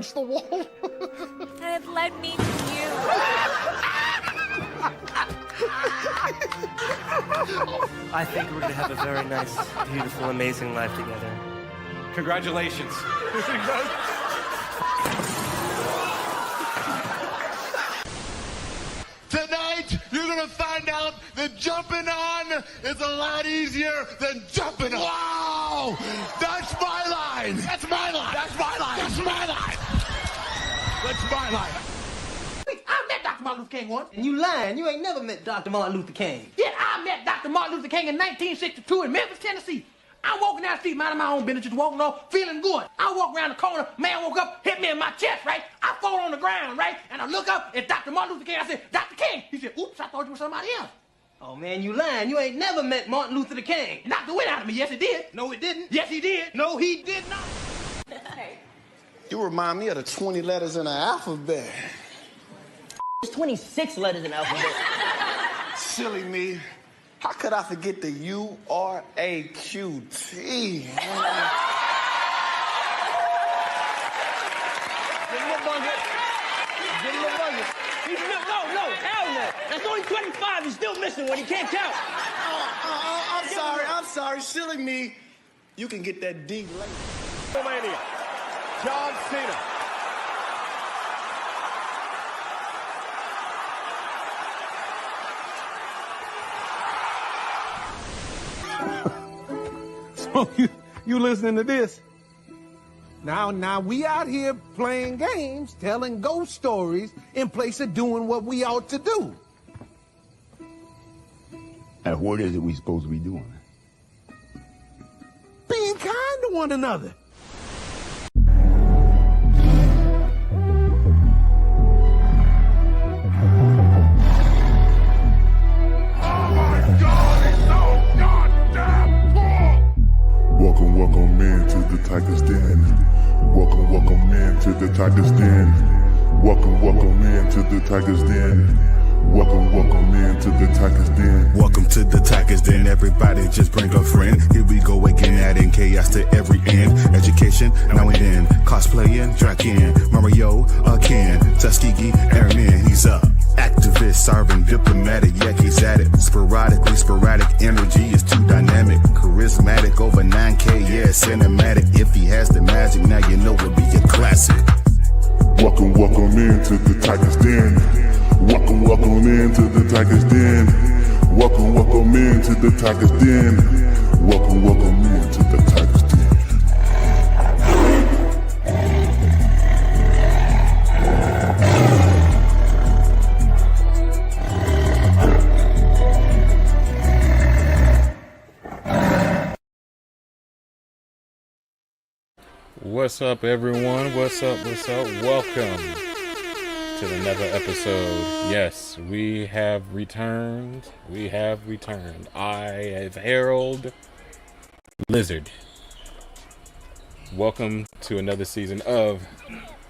against the wall. And it led me to you. I think we're gonna have a very nice, beautiful, amazing life together. Congratulations. Tonight, you're gonna find out that jumping on is a lot easier than jumping off. Wow! That's my line! That's my line! That's my line! That's my line! That's my line! I met Dr. Martin Luther King once. And you lying. You ain't never met Dr. Martin Luther King. Yeah, I met Dr. Martin Luther King in 1962 in Memphis, Tennessee. I'm walking down the street, minding my own business, just walking along, feeling good. I walk around the corner, man woke up, hit me in my chest, right? I fall on the ground, right? And I look up, it's Dr. Martin Luther King. I said, Dr. King. He said, oops, I thought you were somebody else. Oh, man, you lying. You ain't never met Martin Luther King. Knocked the wind out of me. Yes, he did. No, it didn't. Yes, he did. No, he did not. You remind me of the 20 letters in the alphabet. There's 26 letters in the alphabet. Silly me. How could I forget the U-R-A-Q-T? Give him a bucket. Give him a bucket. He's no, hell no. That's only 25. He's still missing one. He can't count. I'm sorry. Silly me. You can get that D later. WrestleMania. John Cena. So you listening to this? Now we out here playing games, telling ghost stories in place of doing what we ought to do. And what is it we supposed to be doing? Being kind to one another. Welcome in to the Tiger's Den. Welcome in to the Tiger's Den. Welcome in to the Tiger's Den. Welcome in to the Tiger's Den. Welcome to the Tiger's Den. Everybody just bring a friend. Here we go again, adding chaos to every end. Education, now and then. Cosplaying, Draken, Mario, Ken, Tuskegee, Airman, he's up. Activist, serving, diplomatic, yeah, he's at it. Sporadic energy is too dynamic. Charismatic, over 9K, yeah, cinematic. If he has the magic, now you know it'll be a classic. Welcome into the Tiger's Den. Welcome into the Tiger's Den. Welcome into the Tiger's Den. Welcome into the Tiger's Den. What's up, everyone? What's up? Welcome to another episode. Yes, we have returned. I have Harold Lizard. Welcome to another season of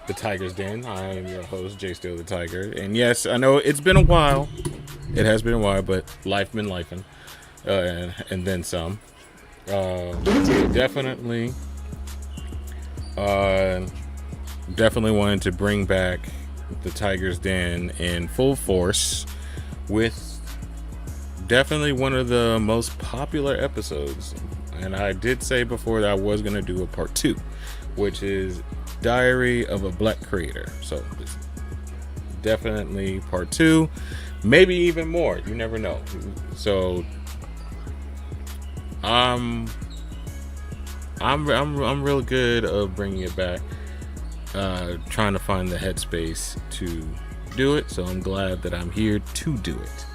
The Tiger's Den. I am your host, Jaystothetiger. And yes, I know it's been a while. It has been a while, but life been lifing. And then some. Definitely wanted to bring back the Tiger's Den in full force with definitely one of the most popular episodes. And I did say before that I was going to do a part 2, which is Diary of a Black Creator. So definitely part 2, maybe even more. You never know. So I'm real good of bringing it back, trying to find the headspace to do it. So I'm glad that I'm here to do it.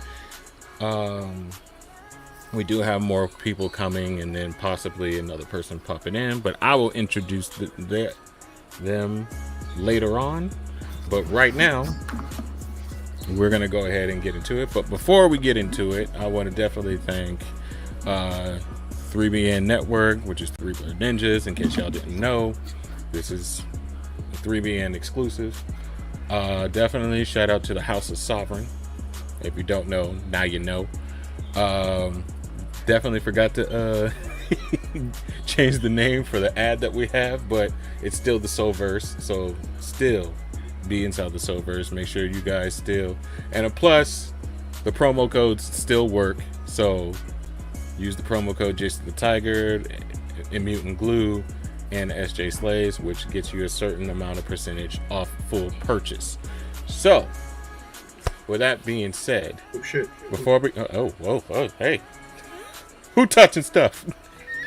We do have more people coming, and then possibly another person popping in, but I will introduce them later on. But right now, we're gonna go ahead and get into it. But before we get into it, I want to definitely thank 3BN Network, which is 3 Blerd Ninjas. In case y'all didn't know, this is a 3BN exclusive. Definitely shout out to the House of Sovereign. If you don't know, now you know. Definitely forgot to change the name for the ad that we have, but it's still the Soulverse. So still be inside the Soulverse. Make sure you guys still, and a plus, the promo codes still work. So use the promo code Jaystothetiger, Mutant Glue, and SJ Slays, which gets you a certain amount of percentage off full purchase. So with that being said, before we whoa, hey, who touching stuff?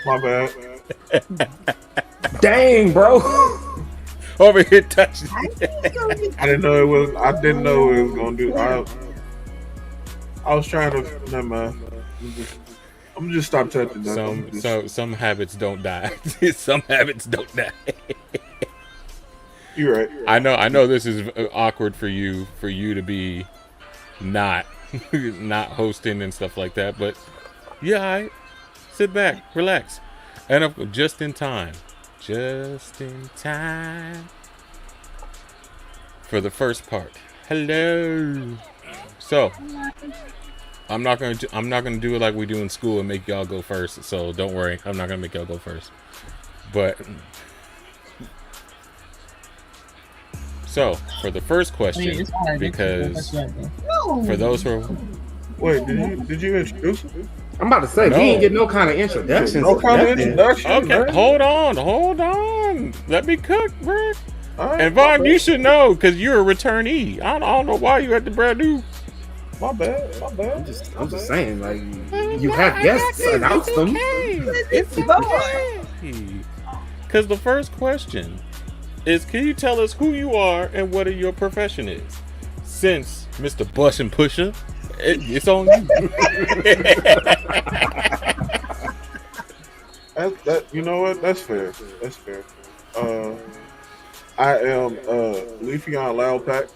My bad. Dang, bro. Over here touching. I didn't know it was gonna do. I was trying to. Never mind. I'm gonna just stop touching that. Some habits don't die. Some habits don't die. You're right. I know this is awkward for you to be not hosting and stuff like that, but yeah, I sit back, relax, and just in time for the first part. Hello. So I'm not gonna do it like we do in school and make y'all go first. So don't worry, I'm not gonna make y'all go first. But so for the first question, because for those who are, wait, did you introduce him? I'm about to say, No. we ain't get no kind of introduction. No kind of introduction. okay, man. hold on, let me cook, Rick. Right, And Vaughn, you should know because you're a returnee. I don't know why you at the brand new. My bad. I'm just saying, like, you have guests, announce them. It's okay. Because the first question is, can you tell us who you are and what your profession is? Since Mr. Bush and Pusher, it's on you. You know what? That's fair. I am Leafeon Loudpack,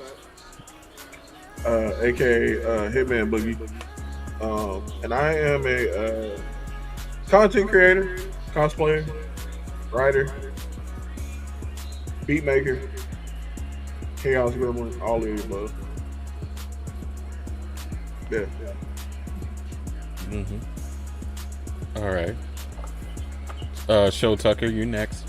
aka Hitman Boogie, and I am a content creator, cosplayer, writer, beat maker, chaos gremlin, all of the above. Yeah. All right. Show Tucker, you next.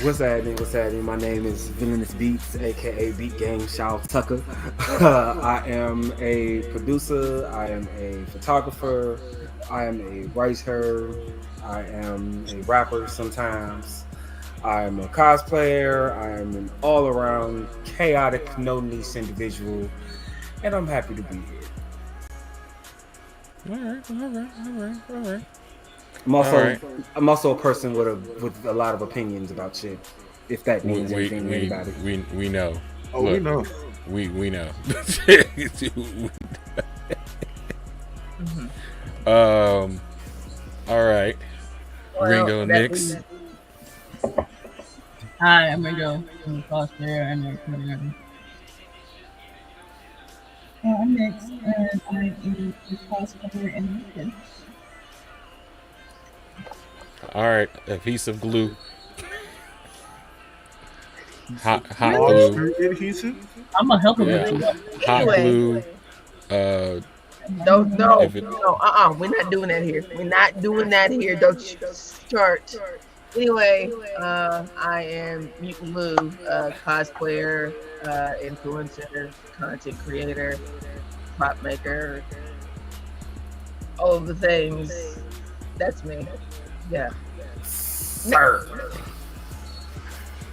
What's happening? My name is Villainous Beats, aka Beat Gang Shaw Tucker. I am a producer, I am a photographer, I am a writer, I am a rapper sometimes, I am a cosplayer, I am an all-around chaotic, no-niche individual, and I'm happy to be here. All right. I'm also a person with a lot of opinions about shit. If that means anything to anybody. We know. Oh, Look, we know. We know. All right. Ringo Nix. Hi, I'm Ringo. I'm a cosplayer and a creator. I'm Nix, and I am a cosplayer and a kid. All right, adhesive glue. Hot glue. Adhesive? I'm gonna help him Yeah. with it. Hot glue. No, we're not doing that here. Don't you start. Anyway, I am Mutant Glue, cosplayer, influencer, content creator, prop maker, all of the things. That's me. Yeah. Sir.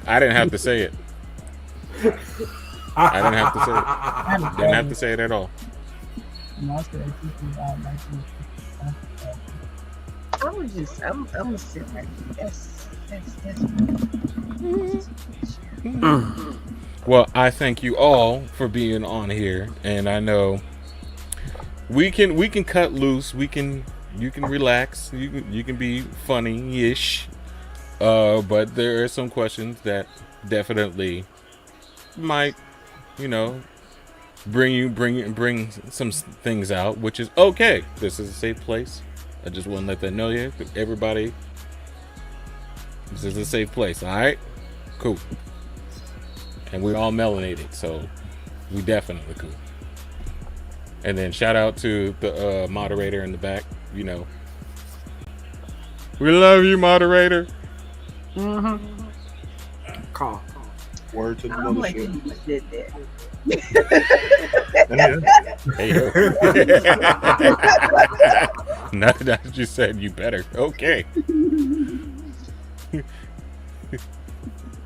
I didn't have to say it. I didn't have to say it. Didn't have to say it at all. I'm sitting right here. Yes. Well, I thank you all for being on here, and I know we can cut loose. You can relax. You can be funny-ish. But there are some questions that definitely might, bring some things out, which is okay. This is a safe place. I just want to let that know you, everybody. This is a safe place. All right, cool. And we're all melanated, so we definitely cool. And then shout out to the moderator in the back. We love you, moderator. Call. Word to the I'm like, mothership. you did that. Hey. Not that you said you better. Okay.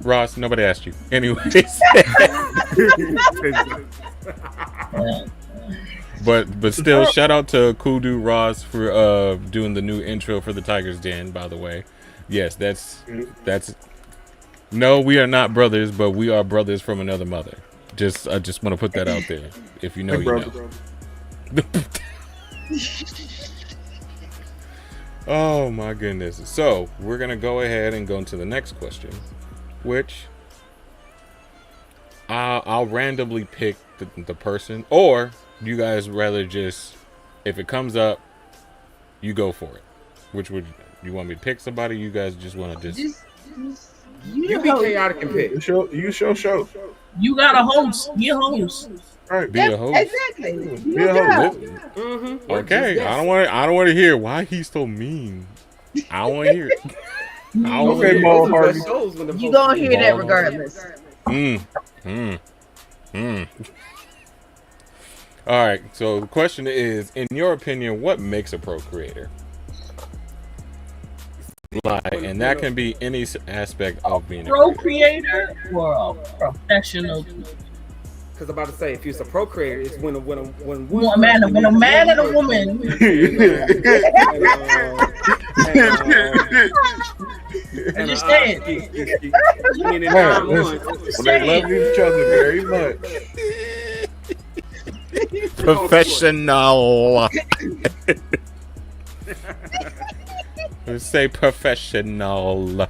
Ross, nobody asked you. Anyways. But still, shout out to Cool Dude Ross for doing the new intro for the Tiger's Den, by the way. Yes, that's no, we are not brothers, but we are brothers from another mother. I just want to put that out there. If you know, you know. Oh my goodness. So we're gonna go ahead and go into the next question, which I'll randomly pick the person, or you guys rather just, if it comes up, you go for it. Which would you want me to pick somebody? You guys just want to just you be chaotic and pick. You show. You got a host. Be a host. Right. Be a host. Exactly. Be a host. Mm-hmm. Okay. I don't want to hear why he's so mean. I don't want to hear it. Okay, Ball Hardy. You gonna hear that regardless. All right. So the question is, in your opinion, what makes a procreator? And that can be any aspect of being a procreator or a professional. Because I'm about to say, if it's a procreator, it's when a man and a woman. I'm just saying. When they love each other very much. Professional. Let's say professional.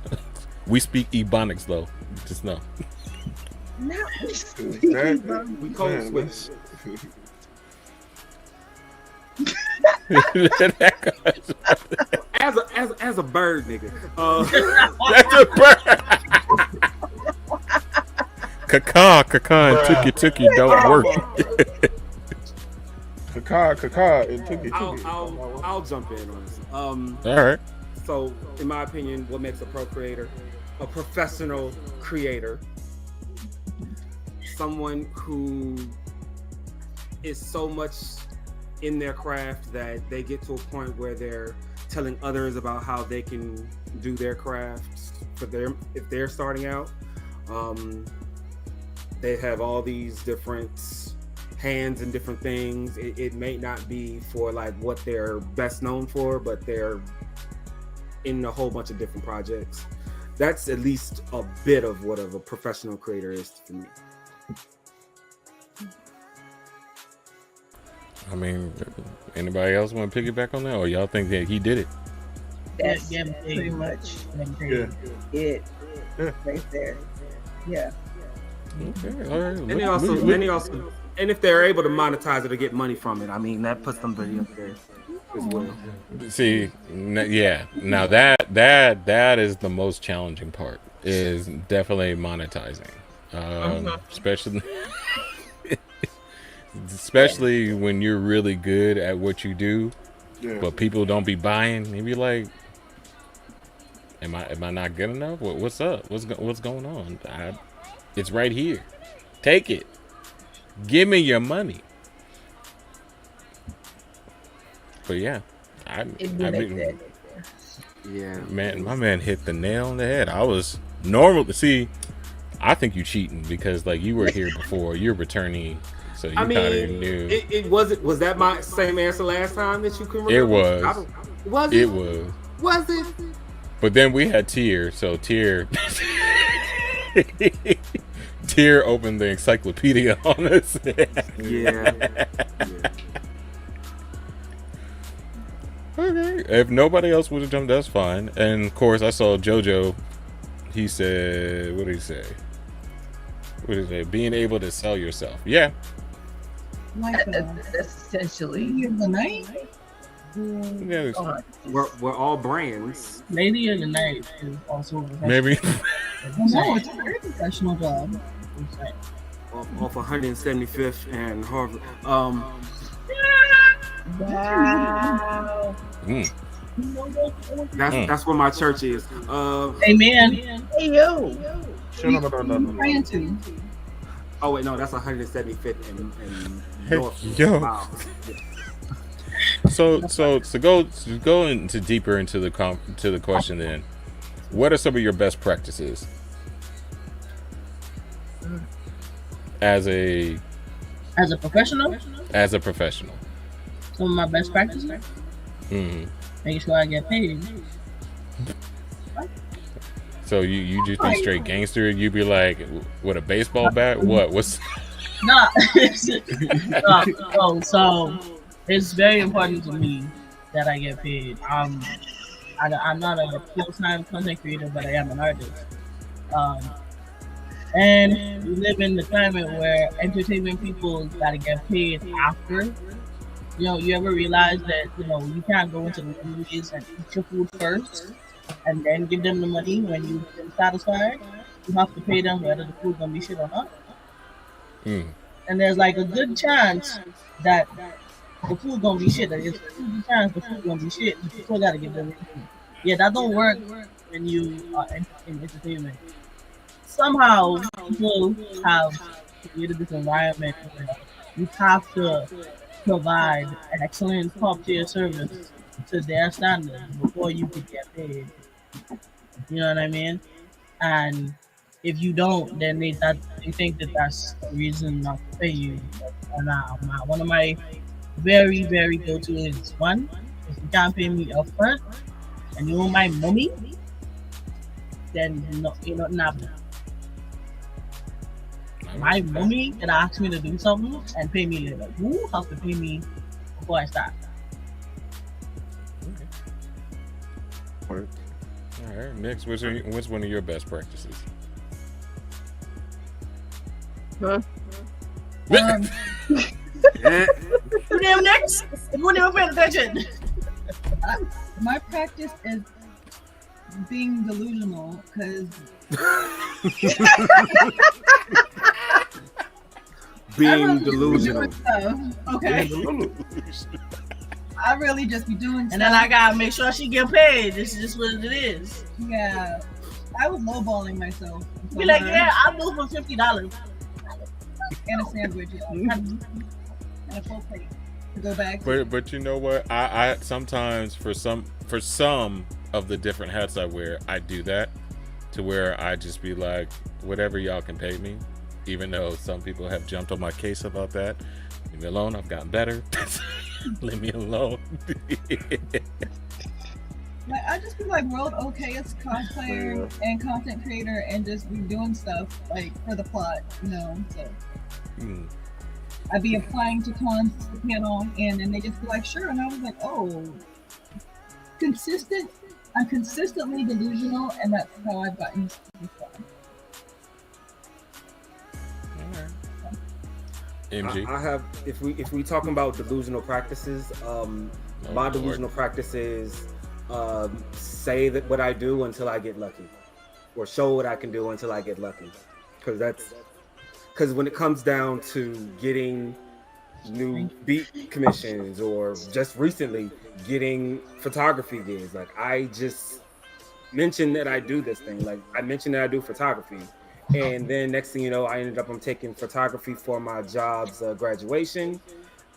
We speak Ebonics though. Just know. We code switch. As a bird, nigga. That's a bird. Caca, and tookie don't work. Caca, and tookie. I'll jump in on this. All right. So, in my opinion, what makes a procreator? A professional creator. Someone who is so much in their craft that they get to a point where they're telling others about how they can do their crafts if they're starting out. They have all these different hands and different things. It may not be for like what they're best known for, but they're in a whole bunch of different projects. That's at least a bit of what a professional creator is to me. I mean, anybody else want to piggyback on that, or y'all think that he did it? That's pretty much it right there. Yeah. Okay, all right. And if they're able to monetize it or get money from it, I mean, that puts them pretty up there as well. See, yeah. Now that is the most challenging part. Is definitely monetizing, especially when you're really good at what you do, but people don't be buying. Maybe like, am I not good enough? What's up? What's going on? It's right here. Take it. Give me your money. But yeah, I mean, yeah, man, my man hit the nail on the head. I was normal. See, I think you cheating because like you were here before. You're returning, so you kind of knew. It wasn't. Was that my same answer last time that you can remember? It was. Was it? It was. Was it? But then we had Tier, so Tier opened the encyclopedia on us. Yeah. Okay. If nobody else would have jumped, that's fine. And of course, I saw JoJo. He said, "What did he say? What did he say? Being able to sell yourself." Yeah. That's essentially the night. Yeah, we're all brands. Lady of the Night is also maybe. No, it's a very professional job. Off 175th and Harvard. Wow. That's where my church is. Amen. Hey yo. No. Praying to. Oh wait, no, that's 175th and North. Yo. Wow. So go into deeper into the question then. What are some of your best practices as a professional? As a professional. Some of my best practices? Mm-hmm. Making sure I get paid. So you just think straight gangster? You be like, with a baseball bat? What? What's? Nah. So it's very important to me that I get paid. I'm not a full-time content creator, but I am an artist. And we live in the climate where entertainment people gotta get paid after. You know, you ever realize that, you know, you can't go into the movies and eat your food first and then give them the money when you've been satisfied? You have to pay them whether the food's gonna be shit or not. Mm. And there's like a good chance that the food gonna be shit. There's a good chance the food gonna be shit. You still gotta give them food. Yeah, that don't work when you are in entertainment. Somehow people have created this environment where you have to provide an excellent top tier service to their standards before you could get paid. You know what I mean? And if you don't, then they think that that's a reason not to pay you. And one of my very, very go-to is one, if you can't pay me upfront and you owe my money, then you're not happening. My mommy that asked me to do something and pay me later. You have to pay me before I start. All right, next, what's one of your best practices? Huh? You name next? You wouldn't even pay attention. My practice is being delusional because being delusional. Okay. I really just be doing and then I gotta make sure she get paid. This is just what it is. Yeah. I was lowballing myself. Be like, yeah, I'll do for $50. And a sandwich. And a full plate to go back. But you know what? I sometimes for some of the different hats I wear, I do that to where I just be like, whatever y'all can pay me, even though some people have jumped on my case about that. Leave me alone. I've gotten better. Leave me alone. Like, I just be like world okayest cosplayer and content creator and just be doing stuff like for the plot, you know. So I'd be applying to cons to the panel and then they just be like, sure, and I was like, oh, consistent. I'm consistently delusional, and that's how I've gotten to this far. MG. I have, if we talking about delusional practices, my delusional practices say that what I do until I get lucky, or show what I can do until I get lucky, because when it comes down to getting new beat commissions or just recently getting photography gigs, like I just mentioned that I do this thing, like I mentioned that I do photography. And then next thing you know, I ended up taking photography for my job's graduation.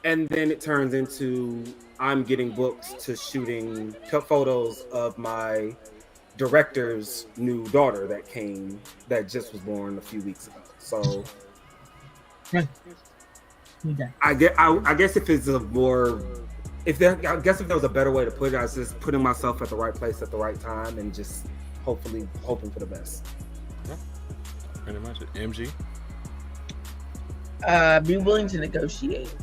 And then it turns into I'm getting booked to shooting photos of my director's new daughter that just was born a few weeks ago. So I guess if it's if there was a better way to put it, I was just putting myself at the right place at the right time and just hoping for the best. Pretty much. MG? Be willing to negotiate.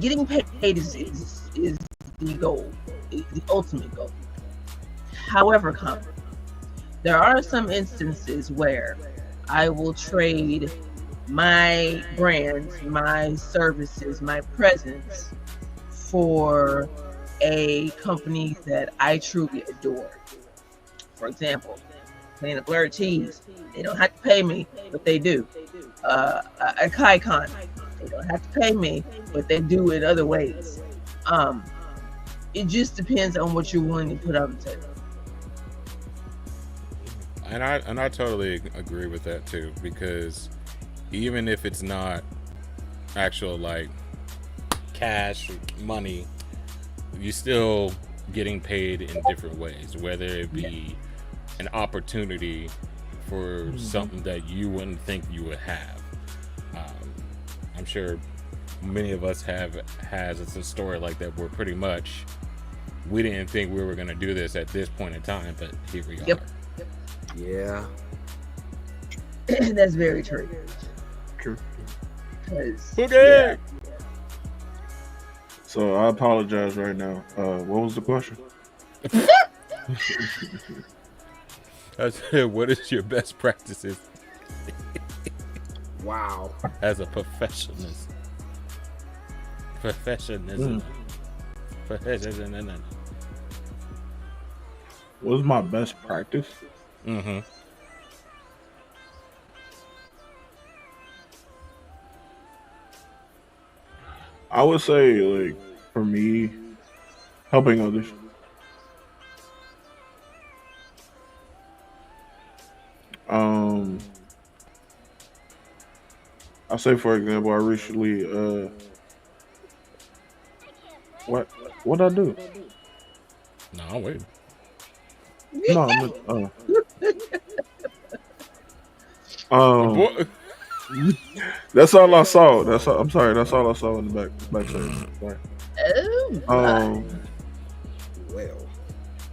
Getting paid is the goal, is the ultimate goal. However, there are some instances where I will trade my brand, my services, my presence for a company that I truly adore. For example, playing a blerd tease, they don't have to pay me, but they do. A KaiCon, They don't have to pay me, but they do in other ways. It just depends on what you're willing to put on the table. And I totally agree with that too, because even if it's not actual like cash money, you're still getting paid in different ways, whether it be an opportunity for something that you wouldn't think you would have. I'm sure many of us has a story like that where pretty much we didn't think we were going to do this at this point in time, but here we are. Yeah. That's very true. True. Yeah. So I apologize right now. What was the question? I said, what is your best practices? Wow. As a professionalism. Professionalism. What's my best practice? Mm-hmm. I would say, like, for me, helping others. I'll say, for example, I recently, what'd I do? No, I'm waiting. No, that's all I saw. I'm sorry. That's all I saw in the back side. Sorry. Well.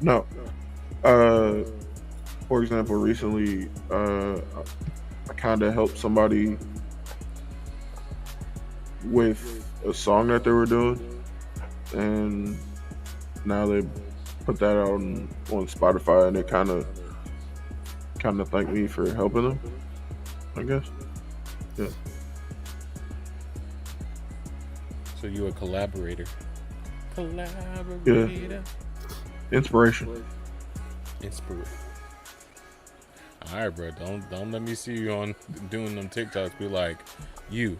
No. For example, recently, I kind of helped somebody with a song that they were doing, and now they put that out on Spotify, and they kind of thank me for helping them, I guess. Yeah. So you a collaborator? Yeah. Inspiration. All right, bro. Don't let me see you on doing them TikToks. Be like, you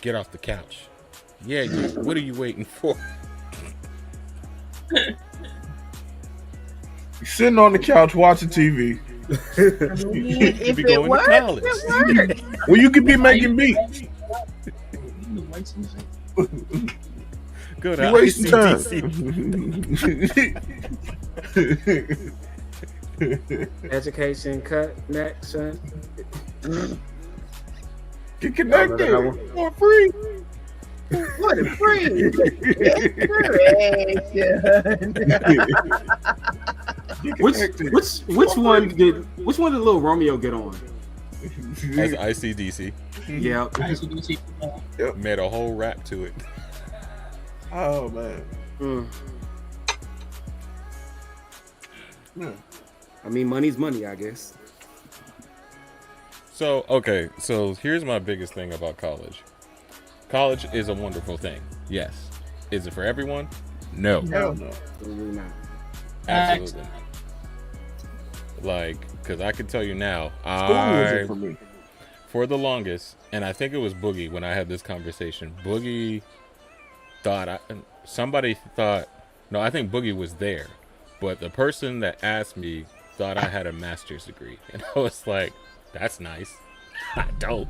get off the couch. Yeah, you. What are you waiting for? You're sitting on the couch watching TV. You be going to college. Well, you could be making beats. Good. You're wasting time. Education cut next, son. Get connected. For free. What a free Which one did little Romeo get on? As ICDC. Yeah. Yep. Made a whole rap to it. Oh man. Yeah. I mean, money's money, I guess. So here's my biggest thing about college. College is a wonderful thing. Yes. Is it for everyone? No. Hell no. Absolutely not. Absolutely not. Like, because I can tell you now, isn't for me. For the longest, and I think it was Boogie when I had this conversation. Boogie thought I think Boogie was there, but the person that asked me thought I had a master's degree, and I was like, "That's nice." I don't.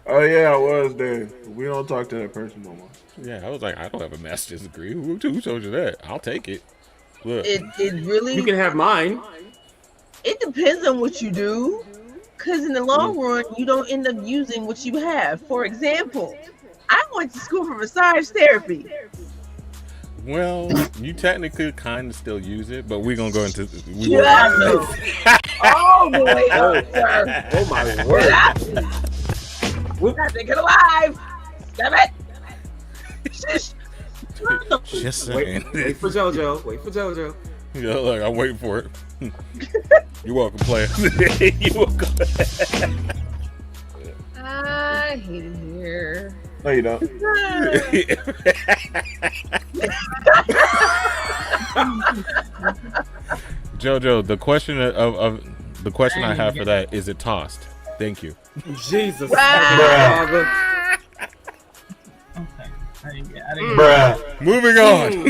Oh yeah, I was there. We don't talk to that person no more. Yeah, I was like, I don't have a master's degree. Who told you that? I'll take it. Look, it really. You can have mine. It depends on what you do, because in the long run, you don't end up using what you have. For example, I went to school for massage therapy. well, you technically kind of still use it, but we're gonna go into. Oh boy! Oh my word! That nigga alive! Damn it! Just saying. Wait for JoJo. Yeah, look, I'm waiting for it. You're welcome, player. You're welcome. I hate it here. No, you don't. JoJo, the question I have for that is it tossed? Thank you. Jesus. Wow. I didn't get it. Bruh. Moving on.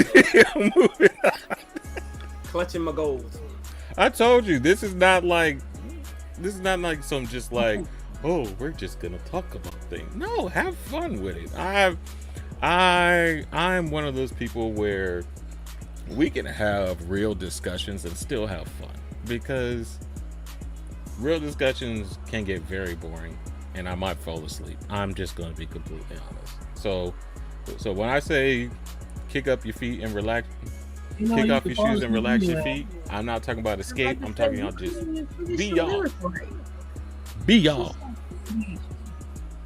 Moving on. Clutching my goals. I told you this is not like some just like, oh, we're just gonna talk about things. No, have fun with it. I'm one of those people where we can have real discussions and still have fun, because real discussions can get very boring and I might fall asleep. I'm just gonna be completely honest. So when I say kick up your feet and relax, kick off your shoes and relax your feet, I'm not talking about escape. I'm talking about just be y'all. Be y'all.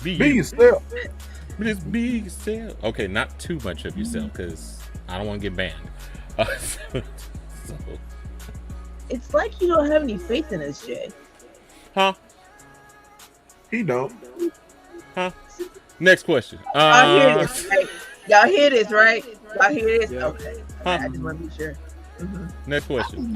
Be yourself. Just be yourself. Okay, not too much of yourself, because I don't want to get banned. So. It's like you don't have any faith in us, Jay. Huh? He don't. Huh? Next question. Y'all hear this, right? Y'all hear this, right? Y'all hear this? Yeah. Okay. Huh. I just want to be sure. Next question.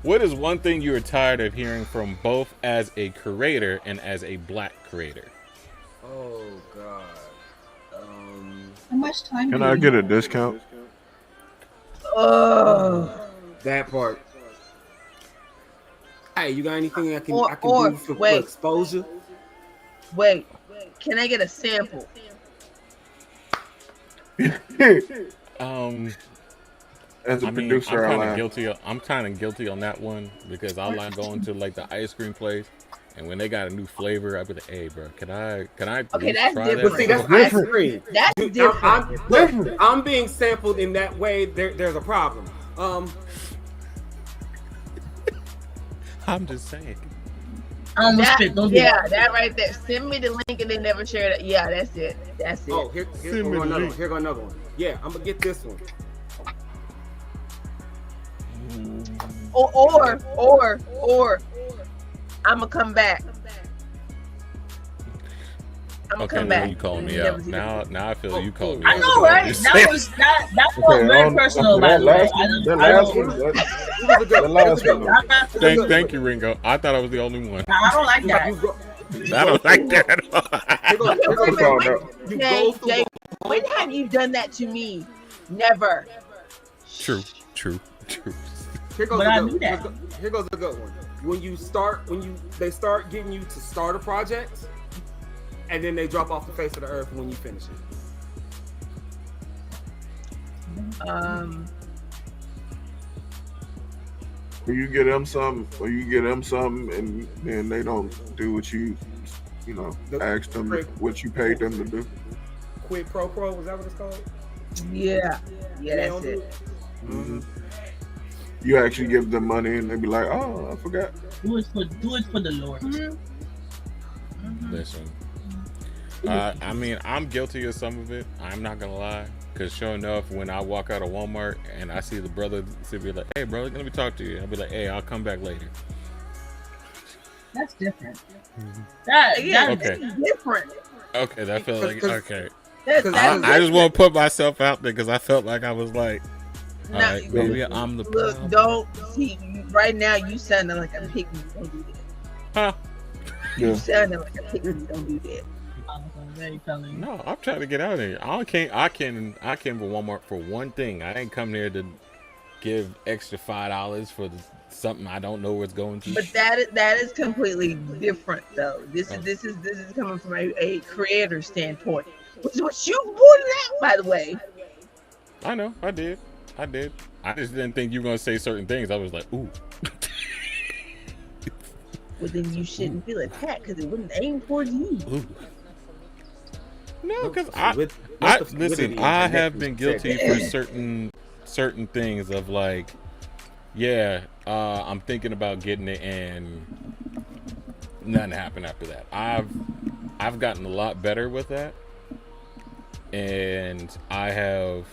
What is one thing you are tired of hearing from both as a creator and as a black creator? Oh God. How much time? Can I get a discount? Oh, that part. Hey, you got anything I can Or do for wait. exposure? Wait, can I get a sample? As a producer, I'm kind of guilty on that one, because I like going to like the ice cream place, and when they got a new flavor, I'd be like, "Hey, bro, can I Okay, that's try different. that?" See, that's ice cream. That's Dude, different. I'm being sampled in that way. There's a problem. I'm just saying. I almost spit. Don't do Yeah, that. that right there. Send me the link and then never share it. Yeah, that's it. That's it. Oh, here go another one. Here go another one. Yeah, I'm gonna get this one. Or I'm gonna come back. Okay, now you calling me out. Now I feel you calling me out. I know, right? That was very personal. By the way. Thank you, Ringo. I thought I was the only one. I don't like that. I don't like that at all. Jay, when have you done that to me? Never. True. Here goes But a I good knew one. that. Here goes a good one. When they start getting you to start a project, and then they drop off the face of the earth when you finish it. Or you get them something, and then they don't do what you asked them, what you paid them to do. Quid pro quo, was that what it's called? Yeah, that's it. Mm-hmm. You actually give them money, and they be like, "Oh, I forgot." Do it for the Lord. Listen, I mean, I'm guilty of some of it. I'm not gonna lie, because sure enough, when I walk out of Walmart and I see the brother, he'll be like, "Hey, brother, let me talk to you." I'll be like, "Hey, I'll come back later." That's different. That's Okay. different. Okay, that felt like okay. I I just want to put myself out there because I felt like I was like, all right, maybe I'm the look. problem. Don't see right now. You sounding like a pick me. Don't do that. Huh? You sounding like a pick me. Don't do that. No, I'm trying to get out of here. I came to Walmart for one thing. I didn't come here to give extra $5 for something I don't know where it's going to. But that is completely different, though. This is coming from a creator standpoint, which is what you pointed out, by the way. I know, I did. I just didn't think you were gonna say certain things. I was like, ooh. Well, then you shouldn't feel attacked because it wouldn't aim towards you. Ooh. No, because listen. I have been guilty for certain things of like, yeah, I'm thinking about getting it, and nothing happened after that. I've gotten a lot better with that, and I have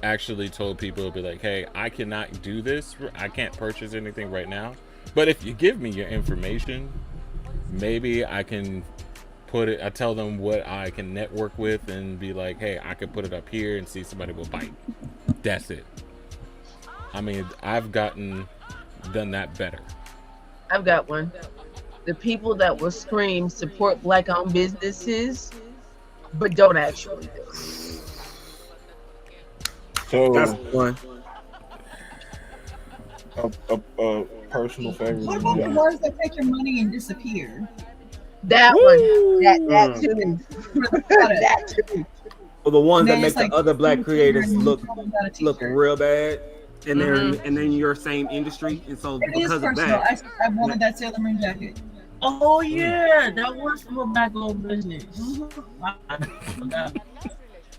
actually told people to be like, hey, I cannot do this. I can't purchase anything right now, but if you give me your information, maybe I can put it. I tell them what I can network with and be like, hey, I could put it up here and see somebody will bite. That's it. I mean, I've done that better. I've got one. the people that will scream support Black-owned businesses, but don't actually do it. So That's one. a personal favorite. What about the ones that take your money and disappear? That one. That too. That too. Or the ones that Then make it's the like other Black creators look got a t-shirt. real bad, and they're Mhm. and then in your same industry, and so It is because of personal. that, I wanted that Sailor Moon jacket. Oh yeah, that was from a Black-owned business.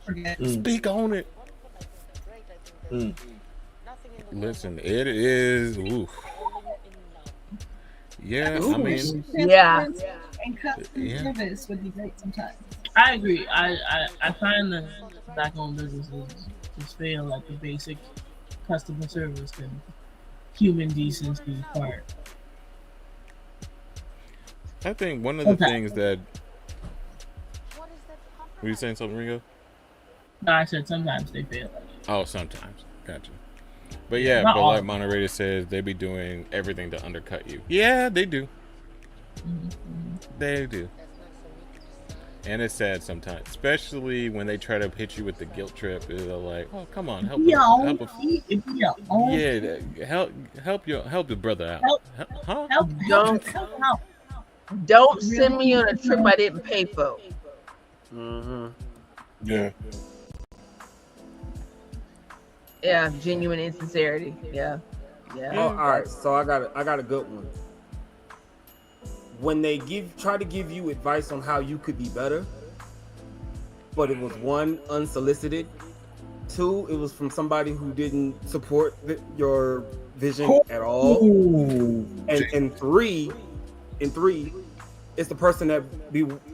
Forget. Speak on it. Listen, it is. Oof. Yeah, I mean, Yeah. And customer service would be great sometimes. I agree. I find that Black-owned businesses just fail like the basic customer service and human decency part. I think one of the things that. Were you saying something, Ringo? No, I said sometimes they fail. Oh, sometimes. Gotcha. But yeah, Not but all. like Moderator says, they be doing everything to undercut you. Yeah, they do. They do. And it's sad sometimes, especially when they try to hit you with the guilt trip. They're like, "Oh, come on, help help your brother out." Huh? Don't send me on a trip I didn't pay for. Yeah. Yeah, genuine insincerity. Yeah. Oh, all right. So I got a good one. When they try to give you advice on how you could be better, but it was one, unsolicited, two, it was from somebody who didn't support your vision at all, and three, it's the person that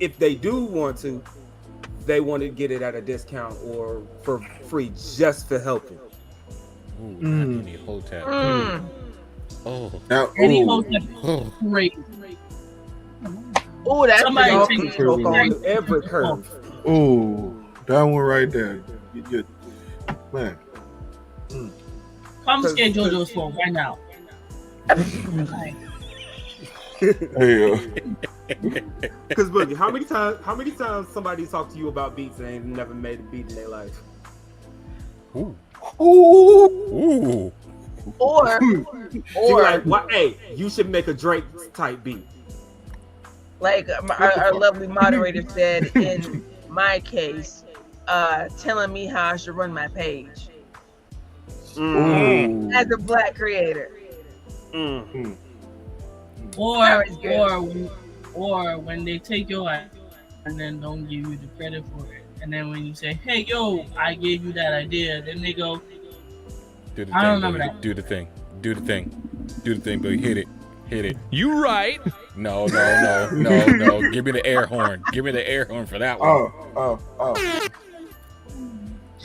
if they do want to, they want to get it at a discount or for free just for helping. Ooh, any hotep. Oh, Any hotep great. Oh, that's Y'all can choke on every curve. Ooh, that one right there. Man. Confiscate JoJo's phone right now. Because Boogie, how many times somebody talked to you about beats and ain't never made a beat in their life? Ooh. Or like, what? Hey, you should make a Drake type beat. Like our lovely moderator said in my case, telling me how I should run my page. As a Black creator. Or when they take your idea and then don't give you the credit for it, and then when you say, "Hey, yo, I gave you that idea," then they go, Do the "I don't thing, remember Billy. that." Do the thing. Do the thing. Do the thing, Billy. Hit it. Hit it. You right. No. Give me the air horn. Give me the air horn for that one. Oh.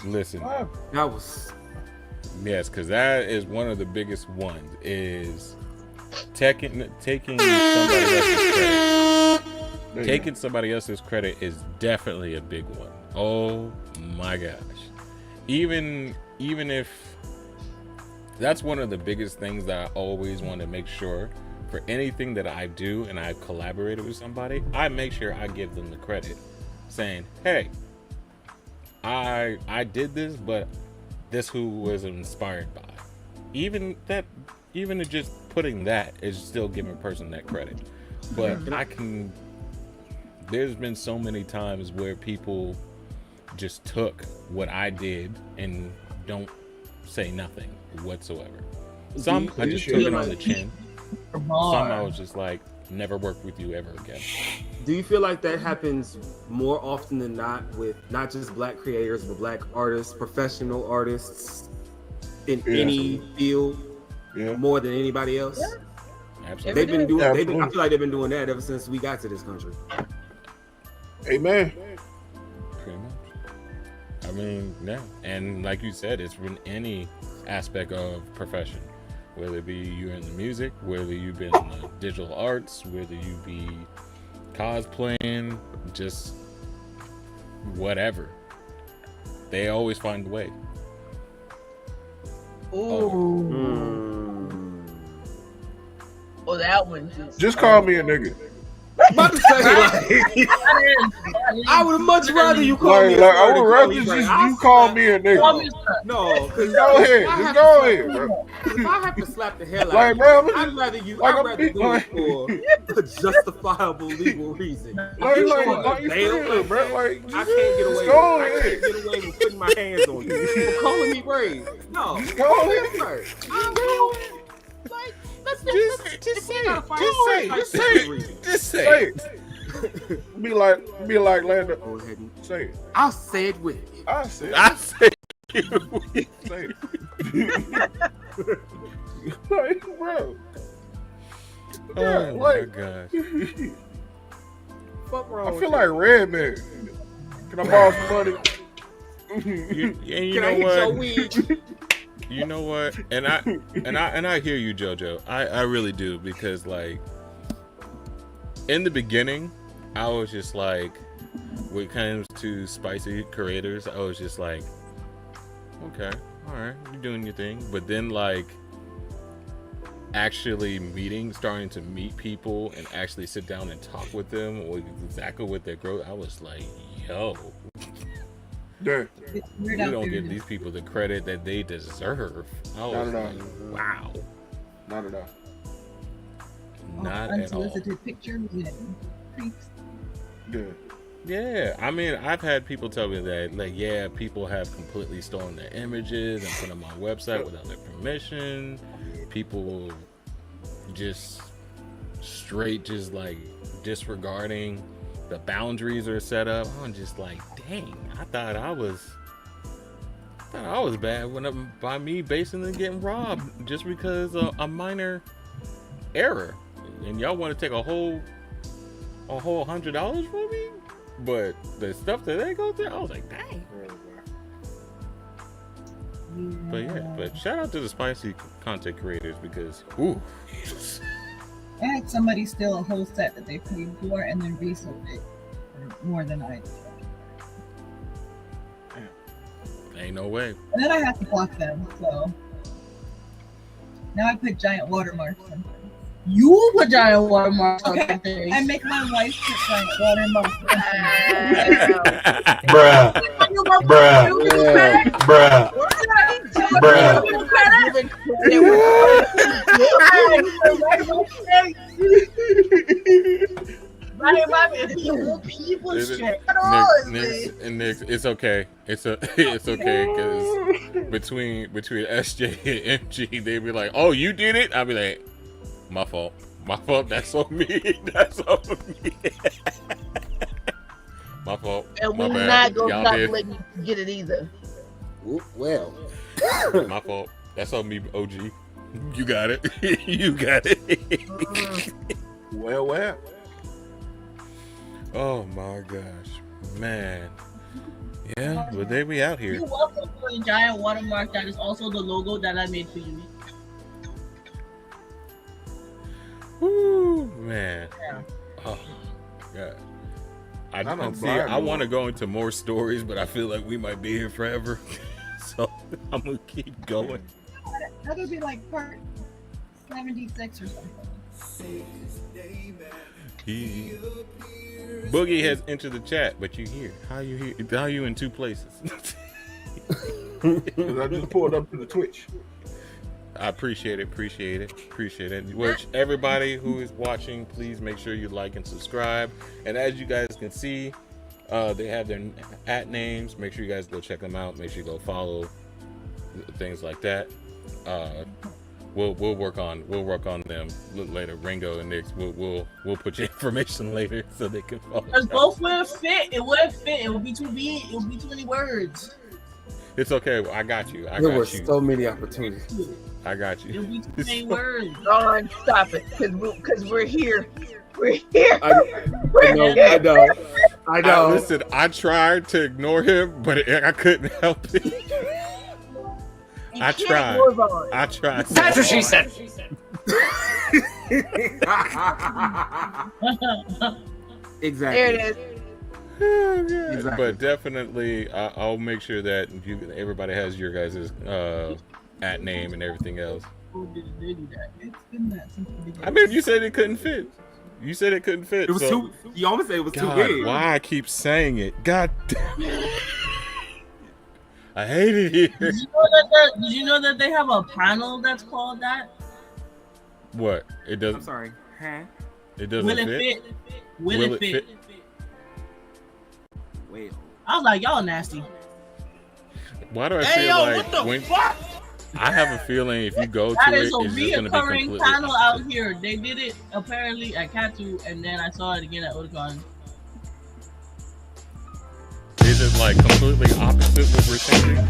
Listen. That was. Yes, because that is one of the biggest ones. Is taking somebody else's credit. Taking somebody else's credit is definitely a big one. Oh my gosh. Even if that's one of the biggest things that I always want to make sure for anything that I do and I collaborated with somebody, I make sure I give them the credit, saying, "Hey, I did this, but this who was inspired by." Even just putting that is still giving a person that credit. But there's been so many times where people just took what I did and don't say nothing whatsoever. Some I just took it on the chin. Some I was just like, never work with you ever again. Do you feel like that happens more often than not with not just Black creators, but Black artists, professional artists in any field, more than anybody else? Yeah. Absolutely. They've been doing. I feel like they've been doing that ever since we got to this country. Amen. Pretty much. I mean, yeah. And like you said, it's in any aspect of profession. Whether it be you in the music, whether you've been in the digital arts, whether you be cosplaying, just whatever. They always find a way. Ooh. Well, that one Just call me a nigga. About to say, like, I would much rather you call me. I would rather you call me a nigga. No, just go ahead. Just go ahead, bro. If I have to slap the hell out Like, of you, bro, I'd rather you. like, I'd rather do it for a justifiable legal reason. Like, You like, want like, to bail you like bro, that? like, I can't get away. just go I ahead. can't get away with putting my hands on you for calling me brave. No, Just go ahead. sir. Just say it. Be like Lando. Go ahead and say it. I'll say it with you. I said you. Say it. Like, bro. Oh my gosh. Fuck wrong I feel like Redman. Can I borrow some money? You know what? You know what? And I hear you, JoJo. I really do, because like in the beginning, I was just like, when it comes to spicy creators, I was just like, okay, all right, you're doing your thing. But then like actually starting to meet people and actually sit down and talk with them or exactly what their growth, I was like, yo. Yeah. We don't give these people the credit that they deserve. I was like, wow. Not at all. Not at all. Unsolicited pictures and creeps. Yeah, I mean, I've had people tell me that, like, yeah, people have completely stolen their images and put them on my website without their permission. People just straight just like disregarding the boundaries are set up. I'm just like, dang, I thought I was bad by me basically getting robbed just because of a minor error, and y'all want to take a whole $100 from me. But the stuff that they go through, I was like, dang. But shout out to the spicy content creators, because ooh. I had somebody steal a whole set that they paid for and then resold it for more than I did. Ain't no way. And then I have to block them, so now I put giant watermarks on them. You put giant watermarks on Okay, things. I make my wife put giant watermarks on Bruh. Nick, it's okay. It's okay, because between SJ and MG, they be like, "Oh, you did it." I'll be like, "My fault. That's on me. That's on me. My fault. And My we're bad. not gonna Y'all stop did. letting you get it either. Well, my fault. That's on me, OG. You got it. You got it. Well. Oh my gosh, man. Yeah, but they be out here. You're welcome for a giant watermark that is also the logo that I made for you. Woo, man. Yeah. Oh my god. I want to go into more stories, but I feel like we might be here forever. So I'm gonna keep going. That'll be like part 76 or something. Boogie has entered the chat, but you here? How you in two places? I just pulled up to the Twitch. I appreciate it. Which everybody who is watching, please make sure you like and subscribe. And as you guys can see, they have their @ names. Make sure you guys go check them out. Make sure you go follow things like that. We'll work on them later. Ringo and Nix, we'll put your information later so they can follow. Because both wouldn't fit. It wouldn't fit. It would be too big. It would be too many words. It's okay. I got you. There were so many opportunities. I got you. It would be too many words. Darn, stop it, because we're here. We're here. I know. Listen, I tried to ignore him, but I couldn't help it. I tried. That's what she said. Exactly. There it is. Exactly. But definitely, I'll make sure that everybody has your guys' @ name and everything else. Who did they do that? It's been that since the beginning. I mean, you said it couldn't fit. You said it couldn't fit. It was too. You almost said it was God, too big. why I keep saying it? God damn it. I hate it here. Did you know that they have a panel that's called that? What? It doesn't. I'm sorry. Huh? It doesn't Will it fit. fit? Will it fit? Well, I was like, y'all nasty. Why do I Hey feel yo, like what the when fuck? I have a feeling if you go to That it, is a it's just gonna be reoccurring completely panel opposite. out here. They did it apparently at Katu, and then I saw it again at Otakon. Is it like completely opposite what we're thinking?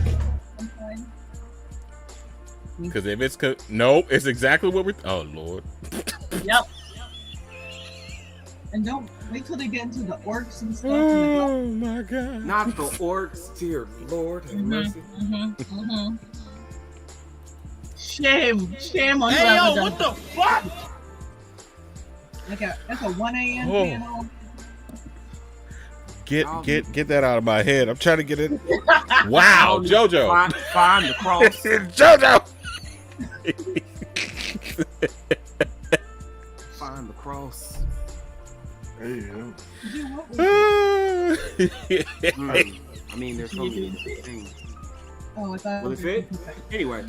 Because if it's nope, it's exactly what we're. Oh Lord. Yep. And don't wait till they get into the orcs and stuff. Oh my God. not the orcs, dear Lord have mercy. Shame on Hey, whoever yo, what the fuck? That's a 1 a.m. Oh. panel. Get that out of my head. I'm trying to get it. Wow, JoJo. Find the cross. JoJo. Find the cross. There you I mean, there's so many things. Oh, I thought Will it fit? Anyway.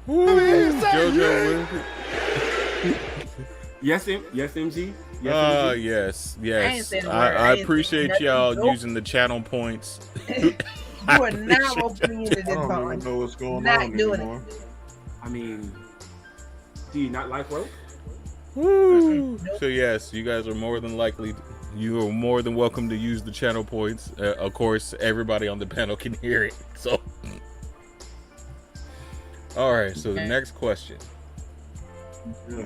JoJo. Yes, MG. Yes. I ain't saying a word. I I ain't appreciate saying y'all nothing. using the channel points. You are not opening into this I don't bond. even know what's going Not on doing anymore. I mean, do you not like rope? Woo. So yes, you guys are more than likely. You are more than welcome to use the channel points. Of course, everybody on the panel can hear it. So, all right. So the next question. Yeah.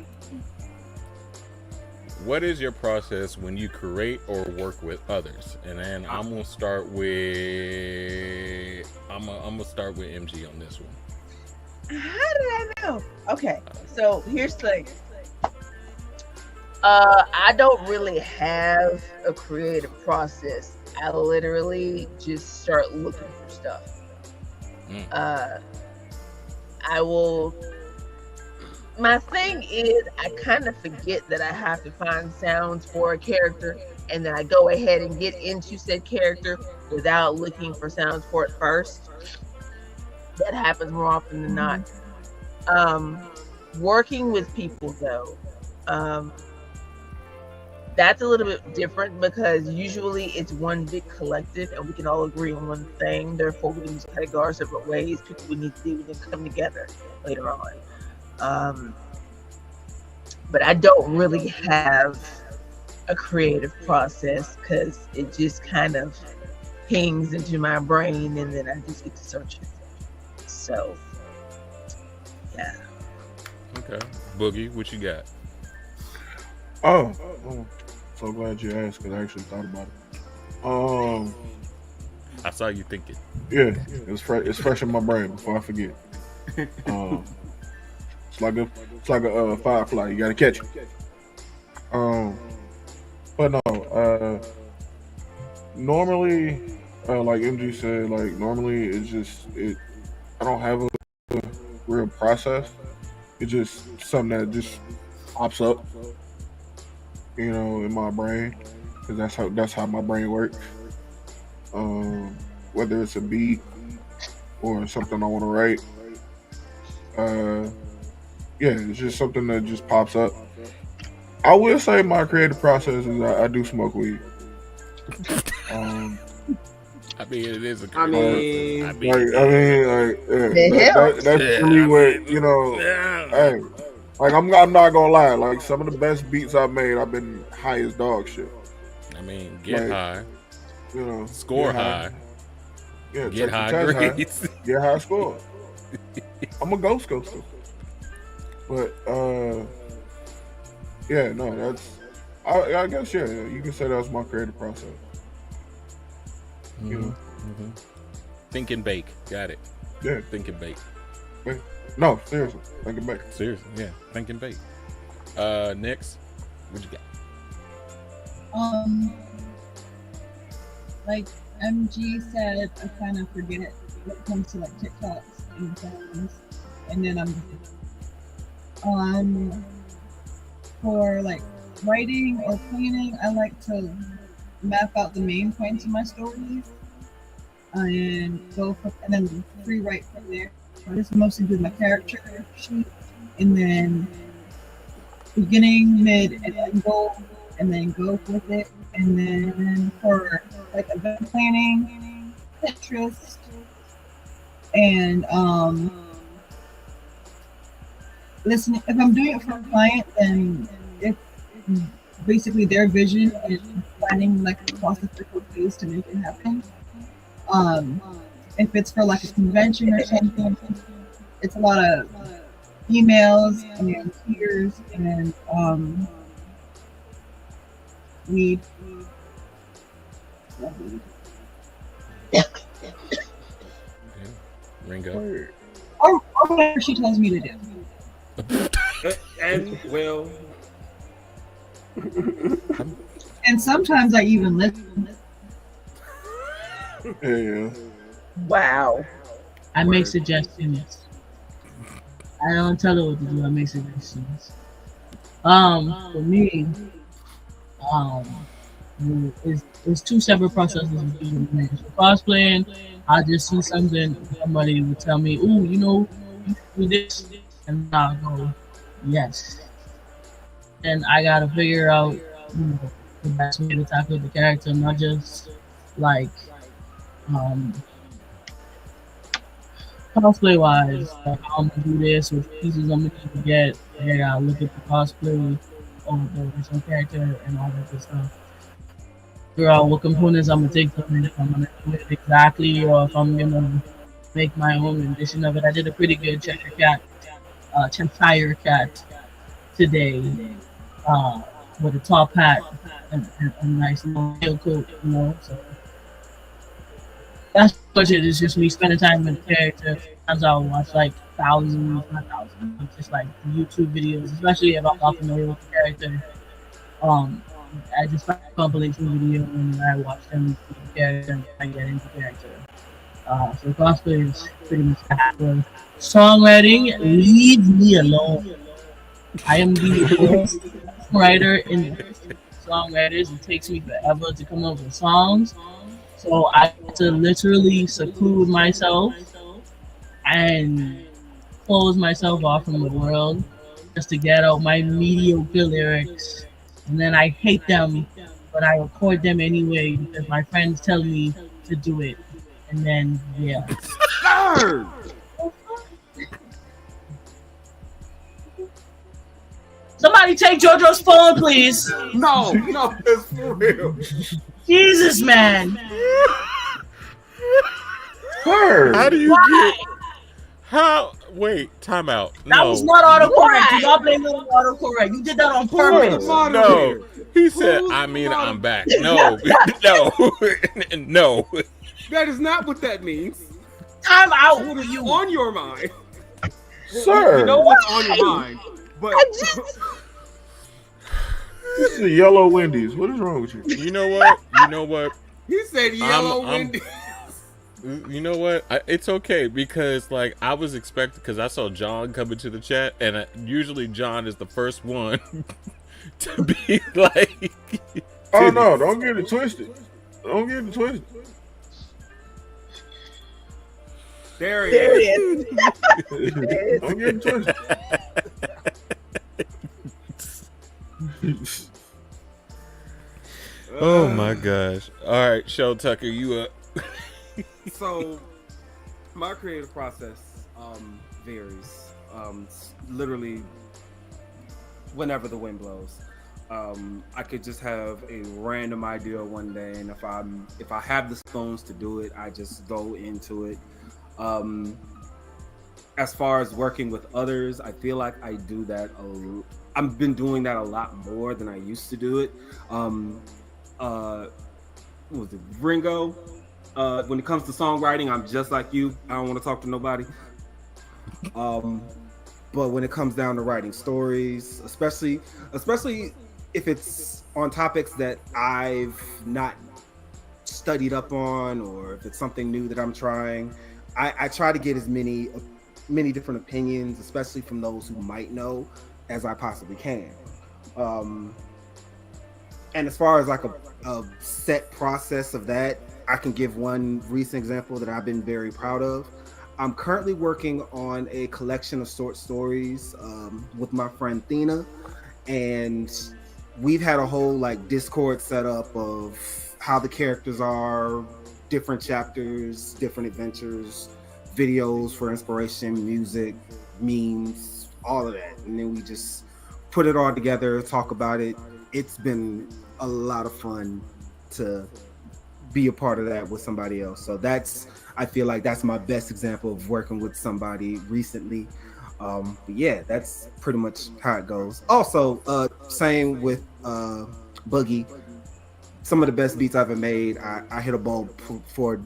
What is your process when you create or work with others? And then I'm gonna start with MG on this one. How did I know? Okay, so here's the thing. I don't really have a creative process. I literally just start looking for stuff. I will. My thing is, I kind of forget that I have to find sounds for a character, and then I go ahead and get into said character without looking for sounds for it first. That happens more often than not. Working with people, though, that's a little bit different because usually it's one big collective and we can all agree on one thing. Therefore, we can just kind of go our separate ways. People we need to do, we can come together later on. But I don't really have a creative process because it just kind of pings into my brain and then I just get to search it. So, yeah. Okay, Boogie, what you got? Oh, so glad you asked because I actually thought about it. I saw you thinking. Yeah, it's fresh in my brain before I forget. It's like a firefly. You gotta catch it. But no. Normally, like MG said, like normally it's just I don't have a real process. It's just something that just pops up, you know, in my brain, because that's how my brain works. Whether it's a beat or something I want to write, yeah, it's just something that just pops up. I will say my creative process is I do smoke weed. I mean, it is a I mean, yeah. That's really what, you know. Hey, like I'm not gonna lie. Like some of the best beats I've made, I've been high as dog shit. I mean, get high, you know, score high. Yeah, get high grades. Get high score. I'm a ghost coaster. But yeah, no, that's I guess yeah, you can say that's my creative process. You know, Think and bake. Got it. Yeah. Think and bake. Wait, no, seriously, think and bake. Seriously, yeah. Think and bake. Next, what you got? Like MG said, I kind of forget when it comes to like TikToks and sounds, and then For like writing or planning, I like to map out the main points of my stories and then rewrite from there. I just mostly do my character sheet and then beginning, mid, and end goal, and then go with it. And then for like event planning, Pinterest, and listening. If I'm doing it for a client, then it's basically their vision and finding like a cost-effective ways to make it happen. If it's for like a convention or something, it's a lot of emails and tears and weed. Ringo. Or whatever she tells me to do. And well, and sometimes I even listen. Yeah. Wow. I make suggestions. I don't tell her what to do. I make suggestions. For me, it's two separate processes of doing things. For cosplaying, I just see something, somebody would tell me, "Ooh, you know, you do this," and I'll go, "Yes." And I gotta figure out the best way to tackle the character, not just like cosplay wise, like I'm gonna do this with pieces I'm gonna need to get. And I look at the cosplay of the original character and all that good stuff. Figure out what components I'm gonna take from it, if I'm gonna do it exactly, or if I'm gonna make my own rendition of it. I did a pretty good Cheshire cat today, with a top hat and a nice little tailcoat, you know. So that's much it. It's just me spending time with the character. Sometimes I'll watch like not thousands, just like YouTube videos, especially if I'm not familiar with the character. I just find a compilation video and I watch them with the character and I get into the character. So cosplay is pretty much that. Songwriting leaves me alone. I am the worst writer in songwriters. It takes me forever to come up with songs. So I have to literally seclude myself and close myself off from the world just to get out my mediocre lyrics. And then I hate them, but I record them anyway because my friends tell me to do it. And then, yeah. Somebody take JoJo's phone, please. No, it's for real. Jesus, man. How do you get? How? Wait, time out. That was not autocorrect. Do not blame me on autocorrect. You did that on purpose. No, he said. I mean, I'm back. No, no, no. That is not what that means. Time out. What is on your mind, sir? You know what's on your mind, but. This is a yellow Wendy's. What is wrong with you? You know what? You know what? He said yellow Wendy's. You know what? It's okay because like I was expecting because I saw John come into the chat and usually John is the first one to be like. Oh no! Don't get it twisted. Don't get it twisted. There he is. Don't get it twisted. Oh my gosh! All right, Show Tucker, you up? So, my creative process varies. Literally, whenever the wind blows. I could just have a random idea one day, and if I have the stones to do it, I just go into it. As far as working with others, I feel like I do that. I've been doing that a lot more than I used to do it. What was it, Ringo? When it comes to songwriting, I'm just like you. I don't want to talk to nobody. But when it comes down to writing stories, especially if it's on topics that I've not studied up on, or if it's something new that I'm trying, I try to get as many many different opinions, especially from those who might know, as I possibly can. And as far as like a set process of that, I can give one recent example that I've been very proud of. I'm currently working on a collection of short stories with my friend Thina, and we've had a whole like Discord setup of how the characters are, different chapters, different adventures, videos for inspiration, music, memes, all of that. And then we just put it all together, talk about it. It's been a lot of fun to be a part of that with somebody else. So I feel like that's my best example of working with somebody recently. But yeah, that's pretty much how it goes. Also, same with Boogie. Some of the best beats I've ever made, I hit a ball for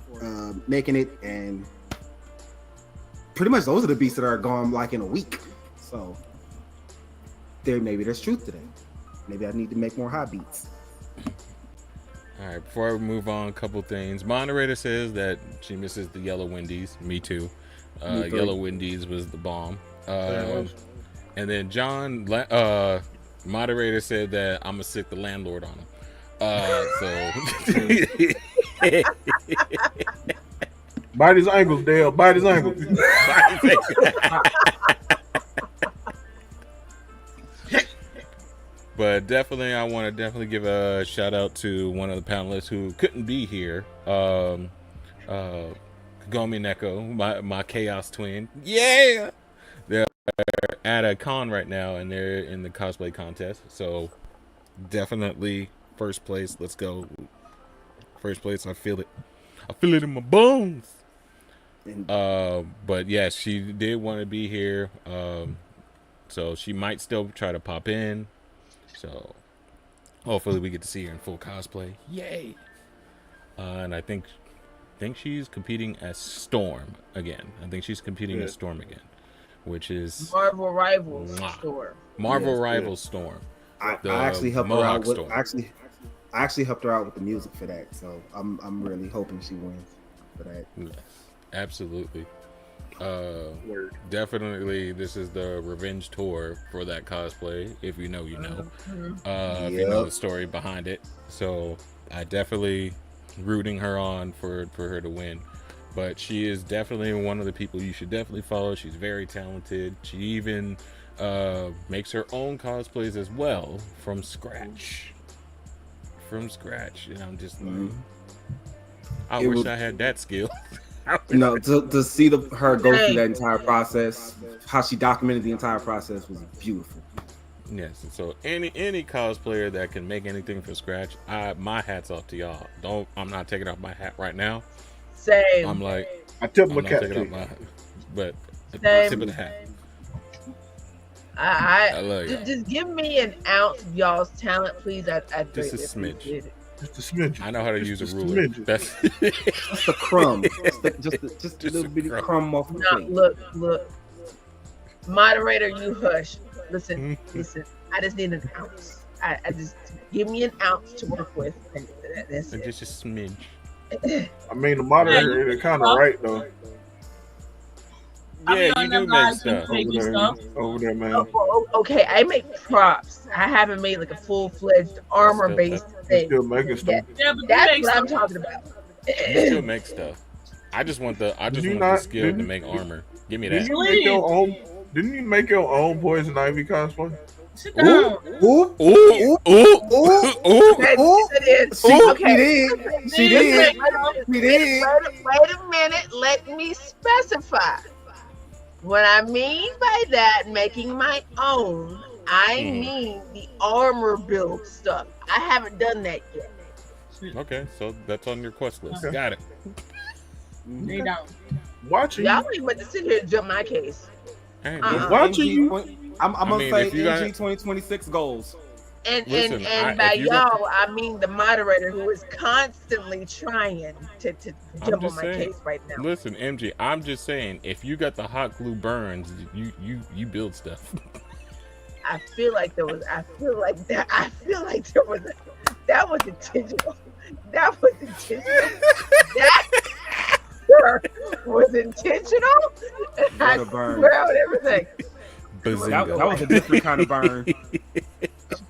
making it, and pretty much those are the beats that are gone like in a week. So maybe there's truth to that. Maybe I need to make more high beats. All right, before we move on, a couple things. Moderator says that she misses the Yellow Wendy's. Me too. Yellow Wendy's was the bomb. And then John, moderator said that I'm gonna sick the landlord on him. Bite his ankles, Dale. Bite his ankles. But definitely, I want to give a shout out to one of the panelists who couldn't be here. Kagome Neko, my chaos twin. Yeah, they're at a con right now, and they're in the cosplay contest. So definitely first place. Let's go. First place. I feel it. I feel it in my bones. But yeah, she did want to be here. So she might still try to pop in. So hopefully we get to see her in full cosplay. Yay! And I think she's competing as Storm again. As Storm again, which is Marvel Rivals Storm. Marvel Rivals Storm. I actually helped her out with I actually helped her out with the music for that. So I'm really hoping she wins for that. Yes, absolutely. Definitely this is the revenge tour for that cosplay. If you know, you know. If you know the story behind it. So I definitely rooting her on for her to win. But she is definitely one of the people you should definitely follow. She's very talented. She even makes her own cosplays as well from scratch. And I'm just like, I wish I had that skill. No, to see her go through that entire process, how she documented the entire process was beautiful. Yes, so any cosplayer that can make anything from scratch, my hat's off to y'all. I'm not taking off my hat right now. Same. I'm like, I tip my cap, but tip of the hat. I love you. Just give me an ounce of y'all's talent, please. I just a smidge. It. Just a smidge. I know how to use a ruler. That's just a crumb. just a little bitty crumb off the plate. Look. Moderator, you hush. Listen. I just need an ounce. I just give me an ounce to work with, and that's it. Just a smidge. I mean, the moderator is kind of right though. Yeah, you do make stuff over there, man. Okay, I make props. I haven't made like a full-fledged armor-based thing. Still making stuff. Yeah, that's what I'm talking about. You still make stuff. I just want the skill to make armor. Give me that. Didn't you make your own Poison Ivy cosplay? Sit down. Ooh. She did. Wait a minute. Let me specify. What I mean by that, making my own, I mean the armor build stuff. I haven't done that yet. Okay, so that's on your quest list. Okay. Got it. Lay down. Watching y'all ain't about to sit here and jump my case. Hey, watching you. I'm gonna say NG 2026 goals. And by y'all, I mean the moderator who is constantly trying to jump on my case right now. Listen, MG, I'm just saying, if you got the hot glue burns, you build stuff. I feel like there was intentional. That was intentional. burn was intentional. I What a burn. swear on everything. That was a different kind of burn.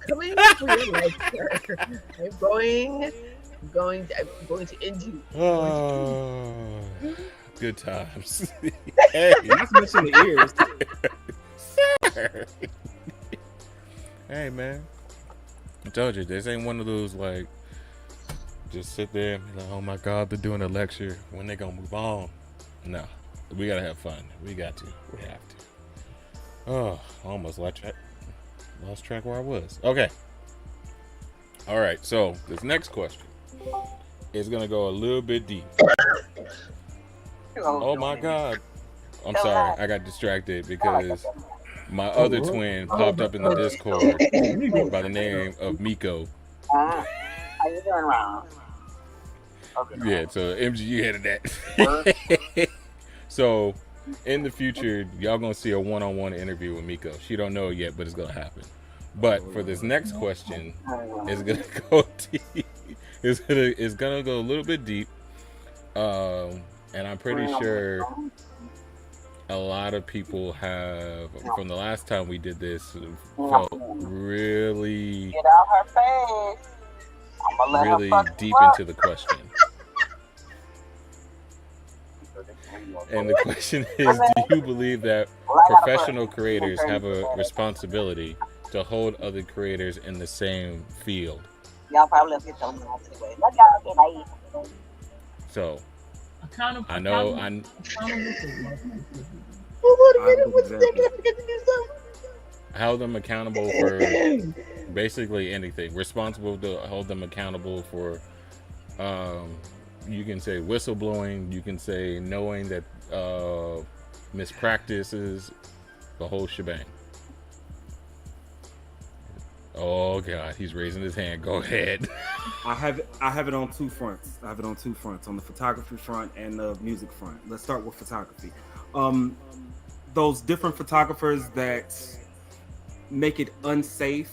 Coming for your life, sir. I'm going to end you. Oh, good times. Hey, let's mention the ears. Sir. Hey, man. I told you, this ain't one of those, like, just sit there and be like, oh my God, they're doing a lecture. When they gonna move on? No. We gotta have fun. We got to. We have to. Oh, I almost lost track where I was. Okay. All right, so this next question is gonna go a little bit deep. Oh my God. I'm sorry, I got distracted because my other twin popped up in the Discord by the name of Miko. How you doing, Ron? Yeah, so MGU headed that. So in the future, y'all gonna see a one-on-one interview with Miko. She don't know it yet, but it's gonna happen. But for this next question, it's gonna go deep. It's gonna go a little bit deep. And I'm pretty sure a lot of people have, from the last time we did this, felt really, Get out her face. I'ma let really her deep into the question. And the question is, do you believe that professional creators have a responsibility to hold other creators in the same field? Y'all probably left your toes out to the way. Let y'all get like So, Accountable. I know held them accountable for basically anything. Responsible to hold them accountable for, you can say whistleblowing, you can say knowing that mispractices, the whole shebang. Oh God, he's raising his hand. Go ahead. I have it on two fronts. I have it on two fronts, on the photography front and the music front. Let's start with photography. Those different photographers that make it unsafe,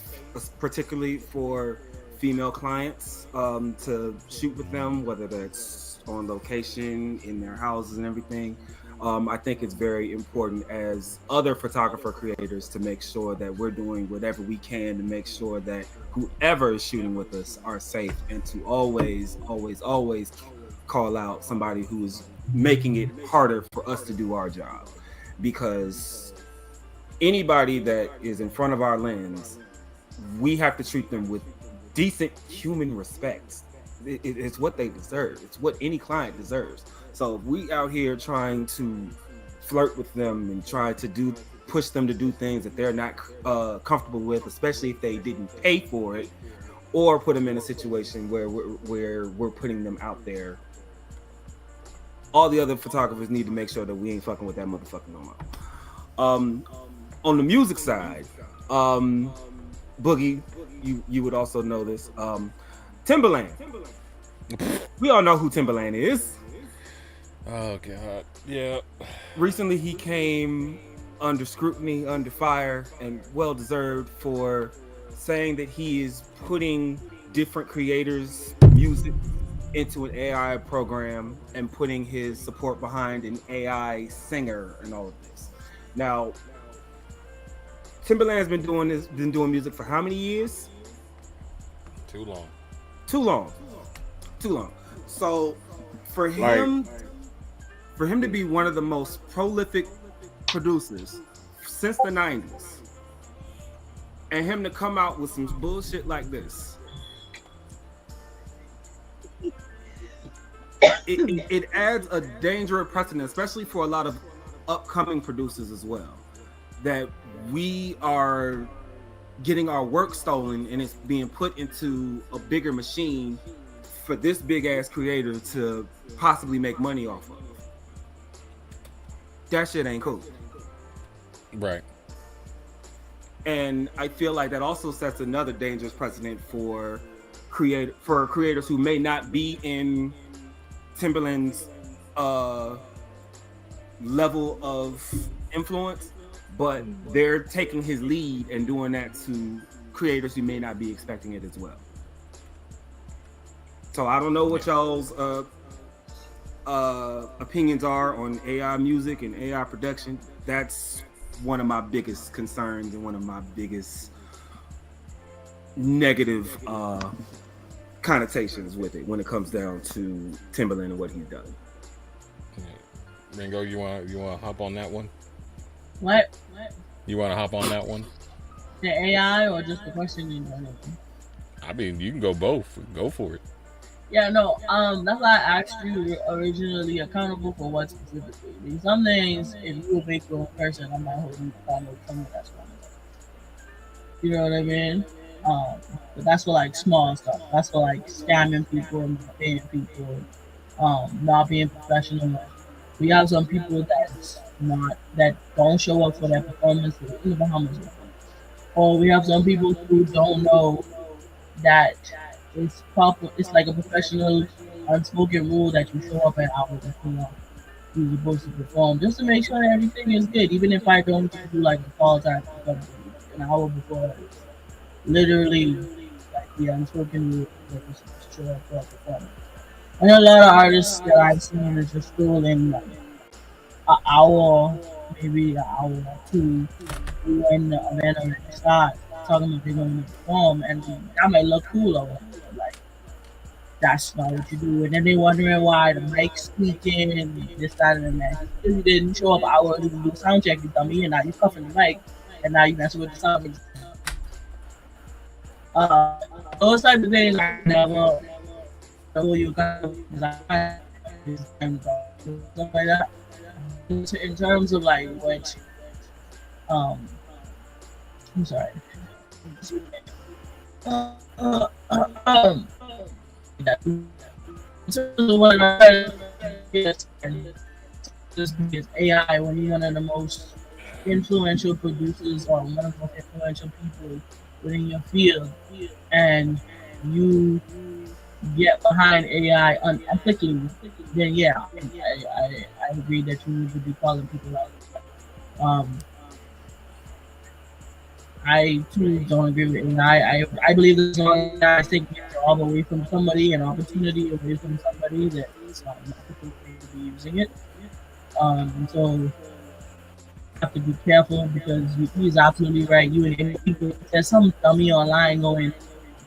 particularly for female clients, to shoot with them, whether that's on location, in their houses and everything. I think it's very important as other photographer creators to make sure that we're doing whatever we can to make sure that whoever is shooting with us are safe, and to always call out somebody who is making it harder for us to do our job. Because anybody that is in front of our lens, we have to treat them with decent human respect. It's what they deserve. It's what any client deserves. So if we out here trying to flirt with them and try to push them to do things that they're not comfortable with, especially if they didn't pay for it, or put them in a situation where we're putting them out there, all the other photographers need to make sure that we ain't fucking with that motherfucker no more. On the music side, Boogie, you would also know this. Timbaland. We all know who Timbaland is. Oh God, yeah. Recently, he came under scrutiny, under fire, and well deserved for saying that he is putting different creators' music into an AI program and putting his support behind an AI singer and all of this. Now, Timbaland's been doing music for how many years? Too long. So for him to be one of the most prolific producers since the 90s, and him to come out with some bullshit like this, it adds a dangerous precedent, especially for a lot of upcoming producers as well, that we are getting our work stolen and it's being put into a bigger machine for this big ass creator to possibly make money off of. That shit ain't cool. Right. And I feel like that also sets another dangerous precedent for creators who may not be in Timbaland's level of influence, but they're taking his lead and doing that to creators who may not be expecting it as well. So I don't know what y'all's opinions are on AI music and AI production, that's one of my biggest concerns and one of my biggest negative connotations with it when it comes down to Timbaland and what he's done. Ringo, you want to hop on that one? What? You want to hop on that one? The AI or just the question in general? I mean, you can go both. Go for it. Yeah, no. That's why I asked you originally accountable for what specifically. Because some things, if you a big grown person, I'm not holding you accountable for some of that's wrong. You know what I mean? But that's for like small stuff. That's for like scamming people and paying people, not being professional. We have some people that don't show up for their performances in the Bahamas. Or we have some people who don't know that it's proper. It's like a professional unspoken rule that you show up an hour before you're supposed to perform, just to make sure that everything is good. Even if I don't do like a call time an hour before, literally like the unspoken rule that you're supposed to show up for a performance. And a lot of artists that I've seen is just scrolling like an hour, maybe an hour or two when the event already starts, talking about they're going to perform, and that might look cool or whatever. Like that's not what you do. And then they're wondering why the mic's squeaking and this, that, and that. If you didn't show up hours to do sound check, you dummy, and now you're cuffing the mic, and now you're messing with the sound. Those types of things I never know you got stuff like that. In terms of like which, I'm sorry. What I is AI when you're one of the most influential producers or one of the most influential people within your field, and you get behind AI unethically, then yeah, I agree that you need to be calling people out. I too don't agree with AI. I believe this long as taking a job away from somebody, an opportunity away from somebody that is not ethical to be using it. So you have to be careful because he's absolutely right. You and people, there's some dummy online going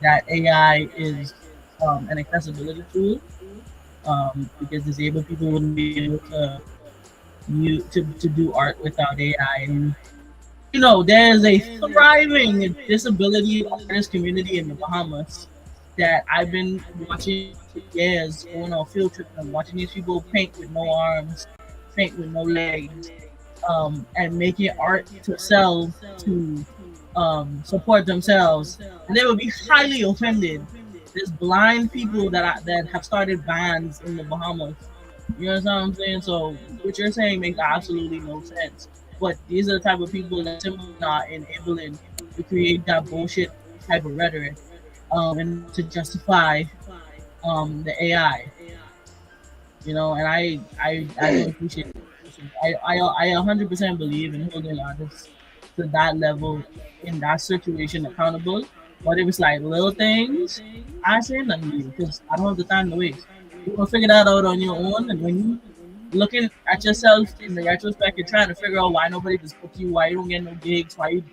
that AI is an accessibility tool because disabled people wouldn't be able to do art without AI. And you know, there's a thriving disability artist community in the Bahamas that I've been watching for years, going on field trips and watching these people paint with no arms, paint with no legs, and making art to sell to support themselves. And they would be highly offended. There's blind people that have started bands in the Bahamas. You know what I'm saying? So what you're saying makes absolutely no sense. But these are the type of people that simply not enabling to create that bullshit type of rhetoric and to justify the AI. You know, and I don't appreciate it. I 100% believe in holding artists to that level in that situation accountable. But if it's like little things, I say nothing to you because I don't have the time to waste. You can figure that out on your own, and when you looking at yourself in the retrospect and trying to figure out why nobody just book you, why you don't get no gigs, why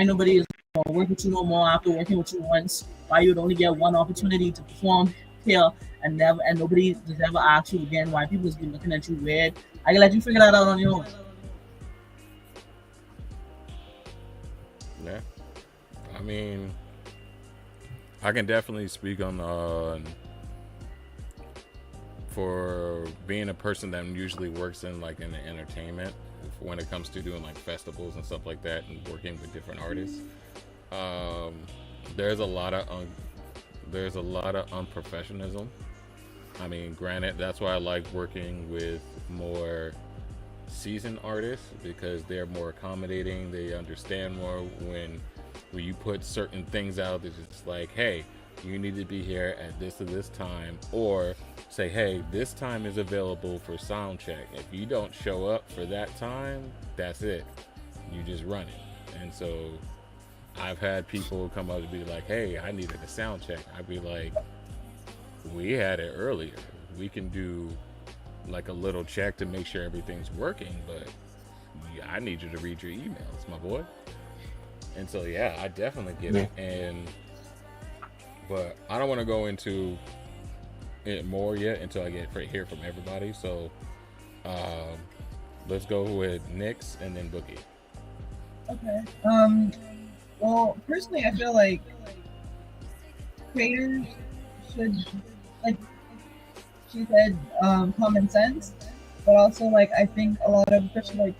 nobody is working with you no more after working with you once, why you'd only get one opportunity to perform here and nobody just ever ask you again, why people just be looking at you weird. I can let you figure that out on your own. Yeah, I mean, I can definitely speak on for being a person that usually works in like in the entertainment when it comes to doing like festivals and stuff like that and working with different artists. There's a lot of unprofessionalism. I mean, granted, that's why I like working with more seasoned artists because they're more accommodating. They understand more when you put certain things out. It's just like, hey, you need to be here at this to this time, or say, hey, this time is available for sound check. If you don't show up for that time, that's it. You just run it. And so I've had people come up to be like, hey, I needed a sound check. I'd be like, we had it earlier. We can do like a little check to make sure everything's working, but I need you to read your emails, my boy. And so, yeah, I definitely get it. But I don't want to go into it more yet until I hear from everybody. So let's go with Nyx and then Boogie. Okay. Well, personally, I feel like creators should, like she said, common sense, but also like I think a lot of, especially like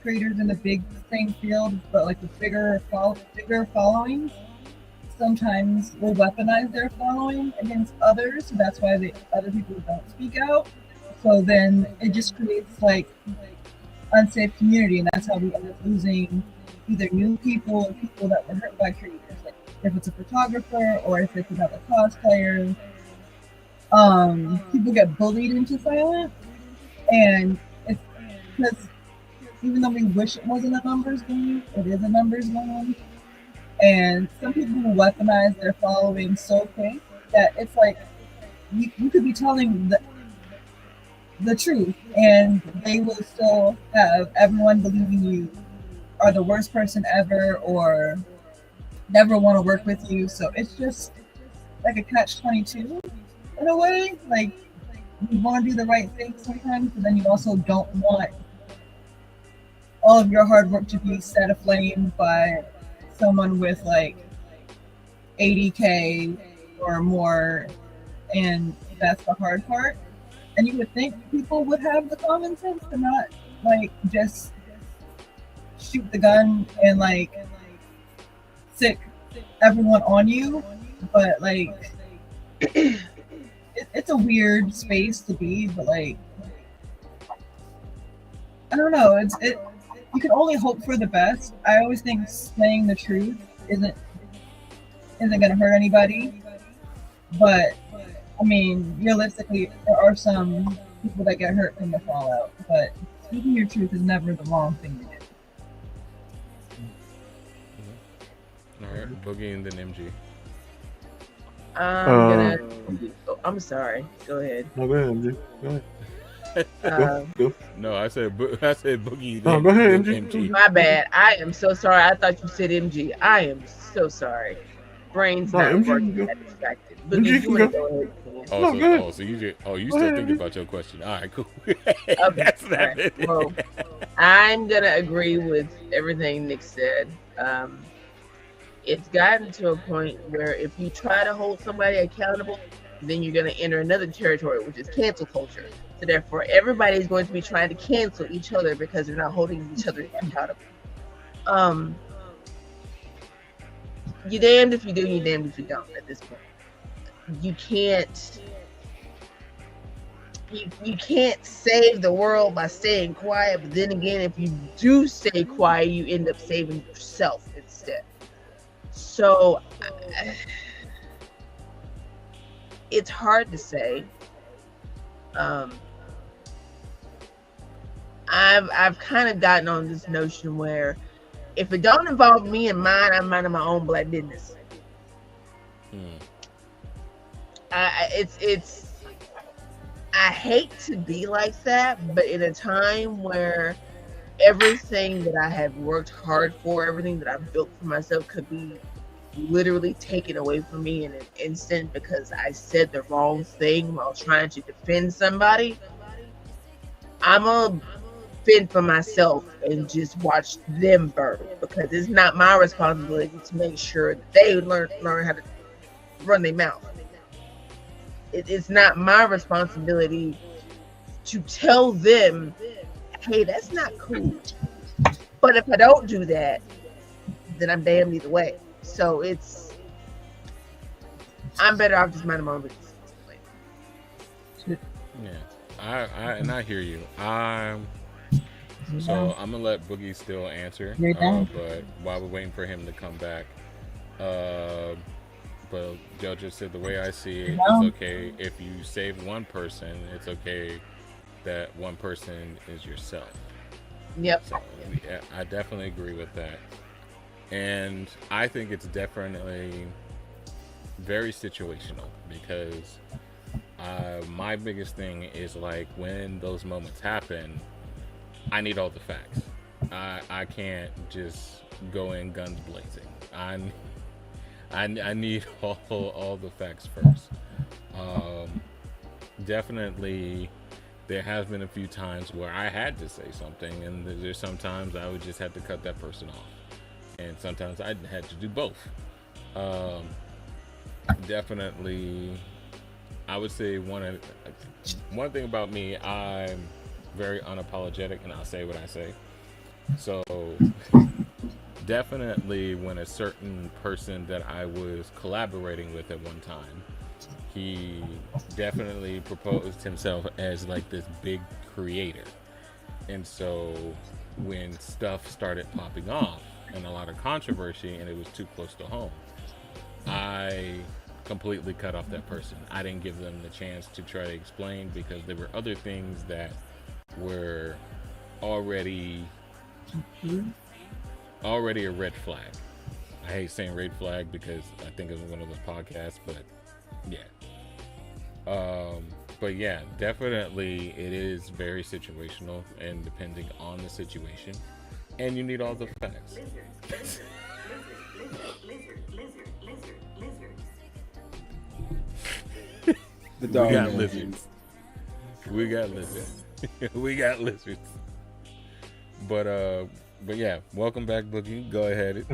creators in the big playing field, but like the bigger followings, sometimes will weaponize their following against others. So that's why other people don't speak out. So then it just creates like unsafe community, and that's how we end up losing either new people or people that were hurt by creators. Like if it's a photographer or if it's another cosplayer, people get bullied into silence, and it's because even though we wish it wasn't a numbers game, it is a numbers game. And some people will weaponize their following so quick that it's like you could be telling the truth, and they will still have everyone believing you are the worst person ever or never want to work with you. So it's just like a catch-22 in a way. Like you want to do the right thing sometimes, but then you also don't want all of your hard work to be set aflame by someone with like 80K or more, and that's the hard part. And you would think people would have the common sense to not like just shoot the gun and like sick everyone on you, but like it's a weird space to be. But like I don't know, you can only hope for the best. I always think saying the truth isn't gonna hurt anybody, but I mean, realistically, there are some people that get hurt from the fallout, but speaking your truth is never the wrong thing to do. All right, Boogie and then MG. I'm sorry. Go ahead. No, go ahead, MG. Go ahead. Go. No, I said Boogie. No, go ahead, MG. My bad. I am so sorry. I thought you said MG. I am so sorry. Brain's not working that distracted. Boogie, you want to go ahead? You still thinking about your question? All right, cool. Okay. That's not Right. it. Well, I'm gonna agree with everything Nick said. It's gotten to a point where if you try to hold somebody accountable, then you're gonna enter another territory, which is cancel culture. So therefore, everybody's going to be trying to cancel each other because they're not holding each other accountable. You're damned if you do, you're damned if you don't. At this point, you can't save the world by staying quiet. But then again, if you do stay quiet, you end up saving yourself instead. So it's hard to say. I've kind of gotten on this notion where if it don't involve me and mine, I'm minding my own black business. I hate to be like that, but in a time where everything that I have worked hard for, everything that I've built for myself could be literally taken away from me in an instant because I said the wrong thing while trying to defend somebody, I'm gonna fend for myself and just watch them burn, because it's not my responsibility to make sure that they learn how to run their mouth. It's not my responsibility to tell them, hey, that's not cool. But if I don't do that, then I'm damned either way. So I'm better off just minding my own business. Yeah, I hear you. So I'm gonna let Boogie still answer, but while we're waiting for him to come back, but Joe just said the way I see it, it's okay if you save one person. It's okay that one person is yourself. Yep. So yeah, I definitely agree with that, and I think it's definitely very situational because My biggest thing is like when those moments happen, I need all the facts. I can't just go in guns blazing. I need all the facts first. Definitely, there has been a few times where I had to say something, and there's sometimes I would just have to cut that person off, and sometimes I had to do both. Definitely, I would say one thing about me, I'm very unapologetic, and I'll say what I say. So definitely, when a certain person that I was collaborating with at one time, he definitely proposed himself as like this big creator. And so when stuff started popping off and a lot of controversy and it was too close to home, I completely cut off that person. I didn't give them the chance to try to explain because there were other things that were already a red flag. I hate saying red flag because I think it's one of those podcasts, but yeah. But yeah, definitely it is very situational and depending on the situation, and you need all the facts. We got lizards. We got lizards. We got lizards. But yeah, welcome back, Boogie. Go ahead.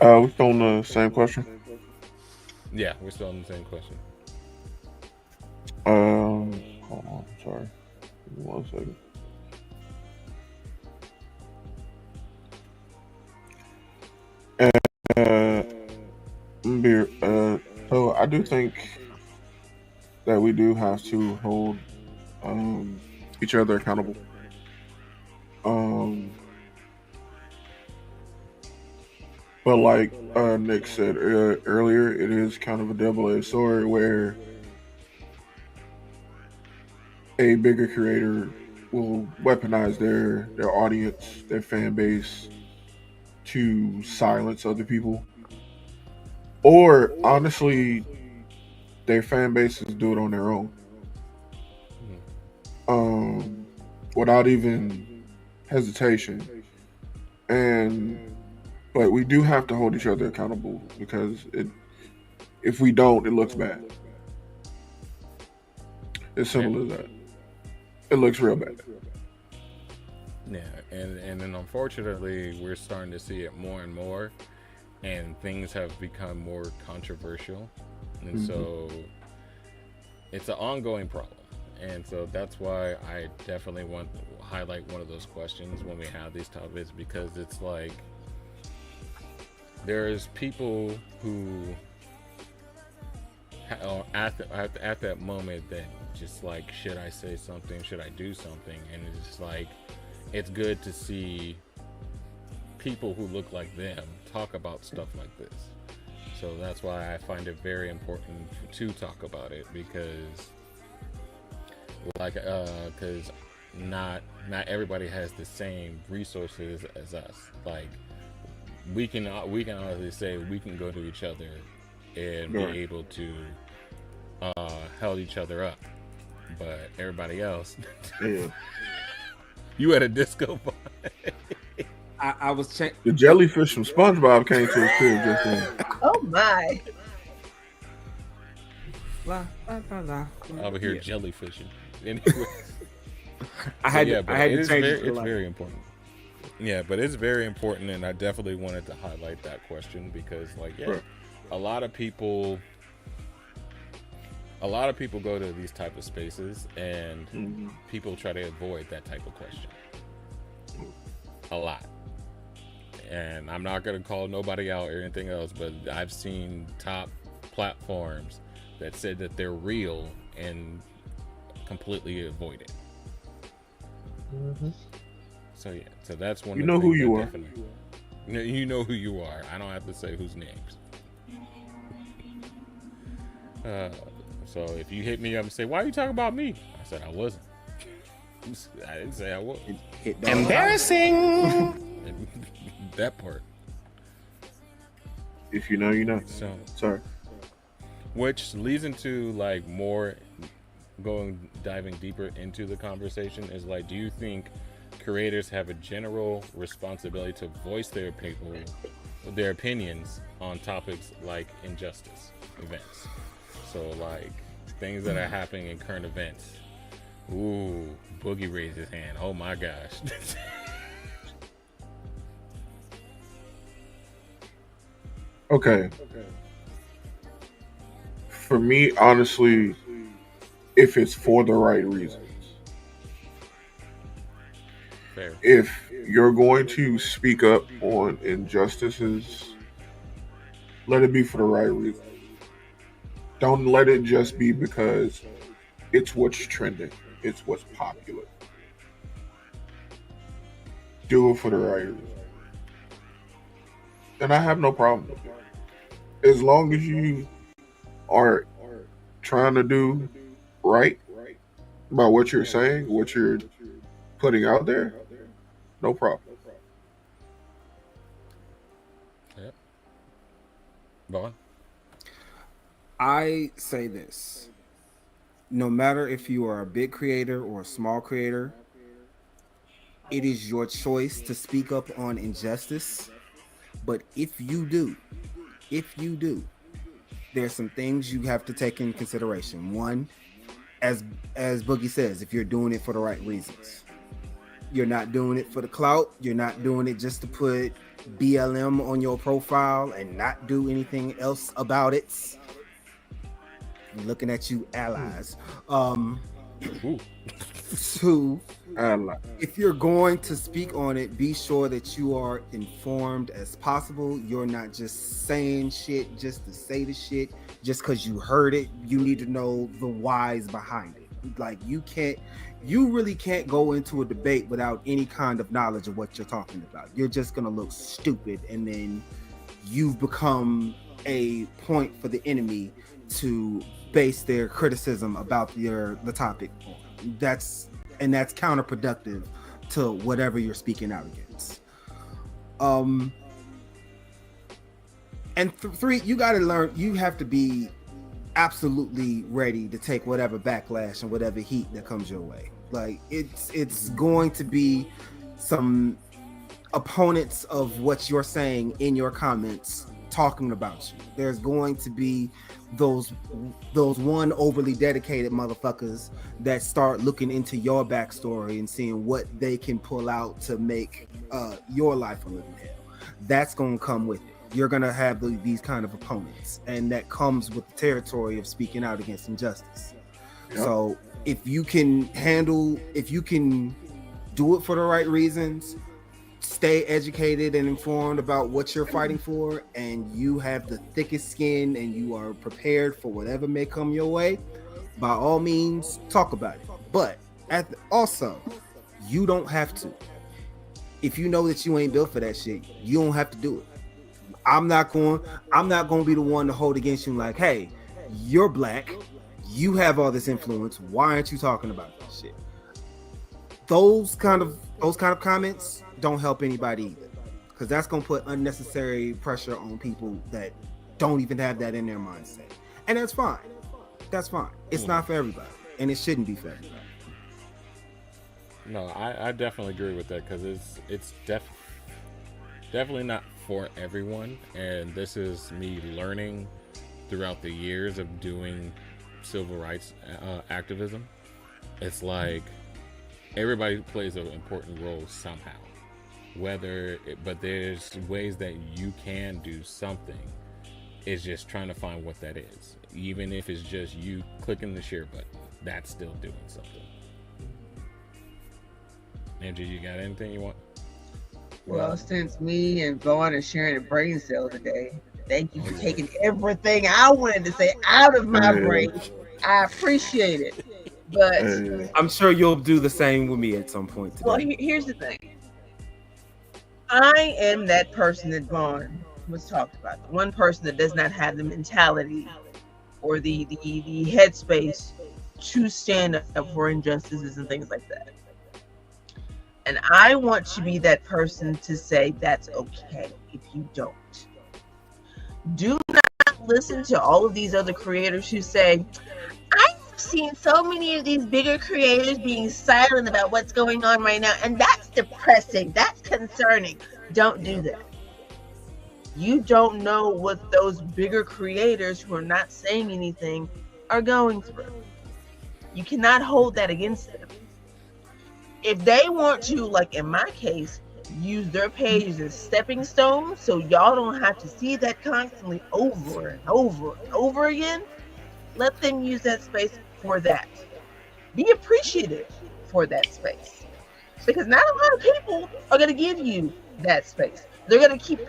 We're still on the same question. Yeah, we're still on the same question. Hold on, sorry. Give me 1 second. So I do think that we do have to hold each other accountable. But like Nick said earlier, it is kind of a double-edged sword where a bigger creator will weaponize their audience, their fan base to silence other people. Or honestly, their fan bases do it on their own. Without even hesitation. But we do have to hold each other accountable because if we don't, it looks bad. As simple as that. It looks real bad. Yeah, and then unfortunately, we're starting to see it more and more, and things have become more controversial, and so it's an ongoing problem. And so that's why I definitely want to highlight one of those questions when we have these topics, because it's like there's people who at that moment that just like, should I say something? Should I do something? And it's just like, it's good to see people who look like them talk about stuff like this. So that's why I find it very important to talk about it, because because not everybody has the same resources as us. Like we can honestly say we can go to each other and be able to held each other up, but everybody else, you at a disco party. I was the jellyfish from SpongeBob came to his crib just then. Oh my! Over here jellyfishing. Anyway, I had to change it. It's life. very important. Yeah, but it's very important, and I definitely wanted to highlight that question because, like, a lot of people go to these type of spaces, and people try to avoid that type of question. A lot. And I'm not going to call nobody out or anything else, but I've seen top platforms that said that they're real and completely avoid it. So yeah, so that's one. You of know the who things you I are. definitely- You know who you are. I don't have to say whose names. So if you hit me up and say, "Why are you talking about me?" I said I wasn't. I didn't say I was. Embarrassing. That part. If you know, you know. So sorry. which leads into like more diving deeper into the conversation is like, do you think creators have a general responsibility to voice their opinions on topics like injustice events? So like things that are happening in current events. Ooh, Boogie raised his hand. Oh my gosh. Okay. For me, honestly, if it's for the right reasons. Fair. If you're going to speak up on injustices, let it be for the right reason. Don't let it just be because it's what's trending, it's what's popular. Do it for the right reason. And I have no problem with it. As long as you are trying to do right by what you're saying, what you're putting out there, no problem. Yep. Vaughn? I say this. No matter if you are a big creator or a small creator, it is your choice to speak up on injustice. But if you do, there's some things you have to take in consideration. One, as Boogie says, if you're doing it for the right reasons. You're not doing it for the clout. You're not doing it just to put BLM on your profile and not do anything else about it. I'm looking at you, allies. Two, if you're going to speak on it, be sure that you are informed as possible. You're not just saying shit just to say the shit, just because you heard it. You need to know the whys behind it. Like you really can't go into a debate without any kind of knowledge of what you're talking about. You're just gonna look stupid, and then you've become a point for the enemy to base their criticism about the topic on. That's counterproductive to whatever you're speaking out against. Three, you got to learn. You have to be absolutely ready to take whatever backlash and whatever heat that comes your way. Like it's going to be some opponents of what you're saying in your comments talking about you. There's going to be those one overly dedicated motherfuckers that start looking into your backstory and seeing what they can pull out to make your life a living hell. That's going to come with it. You're going to have these kind of opponents, and that comes with the territory of speaking out against injustice. Yep. So if you can do it for the right reasons, stay educated and informed about what you're fighting for, and you have the thickest skin and you are prepared for whatever may come your way, by all means talk about it. But also, you don't have to. If you know that you ain't built for that shit, you don't have to do it. I'm not going to be the one to hold against you like, hey, you're black, you have all this influence, why aren't you talking about that shit? Those kind of comments don't help anybody either, because that's going to put unnecessary pressure on people that don't even have that in their mindset, and that's fine. It's not for everybody, and it shouldn't be for everybody. No, I definitely agree with that, because it's definitely not for everyone, and this is me learning throughout the years of doing civil rights activism. It's like everybody plays an important role somehow, but there's ways that you can do something. It's just trying to find what that is. Even if it's just you clicking the share button, that's still doing something. Andrew, you got anything you want? Well, since me and Vaughn are sharing a brain cell today, thank you for taking everything I wanted to say out of my brain. I appreciate it. But I'm sure you'll do the same with me at some point today. Well, here's the thing. I am that person that Vaughn was talked about. The one person that does not have the mentality or the headspace to stand up for injustices and things like that. And I want to be that person to say that's okay if you don't. Do not listen to all of these other creators who say, I've seen so many of these bigger creators being silent about what's going on right now, and that's depressing, that's concerning. Don't do that. You don't know what those bigger creators who are not saying anything are going through. You cannot hold that against them. If they want to, like in my case, use their pages as stepping stones so y'all don't have to see that constantly over and over and over again, let them use that space for that. Be appreciative for that space. Because not a lot of people are going to give you that space. They're going to keep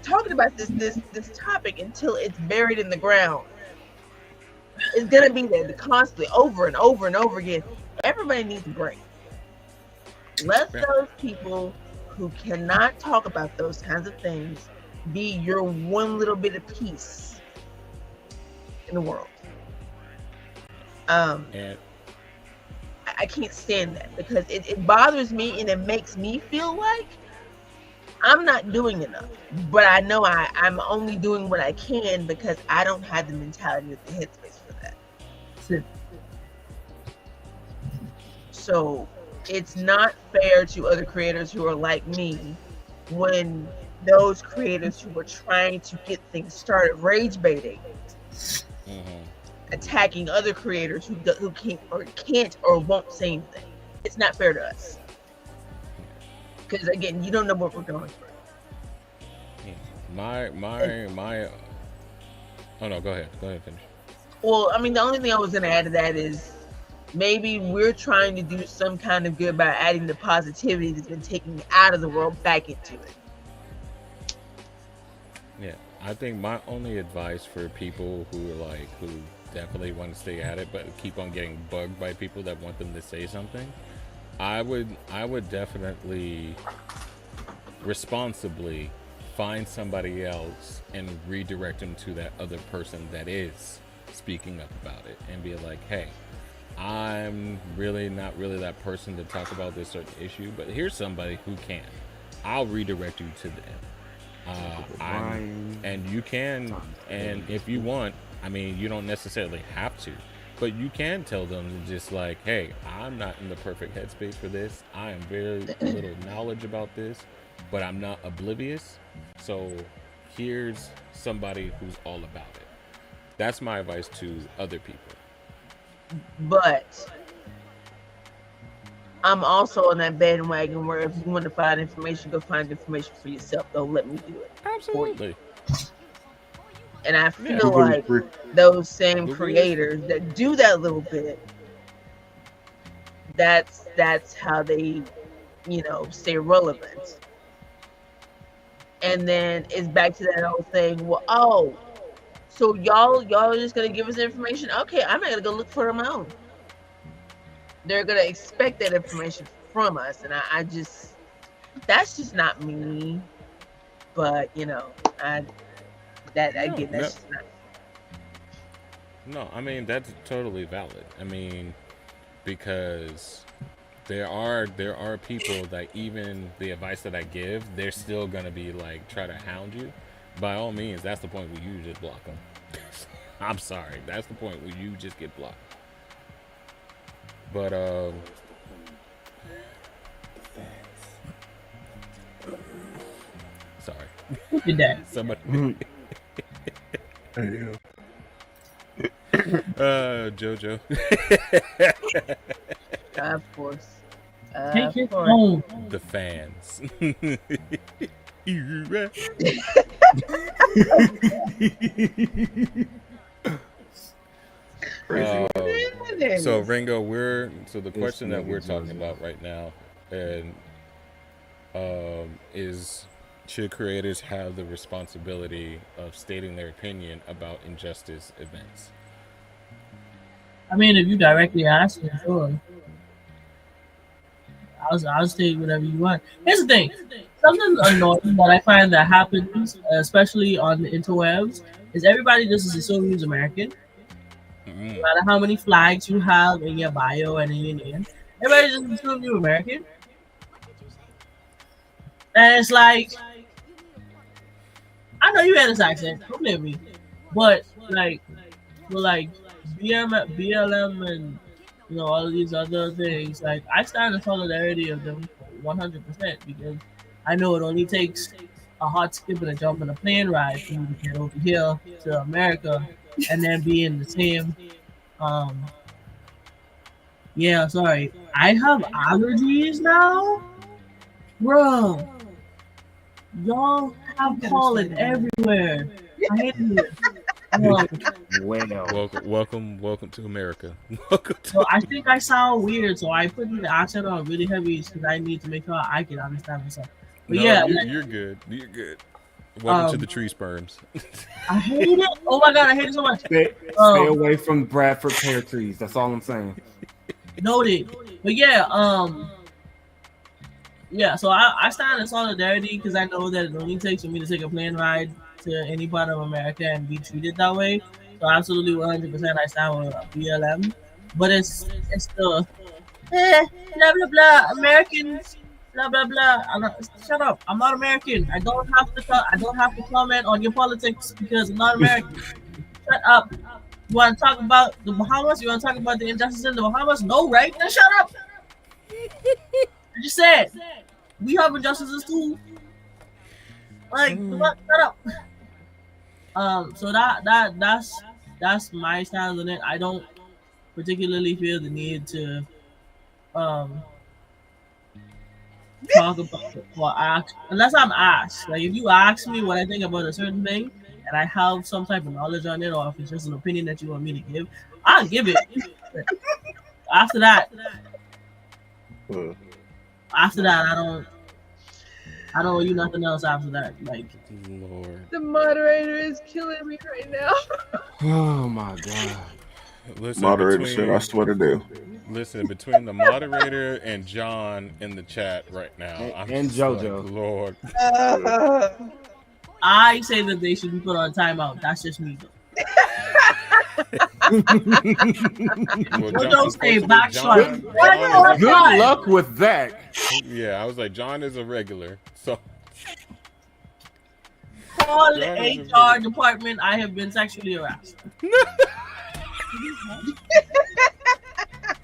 talking about this topic until it's buried in the ground. It's going to be there constantly over and over and over again. Everybody needs a break. Let those people who cannot talk about those kinds of things be your one little bit of peace in the world. I can't stand that because it bothers me and it makes me feel like I'm not doing enough. But I know I'm only doing what I can because I don't have the mentality or the headspace for that. So it's not fair to other creators who are like me when those creators who are trying to get things started rage baiting, attacking other creators who can't or won't say anything. It's not fair to us. Because again, you don't know what we're going through. My oh no, go ahead finish. Well, I mean, the only thing I was going to add to that is maybe we're trying to do some kind of good by adding the positivity that's been taken out of the world back into it. Yeah, I think my only advice for people who definitely want to stay at it but keep on getting bugged by people that want them to say something, I would definitely responsibly find somebody else and redirect them to that other person that is speaking up about it and be like, hey, I'm really not really that person to talk about this certain issue, but here's somebody who can. I'll redirect you to them. And you can, and if you want, I mean, you don't necessarily have to, but you can tell them just like, hey, I'm not in the perfect headspace for this. I am very little knowledge about this, but I'm not oblivious. So here's somebody who's all about it. That's my advice to other people. But I'm also on that bandwagon where if you want to find information, go find information for yourself. Don't let me do it. Absolutely. And I feel like those same creators that do that little bit, that's how they, stay relevant. And then it's back to that old thing. Well, so y'all are just gonna give us information? Okay, I'm not gonna go look for it on my own. They're gonna expect that information from us, and that's just not me. But that's just not. No, I mean that's totally valid. I mean, because there are people that even the advice that I give, they're still gonna be like try to hound you. By all means, that's the point where you just block them. I'm sorry, that's the point where you just get blocked. But sorry. Who did that? Somebody. JoJo. Of course. Take it home. The fans. So Ringo, the question that we're talking about right now, and is should creators have the responsibility of stating their opinion about injustice events? I mean, if you directly ask me, sure. I'll state whatever you want. Here's the thing. Something annoying that I find that happens, especially on the interwebs, is everybody just assumes you're American. No matter how many flags you have in your bio and in your name, everybody just assumes you're American. And it's like, I know you had this accent. Don't blame me. But like BLM and all of these other things, like I stand in solidarity of them 100% because I know it only takes a hot skip and a jump and a plane ride for me to get over here to America and then be in the same yeah, sorry. I have allergies now? Bro. Y'all have pollen everywhere. I hate it. Welcome to America. Welcome to So I think I sound weird, so I put the accent on really heavy because I need to make sure I can understand myself. But no, yeah, you're good. You're good. Welcome to the tree sperms. I hate it. Oh my god, I hate it so much. Stay away from Bradford pear trees. That's all I'm saying. Noted. But yeah, so I stand in solidarity because I know that it only takes for me to take a plane ride to any part of America and be treated that way. So absolutely 100% I stand with BLM. But it's the blah blah blah Americans blah blah blah. Shut up! I'm not American. I don't have to comment on your politics because I'm not American. Shut up! You want to talk about the Bahamas? You want to talk about the injustice in the Bahamas? No, right? Then shut up! I just said we have injustices too. Like, shut up. So that's my stance on it. I don't particularly feel the need to talk about it or ask unless I'm asked. Like if you ask me what I think about a certain thing and I have some type of knowledge on it, or if it's just an opinion that you want me to give, I'll give it. After that, I don't owe you nothing else after that. Like, Lord. The moderator is killing me right now. Oh my god. Listen, moderator shit, I swear to do. Listen, between the moderator and John in the chat right now, and JoJo. Like, Lord. I say that they should be put on timeout. That's just me. Don't say backshot. Good luck with that. Yeah, I was like, John is a regular, so. Call the HR department. I have been sexually harassed.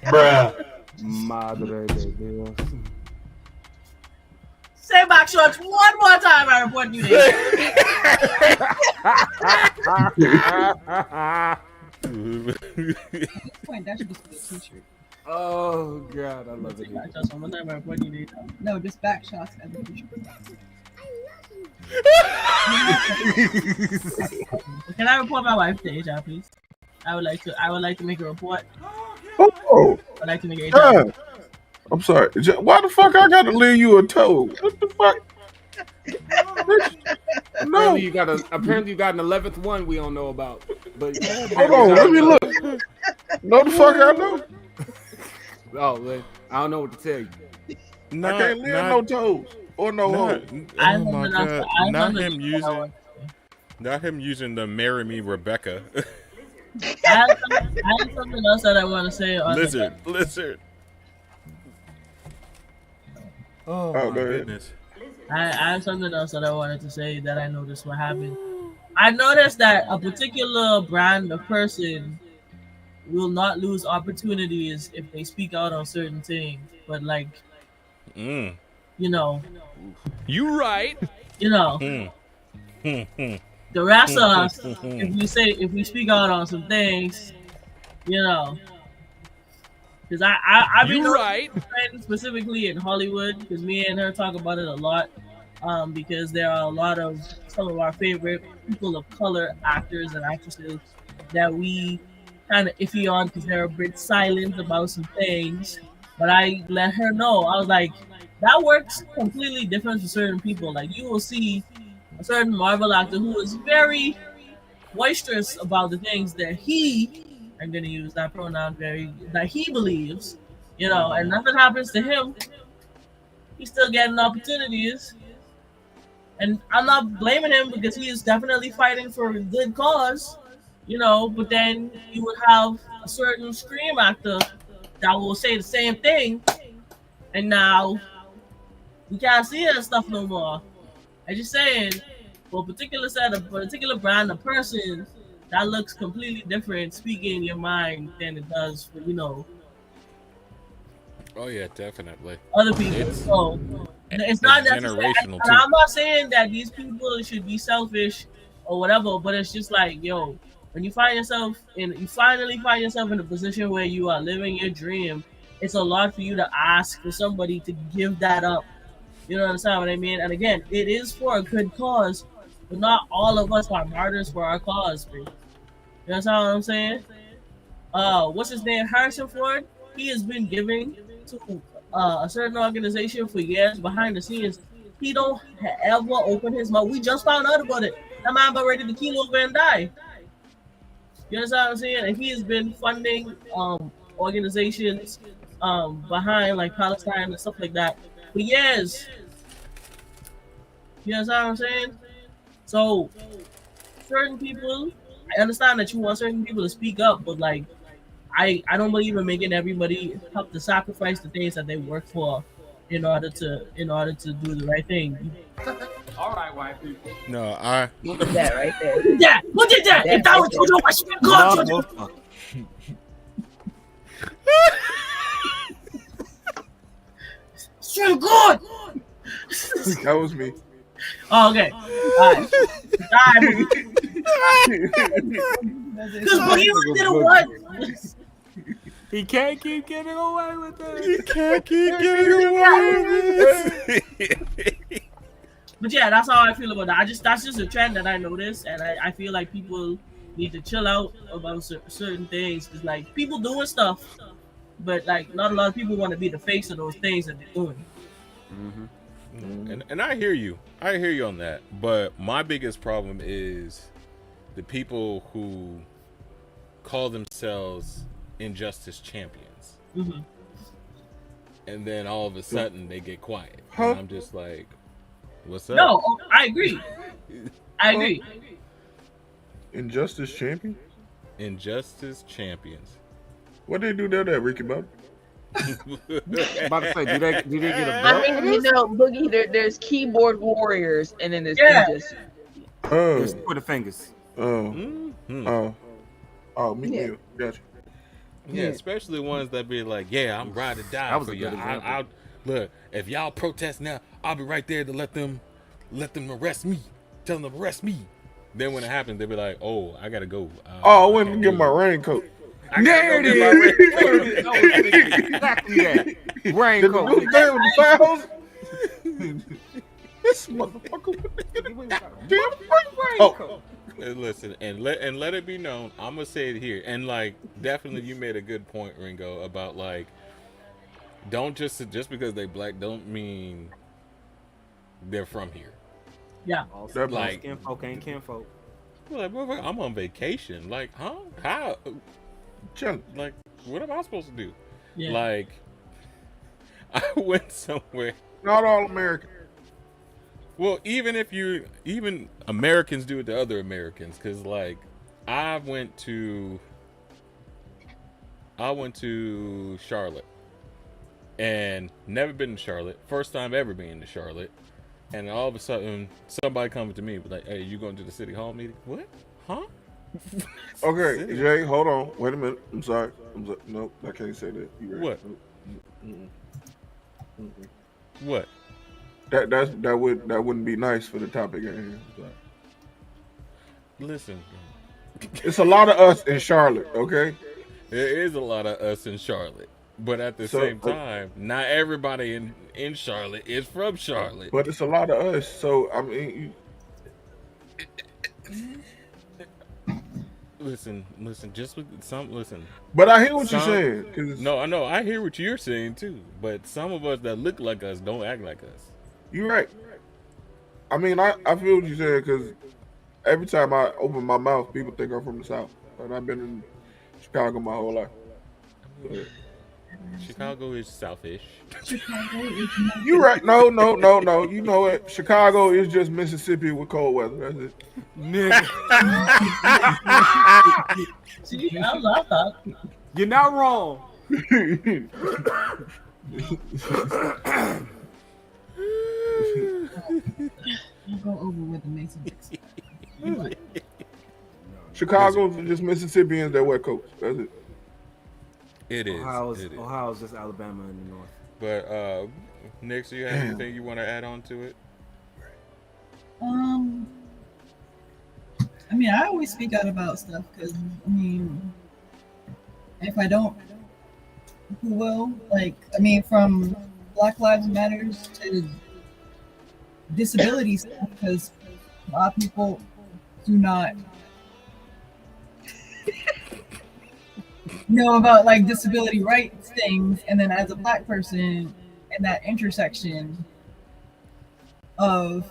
Bruh. Moderator, deal. Say backshots one more time. I report you. That should just be a t-shirt. Oh god, I love it. Backshots one more time. I report you. No, just backshots as a t-shirt. Can I report my wife to HR, please? I would like to make a report. Oh. I'd like to make a HR. Yeah. I'm sorry. Why the fuck I gotta leave you a toe? What the fuck? No. Apparently you got an 11th one we don't know about. But hold on, let me look. No, the fuck I know. Oh, man. I don't know what to tell you. I can't leave no toes or no hole. Oh my god! Not him using the "Marry Me, Rebecca." I have something else that I want to say. Blizzard. Oh my goodness. I have something else that I wanted to say that I noticed what happened. I noticed that a particular brand of person will not lose opportunities if they speak out on certain things. But like, you know, you right. You know, the rest of us, if we speak out on some things, you know, because I mean, right, specifically in Hollywood, because me and her talk about it a lot, because there are a lot of some of our favorite people of color actors and actresses that we kind of iffy on because they're a bit silent about some things. But I let her know, I was like, that works completely different for certain people. Like you will see a certain Marvel actor who is very boisterous about the things that I'm going to use that pronoun that he believes, you know, and nothing happens to him. He's still getting opportunities. And I'm not blaming him because he is definitely fighting for a good cause, you know, but then you would have a certain scream actor that will say the same thing. And now we can't see that stuff no more. I'm just saying, for a particular brand of person, that looks completely different speaking your mind than it does for Oh yeah, definitely. other people. So it's not necessarily. generational And too. I'm not saying that these people should be selfish or whatever, but it's just like, yo, when you finally find yourself in a position where you are living your dream, it's a lot for you to ask for somebody to give that up. You know what I mean? And again, it is for a good cause, but not all of us are martyrs for our cause, man. You understand what I'm saying? What's his name? Harrison Ford. He has been giving to a certain organization for years behind the scenes. He don't ever open his mouth. We just found out about it. That man about ready to keel over and die. You understand what I'm saying? And he has been funding organizations behind like Palestine and stuff like that for years. You understand what I'm saying? So certain people, I understand that you want certain people to speak up, but like I don't believe in making everybody have to sacrifice the things that they work for in order to do the right thing. All right, white people. No, I. Look at that right there. Who did that? If that was Jojo, I should have gone, Jojo. So good. That was me. Oh, okay. All right. Because Boogie did it once. He can't keep getting away with it. He can't keep getting away with it. But yeah, that's how I feel about that. That's just a trend that I noticed, and I feel like people need to chill out about certain things. It's like people doing stuff, but like not a lot of people want to be the face of those things that they're doing. Mm-hmm. And I hear you. I hear you on that. But my biggest problem is the people who call themselves injustice champions. Mm-hmm. And then all of a sudden they get quiet. And I'm just like, what's up? No, I agree. I agree. Injustice champion? Injustice champions. What they do there, Ricky Bob? About to say, do they get a belt? I mean, Boogie, there's keyboard warriors, and then there's ninjas. There's for the fingers. Me too. Gotcha. Yeah, especially ones that be like, yeah, I'm ride or die for you. I'll look, if y'all protest now, I'll be right there to let them arrest me. Tell them to arrest me. Then when it happens, they'll be like, oh, I gotta go. I went to get my raincoat. There it is. Exactly that. Raincoat. With the firehouse. This motherfucker with the damn raincoat. Listen, and let it be known, I'm gonna say it here, and like definitely you made a good point, Ringo, about like don't just because they black don't mean they're from here. Yeah. Like kinfolk ain't kinfolk. Like, I'm on vacation. Like, huh? How? Like, what am I supposed to do? Yeah. Like, I went somewhere. Not all American. Well, even Americans do it to other Americans, because like I went to Charlotte and never been to Charlotte. First time ever being to Charlotte, and all of a sudden somebody comes to me like, "Hey, you going to the city hall meeting?" What? Huh? Okay, Jay, hold on. Wait a minute. I'm sorry. Nope, I can't say that. You're right. What? Nope. What? That wouldn't be nice for the topic right here. Sorry. Listen, it's a lot of us in Charlotte. Okay, there is a lot of us in Charlotte, but at the same time, not everybody in Charlotte is from Charlotte. But it's a lot of us. So I mean, listen. Just with some listen. But I hear what you're saying. No, I know. I hear what you're saying too. But some of us that look like us don't act like us. You're right. I mean, I feel what you're saying because every time I open my mouth, people think I'm from the South. And I've been in Chicago my whole life. So. Chicago is Southish. You're right. No. You know what? Chicago is just Mississippi with cold weather. That's it. Nigga. See, I love that. You're not wrong. I'll go over with the Mason. Chicago's just Mississippians that wear coats. That's it. It is. Ohio's just Alabama in the north. But Nick, do you have anything you want to add on to it? I mean, I always speak out about stuff because, I mean, if I don't, who will? Like, I mean, from Black Lives Matters to disability stuff, because a lot of people do not know about like disability rights things, and then as a Black person in that intersection of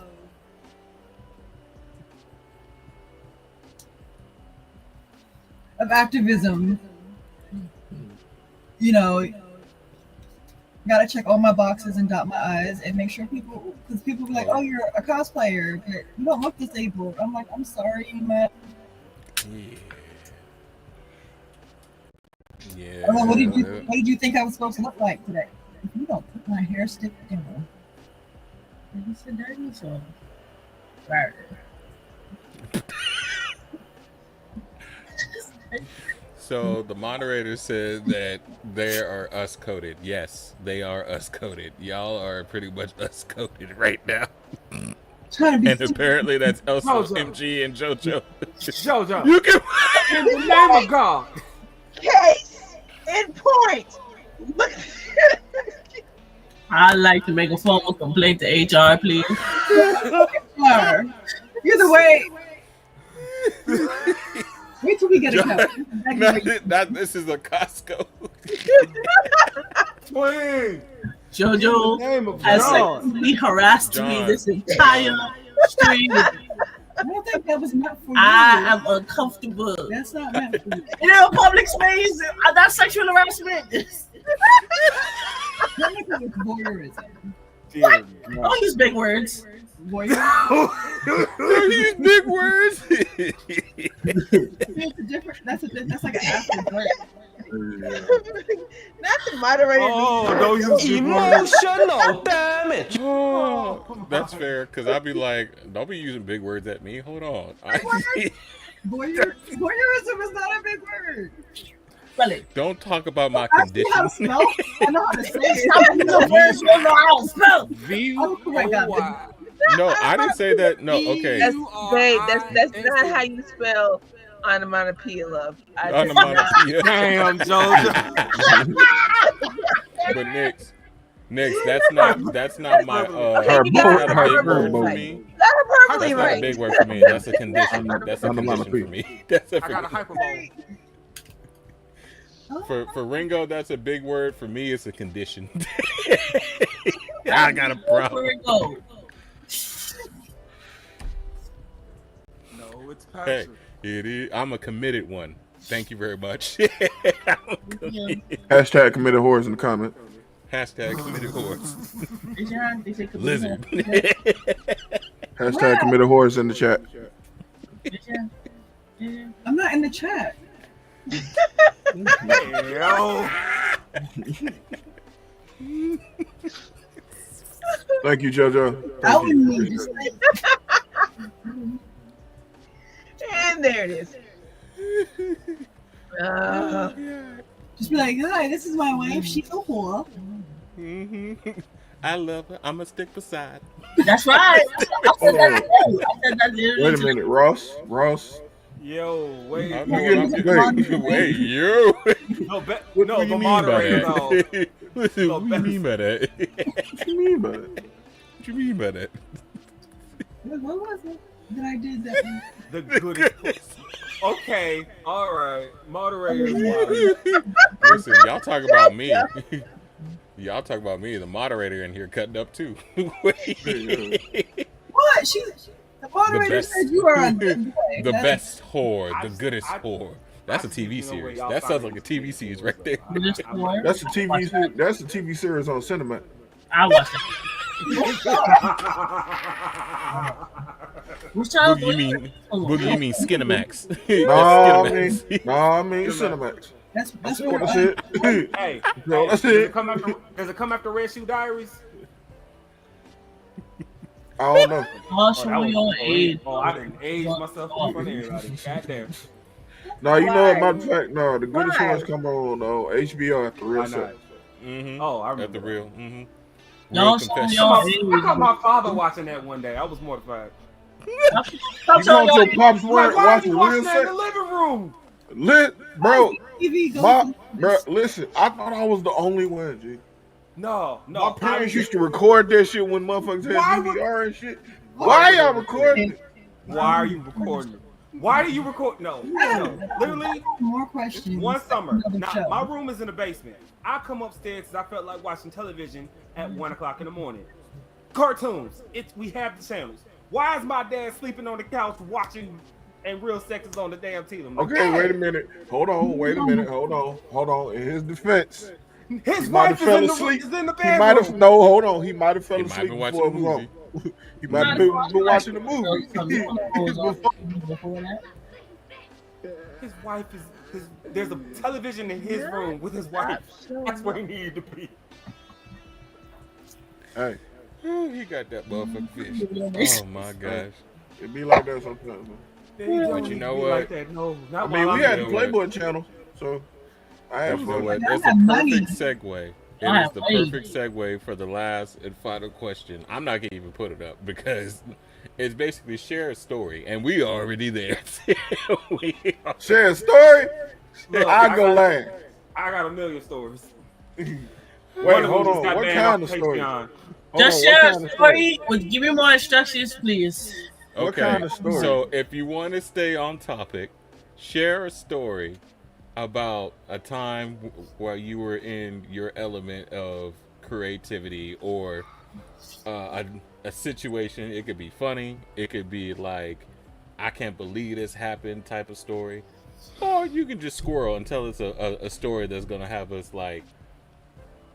activism, you know, gotta check all my boxes and dot my I's and make sure people, because people be like, oh, you're a cosplayer, but you don't look disabled. I'm like, I'm sorry, man. Yeah. Oh, what did you think I was supposed to look like today? If you don't put my hair stick down, it's a dirty song. Right. So the moderator said that they are us coded. Yes, they are us coded. Y'all are pretty much us coded right now. And apparently that's also MG and JoJo. JoJo. You can in the name of God. Case in point. I'd like to make a formal complaint to HR, please. Either way. Wait till we get a cup. This is a Costco. Twin. JoJo has sexually harassed me this entire stream. I don't think that was meant for you. I am uncomfortable. That's not meant for you. You know, public space, that's sexual harassment. Technically, it's voyeurism. What? Don't use big words. Don't use big words. That's like an after word. Not the moderator. Oh, don't use emotional damage. Oh, that's fair, because I'd be like, don't be using big words at me. Hold on. Voyeurism is not a big word. Really? Don't talk about my I condition. know how to spell. I know how to say it. Stop using the words you don't know how to spell. V-O-Y. No, I didn't say that. No, okay. That's not how you spell onomatopoeia. Onomatopoeia. Damn, JoJo. But Nix, that's not my that's not a big word for me. That's not a big word for me. That's a condition. That's a condition for me. That's a I got a hyperbole. For Ringo, that's a big word. For me, it's a condition. I got a problem. No, it's Hey, passion. it is. I'm a committed one. Thank you very much. Hashtag committed whores in the comment. Hashtag committed whores. Lizard. Hashtag committed whores in the chat. I'm not in the chat. Yo. Thank you, JoJo. I wouldn't need to say. And there it is. Just be like, hi, this is my wife. She's a whore. I love her. I'm gonna stick beside. That's right. I said that too. I said that literally. Wait a minute, Ross. Yo, wait. Wait, you. No, What no, do you the mean moderator, by though. that? What do you mean by that? What you mean by that? What you mean by that? What was it that I did that? The goodest. Okay, all right. Moderator. Listen, y'all talk about me. Y'all talk about me. The moderator in here cutting up too. What? The moderator said you are a good boy. The best whore, the goodest whore. That's a TV series. That sounds like a TV series right there. That's a TV series on Cinemax. I watched it. Boogie, you mean Skinamax? I mean Cinemax. That's what I said. Hey, that's does it. it come after Red Shoe Diaries? I don't know. I'll show you on age. Oh, I didn't age myself in front of everybody. Goddamn. No, you know what? Matter of Why? fact, no, the Goodest Why? Ones come on HBO after Why real not? sex. Mm-hmm. Oh, I At remember the real. Mm-hmm. Real Y'all showing confessions. y'all I caught my age. father watching that one day. I was mortified. Stop You showing caught y'all your pops Like, why are watching you real watching that in sex? the living room? Lit, bro. TV goes My, to bro, listen, I thought I was the only one, G. No. My parents used to record that shit when motherfuckers had Why would- DVR and shit. Why Why would y'all they recording it? Why are you recording it? Why do you record? No. Literally, more questions. one summer. Another Now, show. my room is in the basement. I come upstairs because I felt like watching television at 1 o'clock in the morning. Cartoons. We have the channels. Why is my dad sleeping on the couch watching and real sex is on the damn TV? I'm like, Okay, Dad, wait a minute. Hold on, wait a minute. Hold on. In his defense, his he might wife have fell is asleep. in the He might have bedroom. no. Hold on. He might have fell He might have asleep been before it watching was the on. movie. He might have been watching the movie. His wife is there's a television in his room with his wife. That's where he needed to be. Hey, Ooh, he got that motherfucking fish. Oh my gosh. it be like that sometimes. Man. But you know Be what? Like that. No, I not mean, while we I'm had the there. Playboy channel, so I had You know fun. what? I It's a have money. perfect segue. It I is have the money. perfect segue for the last and final question. I'm not gonna even put it up because it's basically share a story, and we already there. Share a story. Look, I go last. I got a million stories. Wait, One of hold them just on. got What banned kind off of story? Patreon. Just what share kind a of story. Give me more instructions, please. What Okay, kind of story? so if you want to stay on topic, share a story about a time where you were in your element of creativity or a situation. It could be funny. It could be like, I can't believe this happened type of story. Or you can just squirrel and tell us a story that's going to have us like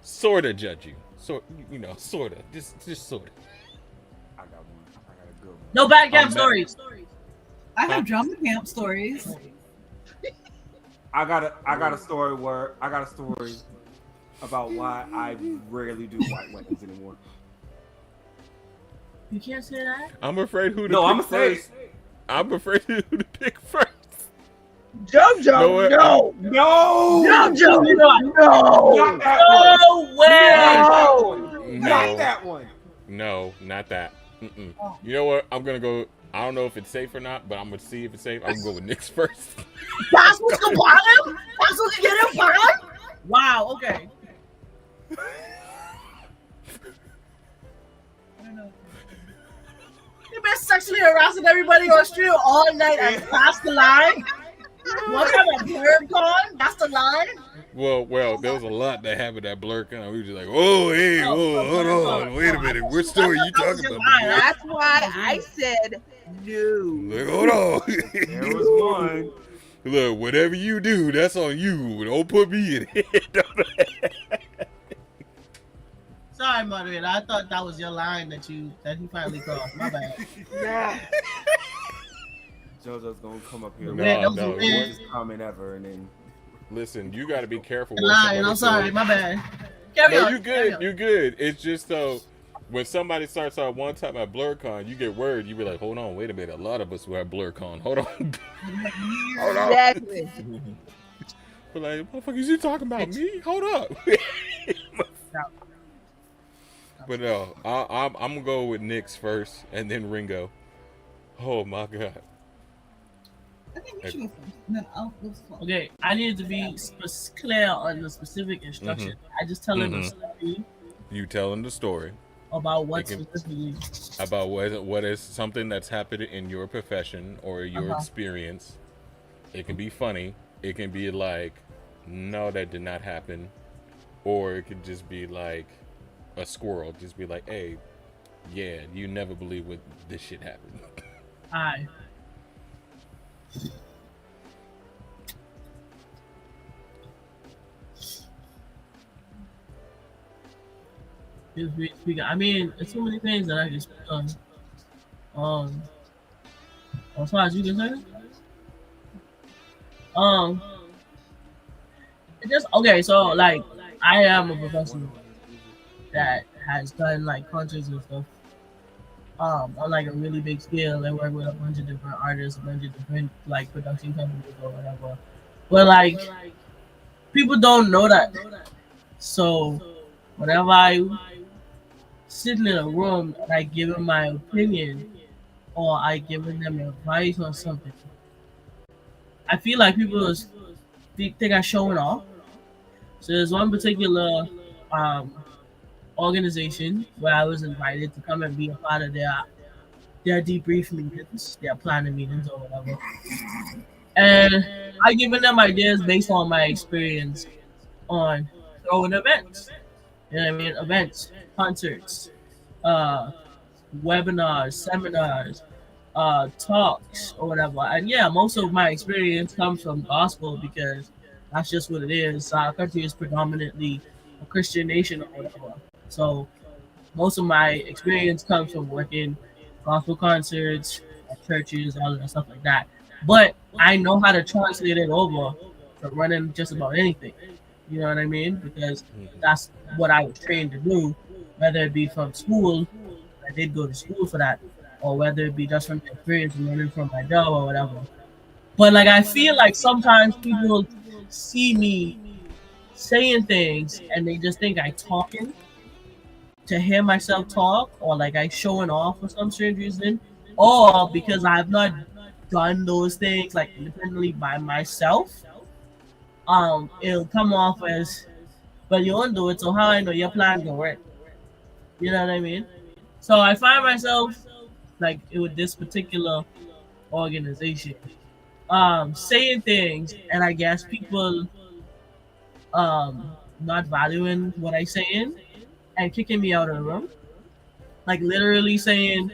sort of judge you. Sort of. Just sort of. I got one. I got a good one. No bad camp stories. I have drama camp stories. I got a story about why I rarely do white weapons anymore. You can't say that. I'm afraid who to No, pick I'm saying first. I'm afraid who to pick first. JoJo, No. No. JoJo, Not that one. No way. Not that one. No, not that. You know what? I'm gonna go. I don't know if it's safe or not, but I'm gonna see if it's safe. I'm gonna go with Nick's first. That's what's going on. That's what's getting on. Wow. Okay. You've been sexually harassing everybody on street all night, and that's the line. One time at BlerdCon, that's the line. Well, there was a lot that happened at BlerdCon. We were just like, oh, hey, whoa, hold on, wait a minute, what story you talking about? That's why I said no. Like, hold on. There was one. Look, whatever you do, that's on you. Don't put me in it. Sorry, moderator. I thought that was your line that he finally crossed. My bad. Yeah. JoJo's gonna come up here. No, with no, the worst comment ever, and then listen, you got to be careful. Lying. I'm sorry. My bad. Carry No, on, you carry good. on. You good. It's just so when somebody starts out one time at BlerdCon, you get word. You be like, hold on, wait a minute. A lot of us were at BlerdCon. Hold on. Hold on. Exactly. We're like, motherfucker, is you talking about me? Hold up. But no, I'm gonna go with Nick's first, and then Ringo. Oh my god. I think you should go first. No, I'll go first. Okay, I needed to be clear on the specific instruction. I just tell him the story You telling the story about what It can- specifically. about what is something that's happened in your profession or your experience. It can be funny. It can be like, no, that did not happen, or it could just be like a squirrel. Just be like, hey, yeah, you never believe what this shit happened. Aye. I mean, there's so many things that I can speak on. As far as you concerned, it just okay. So like, I am a professional that has done like concerts and stuff, on like a really big scale. I work with a bunch of different artists, a bunch of different like production companies or whatever. But like people don't know that. So whenever I sitting in a room and I give them my opinion or I giving them advice on something, I feel like people think I'm showing off. So there's one particular organization where I was invited to come and be a part of their debrief meetings, their planning meetings or whatever. And I given them ideas based on my experience on throwing events. You know what I mean? Events, concerts, webinars, seminars, talks or whatever. And yeah, most of my experience comes from gospel because that's just what it is. Our country is predominantly a Christian nation or whatever. So most of my experience comes from working gospel concerts at churches, all of that stuff like that. But I know how to translate it over to running just about anything. You know what I mean? Because that's what I was trained to do, whether it be from school, I did go to school for that, or whether it be just from experience and learning from my job or whatever. But like I feel like sometimes people see me saying things and they just think I talking to hear myself talk, or like I showing off for some strange reason, or because I've not done those things like independently by myself. It'll come off as, but you won't do it, so how I know your plan gonna work? You know what I mean? So I find myself like with this particular organization, saying things, and I guess people not valuing what I saying and kicking me out of the room. Like literally saying,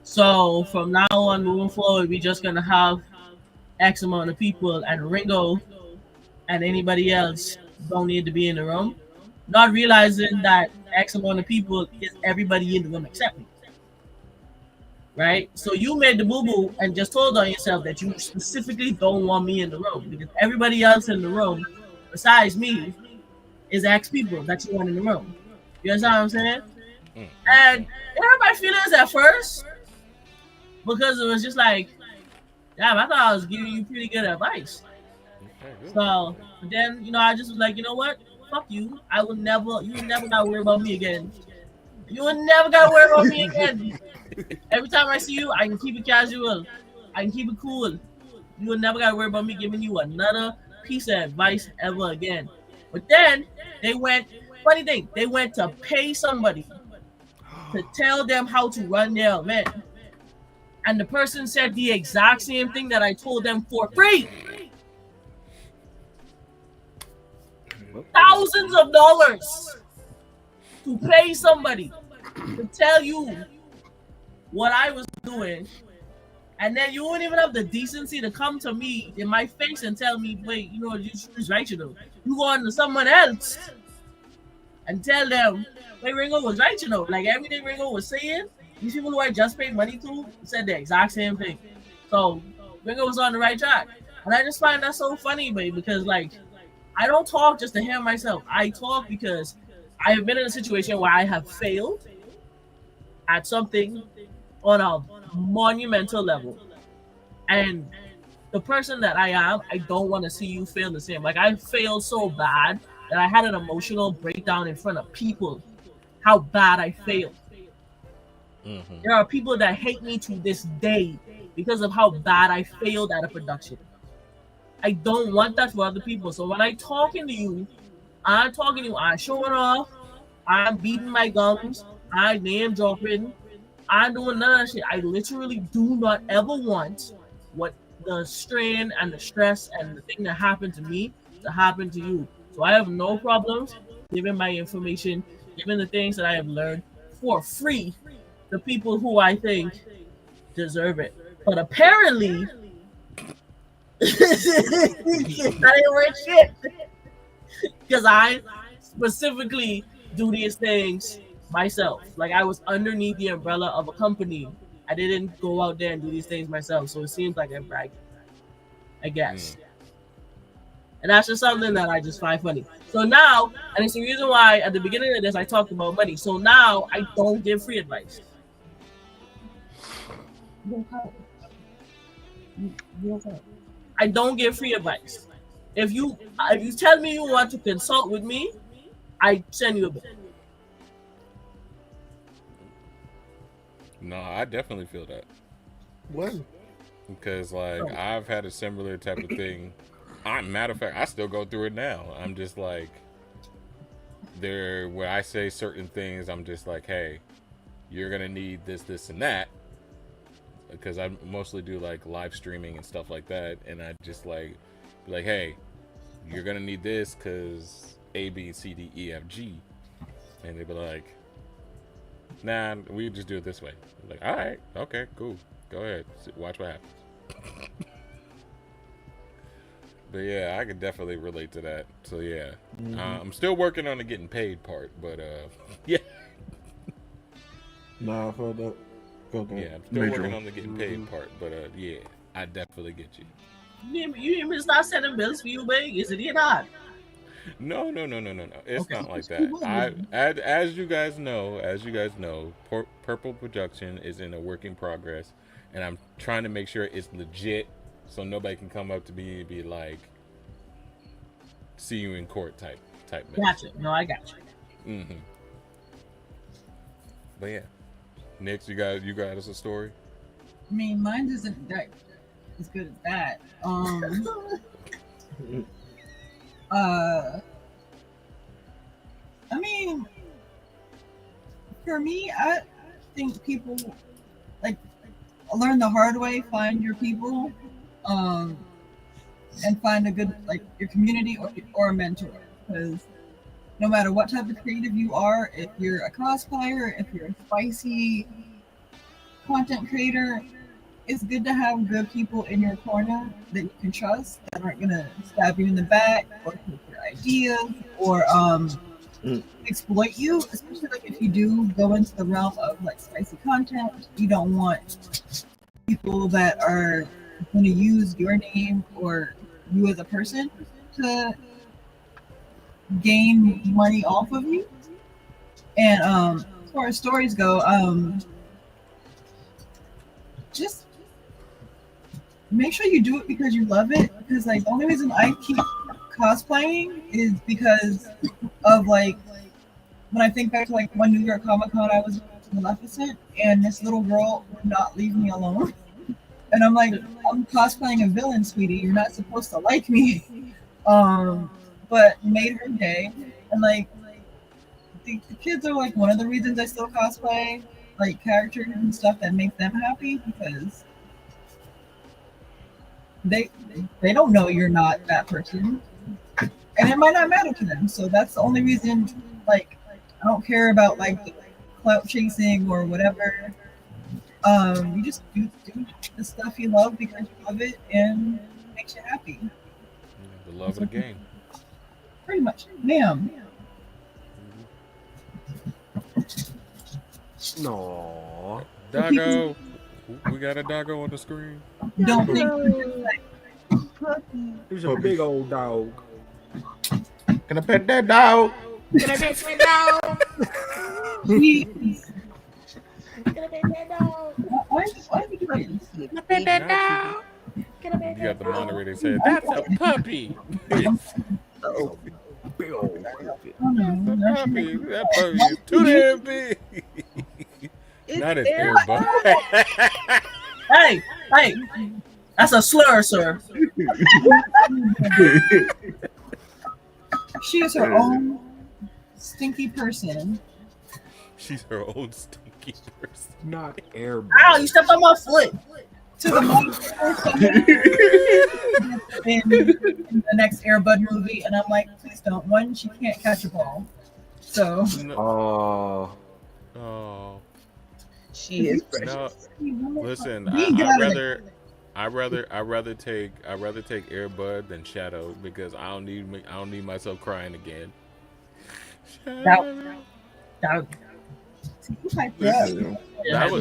so from now on moving forward, we're just gonna have X amount of people, and Ringo and anybody else don't need to be in the room. Not realizing that X amount of people is everybody in the room except me. Right? So you made the boo-boo and just told on yourself that you specifically don't want me in the room because everybody else in the room besides me is X people that you want in the room. You understand what I'm saying? And it hurt my feelings at first because it was just like, damn, I thought I was giving you pretty good advice. So then, I just was like, you know what? Fuck you. You never gotta worry about me again. You will never gotta worry about me again. Every time I see you, I can keep it casual. I can keep it cool. You will never gotta worry about me giving you another piece of advice ever again. But then they went to pay somebody to tell them how to run their event. And the person said the exact same thing that I told them for free. Thousands of dollars to pay somebody to tell you what I was doing, and then you wouldn't even have the decency to come to me in my face and tell me, wait, you was right, you go on to someone else and tell them, wait, Ringo was right, like everything Ringo was saying, these people who I just paid money to said the exact same thing. So Ringo was on the right track. And I just find that so funny, babe, because like I don't talk just to hear myself. I talk because I have been in a situation where I have failed at something on a monumental level. And the person that I am, I don't want to see you fail the same. Like I failed so bad that I had an emotional breakdown in front of people. How bad I failed. Mm-hmm. There are people that hate me to this day because of how bad I failed at a production. I don't want that for other people. So when I'm talking to you, I'm showing off, I'm beating my gums, I'm name dropping, I'm doing none of that shit. I literally do not ever want what the strain and the stress and the thing that happened to me to happen to you. So I have no problems giving my information, giving the things that I have learned for free to people who I think deserve it. But apparently, that ain't worth shit. Because I specifically do these things myself. Like I was underneath the umbrella of a company. I didn't go out there and do these things myself. So it seems like I'm bragging, I guess. And that's just something that I just find funny. So now, and it's the reason why at the beginning of this I talked about money. So now I don't give free advice. I don't give free advice. If you tell me you want to consult with me, I send you a bill. No, I definitely feel that. What? Because like I've had a similar type of thing. Matter of fact, I still go through it now. I'm just like, when I say certain things, I'm just like, hey, you're gonna need this, and that. Because I mostly do like live streaming and stuff like that, and I just like, be like, hey, you're gonna need this because A, B, C, D, E, F, G, and they'd be like, nah, we just do it this way. I'm like, all right, okay, cool, go ahead, watch what happens. But yeah, I could definitely relate to that. So yeah, I'm still working on the getting paid part, but yeah. Nah, I felt that. Yeah, I'm still working on the getting paid part, but yeah, I definitely get you. You need me to start sending bills for you, babe? Is it not? No. It's not like that. As you guys know, Purple Production is in a work in progress, and I'm trying to make sure it's legit, so nobody can come up to me and be like, "See you in court" type. Gotcha. No, I got you. Mm-hmm. But yeah, Nix, you got us a story. I mean, mine isn't that as good as that. I mean, for me, I think people like learn the hard way, find your people, and find a good your community or a mentor. Because no matter what type of creative you are, if you're a cosplayer, if you're a spicy content creator, it's good to have good people in your corner that you can trust, that aren't gonna stab you in the back or take your ideas or exploit you. Especially if you do go into the realm of spicy content, you don't want people that are going to use your name or you as a person to gain money off of you. And as far as stories go, just make sure you do it because you love it. Because the only reason I keep cosplaying is because of when I think back to one New York Comic Con, I was Maleficent, and this little girl would not leave me alone. And I'm like, I'm cosplaying a villain, sweetie. You're not supposed to like me. But made her day, and the kids are one of the reasons I still cosplay, characters and stuff that make them happy, because they don't know you're not that person, and it might not matter to them. So that's the only reason. I don't care about clout chasing or whatever. You just do the stuff you love because you love it and it makes you happy. The love of the game. Pretty much, ma'am. No. Doggo. We got a doggo on the screen. Don't think He's a big old dog. Can I pet that dog? Can I pet that dog? Please. Can I pet that dog? Why are you doing this? Can I pet that dog? Can I pet You got the moderator saying, "That's a puppy." Oh, big old puppy. That puppy is too damn big. Not his ear, but Hey, that's a slur, sir. She is her own stinky person. She's her own stinky person. Not air. Ow, you stepped on my foot. To the in the next Air Bud movie, and I'm like, please don't. One, she can't catch a ball, so. Oh. She is precious. No, listen, I rather take Air Bud than Shadow, because I don't need myself crying again.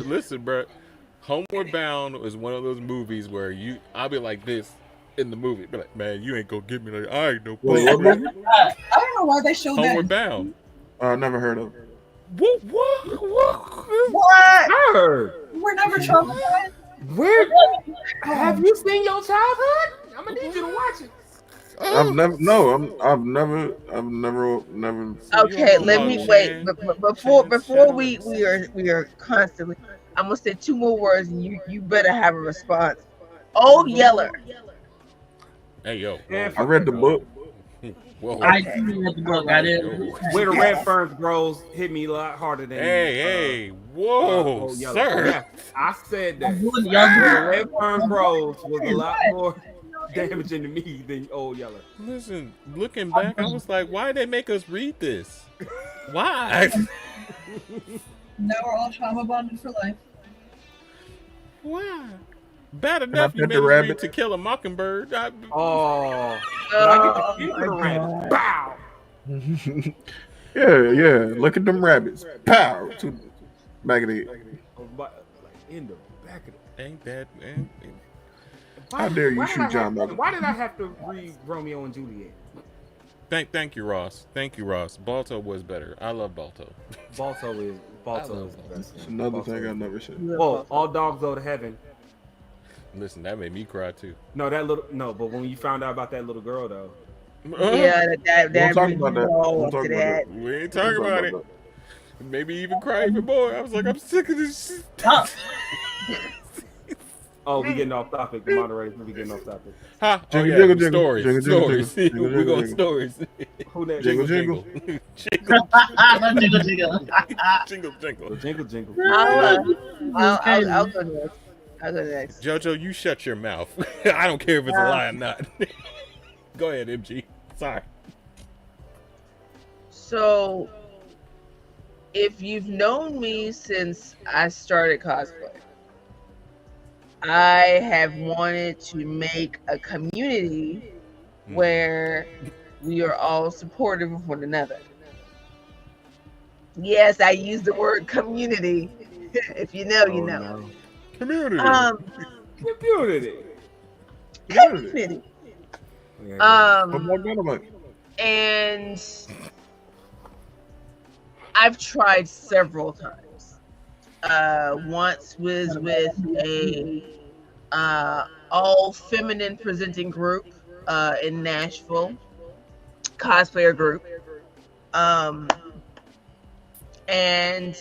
Listen, bro. Homeward Bound is one of those movies where I'll be like this in the movie, be like, man, you ain't gonna get me like I ain't no. I don't know why they showed Homeward that. Bound. Never heard of it. What? What? Heard. We're never traumatized. Where have you seen your childhood? I'm gonna need you to watch it. I've never. Okay, let me wait. But before we are constantly, I'm gonna say 2 more words, and you better have a response. Oh, Yeller. Hey yo, I read the book. Whoa. I didn't read the book. I didn't. Where the red ferns grows hit me a lot harder than. Hey, whoa, Oh, Yeller. sir. Yeah, I said that. Y'all Where the red ferns grows was a lot more damaging to me than Old Yeller. Listen, looking back, I was like, why did they make us read this? Why? Now we're all trauma bonded for life. Why? Bad enough you made us read To Kill a Mockingbird. Oh, I get the rabbit. Bow. Yeah. Look at them rabbits. Pow. To back of the head. Like in the back of the. Ain't that man? How dare you shoot John Malcolm? Why did I have to read Romeo and Juliet? Thank you, Ross. Thank you, Ross. Balto was better. I love Balto. Balto is the best. It's another thing I've never said. Whoa, all dogs go to heaven. Listen, that made me cry too. But when you found out about that little girl though. Yeah, that Don't talk about that. Don't talk after about that. that. We ain't talking about it. Maybe even cry even more. I was like, I'm sick of this shit. Oh, we getting off topic. The moderators will be getting off topic. Huh? Oh, Jingle, yeah. jingle, jingle. Stories. Jingle, jingle, Stories. jingle. We're going Jingle, stories. Who that? Jingle, Jingle. Jingle, jingle. Jingle, jingle. Jingle, jingle. I'll go next. I'll go next. JoJo, you shut your mouth. I don't care if it's a lie or not. Go ahead, MG. Sorry. So, if you've known me since I started cosplay, I have wanted to make a community where we are all supportive of one another. Yes, I use the word community. If you know, you know. No. Community. Community. Community. And I've tried several times. Once was with a all feminine presenting group in Nashville, cosplayer group, and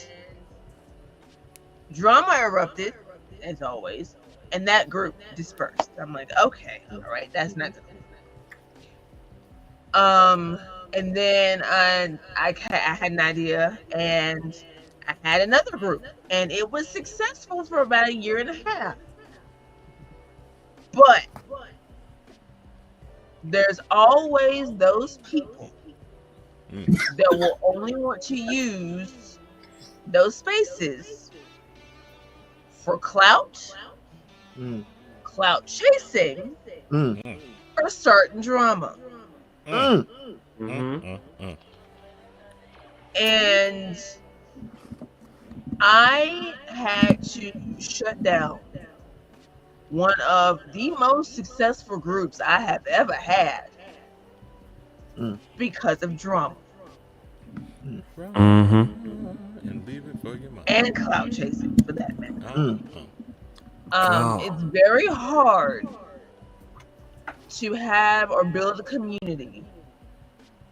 drama erupted as always, and that group dispersed. I'm like, okay, all right, that's not good. And then I had an idea, and I had another group, and it was successful for about 1.5 years. But there's always those people that will only want to use those spaces for clout, clout chasing, or certain drama. And I had to shut down one of the most successful groups I have ever had because of drama. And leave it for your mom. And clout chasing, for that matter. It's very hard to have or build a community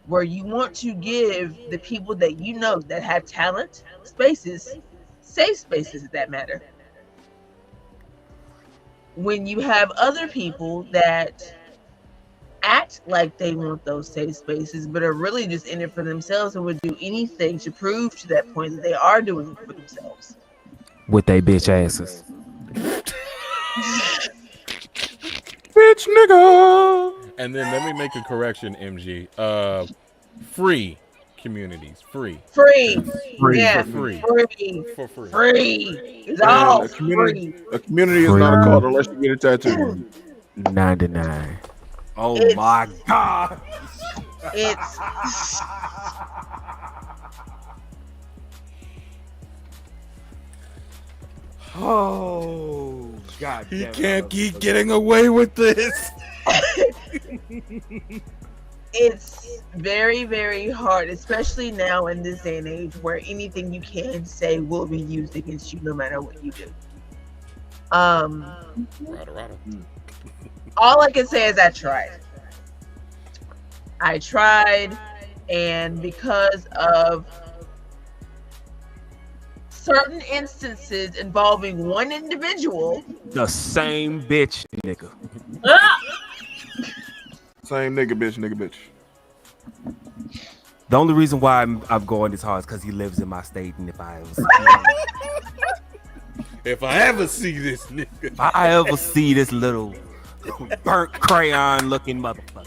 where you want to give the people that you know that have talent spaces, safe spaces at that matter, when you have other people that act like they want those safe spaces but are really just in it for themselves and would do anything to prove to that point that they are doing it for themselves. With they bitch asses. Bitch nigga. And then let me make a correction, MG. Free communities. Free. Yeah. For free. For free. Free. It's all A community, free. a community is not a cult unless you get a tattoo. 99. Oh It's- my god. It's Oh god. He damn it, can't keep getting away with this. it's very, very hard, especially now in this day and age where anything you can say will be used against you no matter what you do. Rada. All I can say is I tried, and because of certain instances involving one individual, The same bitch, nigga. Same nigga bitch. The only reason why I'm going this hard is because he lives in my state, and if I ever see this nigga, if I ever see this little burnt crayon looking motherfucker,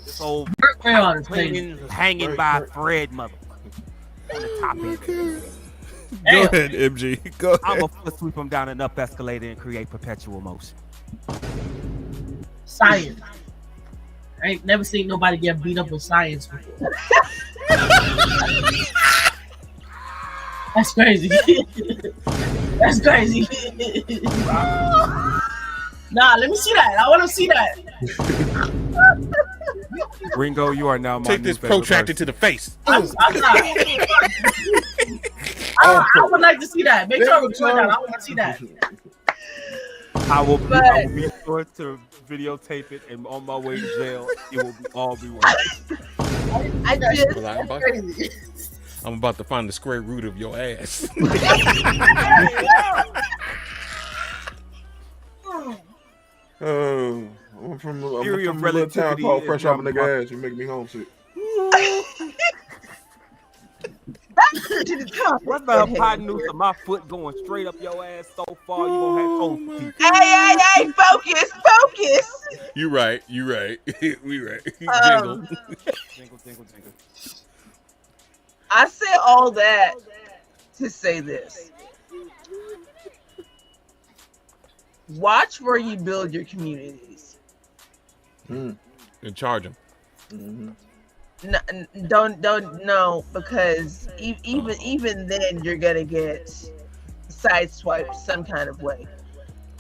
so Burnt crayon is crazy. hanging by a thread, motherfucker, on the top end. Go ahead, MG. Go ahead. I'm gonna foot sweep him down an up escalator and create perpetual motion. Science. I ain't never seen nobody get beat up with science before. That's crazy. That's crazy. Nah, let me see that. I want to see that. Ringo, you are now my Take this protractor to the face. I'm I would like to see that. Make sure we put that. I want to see that. I will be sure to videotape it, and on my way to jail, it will all be worth it. I'm about to find the square root of your ass. I'm from a little town called Fresh Off a Nigga Ass. You make me homesick. What's the hypotenuse of my foot going straight up your ass so far you gonna have toes teeth? Hey, focus. You right. We right. Jingle. I said all that to say this. Watch where you build your communities. And charge them. Mm-hmm. No, don't because even then you're gonna get sideswiped some kind of way.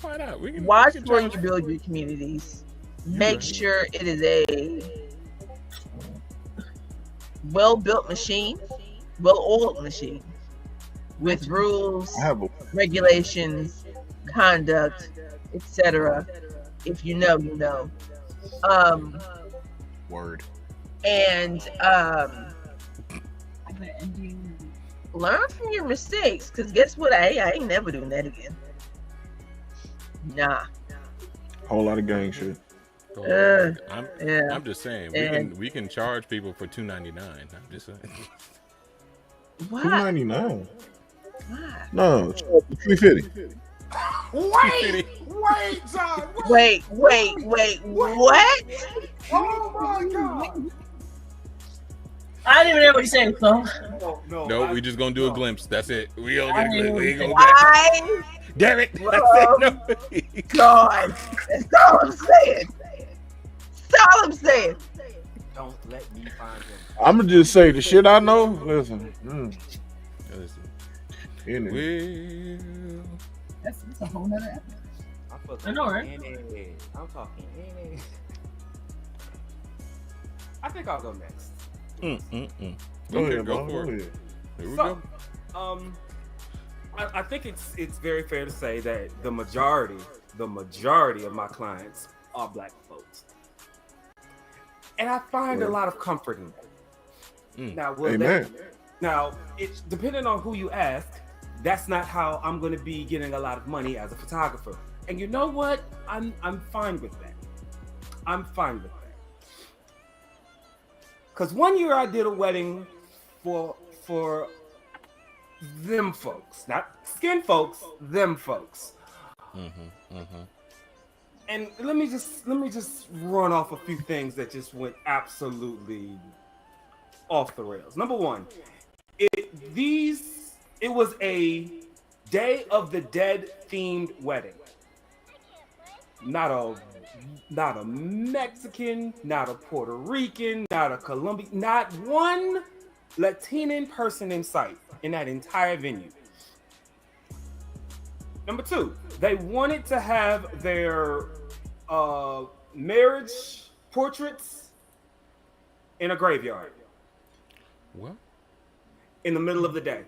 Why not? Watch where you build your communities. Make sure it is a well-built machine, well-oiled machine with rules, regulations, conduct, etc. If you know, you know. Word. And learn from your mistakes, because guess what? I ain't never doing that again. Nah. Whole lot of gang shit. I'm just saying we can charge people for $2.99. I'm just saying. What? $2.99. No, $3.50. Wait, John. Wait, what? Oh my God. I didn't even know what you said, so. No, we just gonna do a glimpse. That's it. We don't get a glimpse. We ain't gonna I damn it. God. That's all I'm saying. Don't let me find him. I'm gonna just say the shit I know. Listen. That's a whole nother episode. I know, right? I'm talking. I think I'll go next. Go ahead. Here we So, go. I think it's very fair to say that the majority of my clients are black folks, and I find a lot of comfort in that. Now, it's depending on who you ask. That's not how I'm going to be getting a lot of money as a photographer. And you know what? I'm fine with that. Because one year I did a wedding for them folks, not skin folks, them folks. And let me just run off a few things that just went absolutely off the rails. Number one, it was a Day of the Dead themed wedding. Not a Mexican, not a Puerto Rican, not a Colombian, not one Latino person in sight in that entire venue. Number two, they wanted to have their marriage portraits in a graveyard. What? In the middle of the day.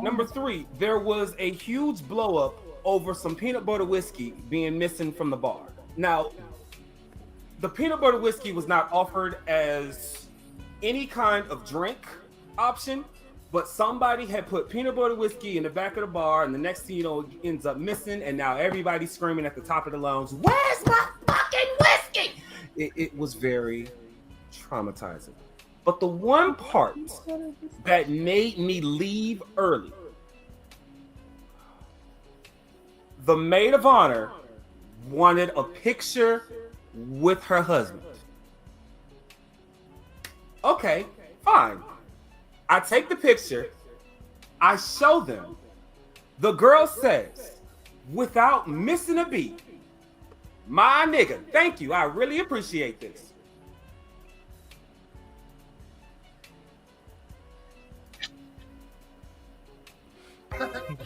Number 3, there was a huge blow up over some peanut butter whiskey being missing from the bar. Now, the peanut butter whiskey was not offered as any kind of drink option, but somebody had put peanut butter whiskey in the back of the bar, and the next thing you know, it ends up missing, and now everybody's screaming at the top of the lungs, "Where's my fucking whiskey?" It was very traumatizing. But the one part that made me leave early, the maid of honor wanted a picture with her husband. Okay, fine. I take the picture. I show them. The girl says, without missing a beat, "My nigga, thank you. I really appreciate this."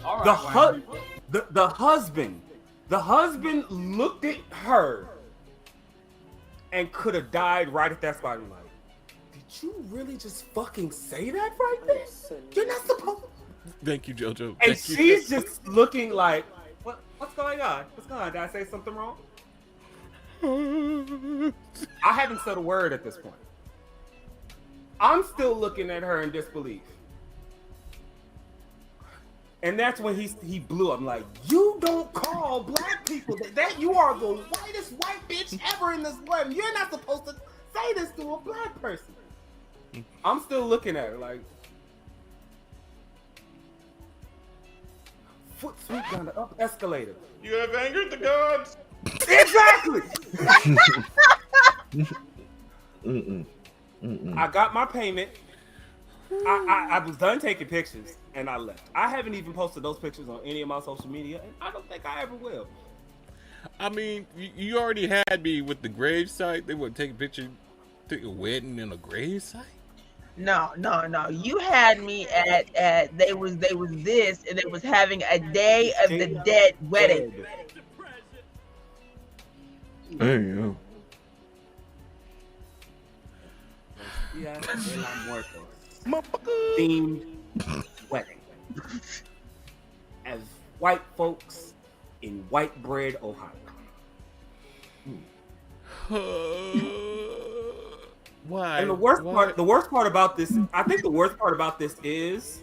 All The right, husband looked at her and could have died right at that spot. I'm like, did you really just fucking say that right there? You're not supposed. Thank you, JoJo. And Thank you. she's just looking like, what's going on? What's going on? Did I say something wrong? I haven't said a word at this point. I'm still looking at her in disbelief. And that's when he blew up. I'm like, you don't call black people that you are the whitest white bitch ever in this world. You're not supposed to say this to a black person. I'm still looking at her like, foot sweep down the up escalator. You have angered the gods. Exactly. Mm-mm. I got my payment. I was done taking pictures and I left. I haven't even posted those pictures on any of my social media, and I don't think I ever will. I mean, you already had me with the grave site. They would take a picture, take a wedding in a grave site. No. You had me at they was this, and they was having a Day of the Dead wedding. There you Yeah, themed wedding as white folks in White Bread, Ohio. Why? And the worst part about this, I think the worst part about this is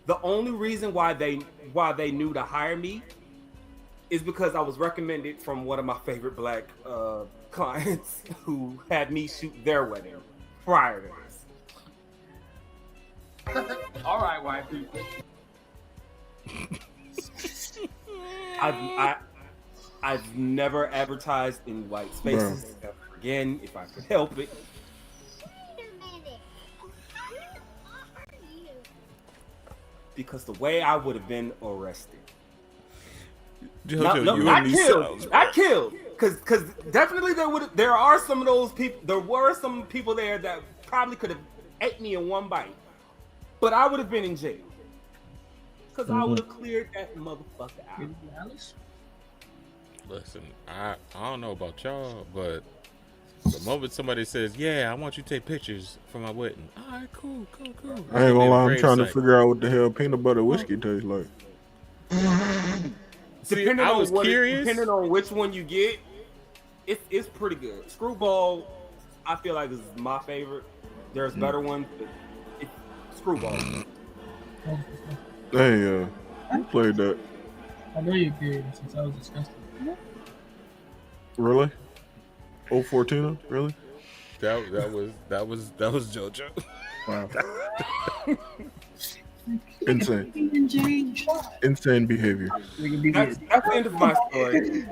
the only reason why they knew to hire me is because I was recommended from one of my favorite black clients who had me shoot their wedding prior to this. all right, white people. I've never advertised in white spaces ever again if I could help it. Because the way I would have been arrested. JoJo, Not killed. Because definitely there are some of those people. There were some people there that probably could have ate me in one bite, but I would have been in jail because I would have cleared that motherfucker out. Listen, I don't know about y'all, but the moment somebody says, "Yeah, I want you to take pictures for my wedding," all right, cool. I ain't gonna lie, I'm trying to figure out what the hell peanut butter whiskey tastes like. Depending I was curious. Depending on which one you get, it's pretty good. Screwball, I feel like is my favorite. There's better ones, but Screwball. Hey, who played that? I know you're curious since I was disgusted. Really? 014? Really? That was JoJo. Wow. Insane behavior. That's the end of my story.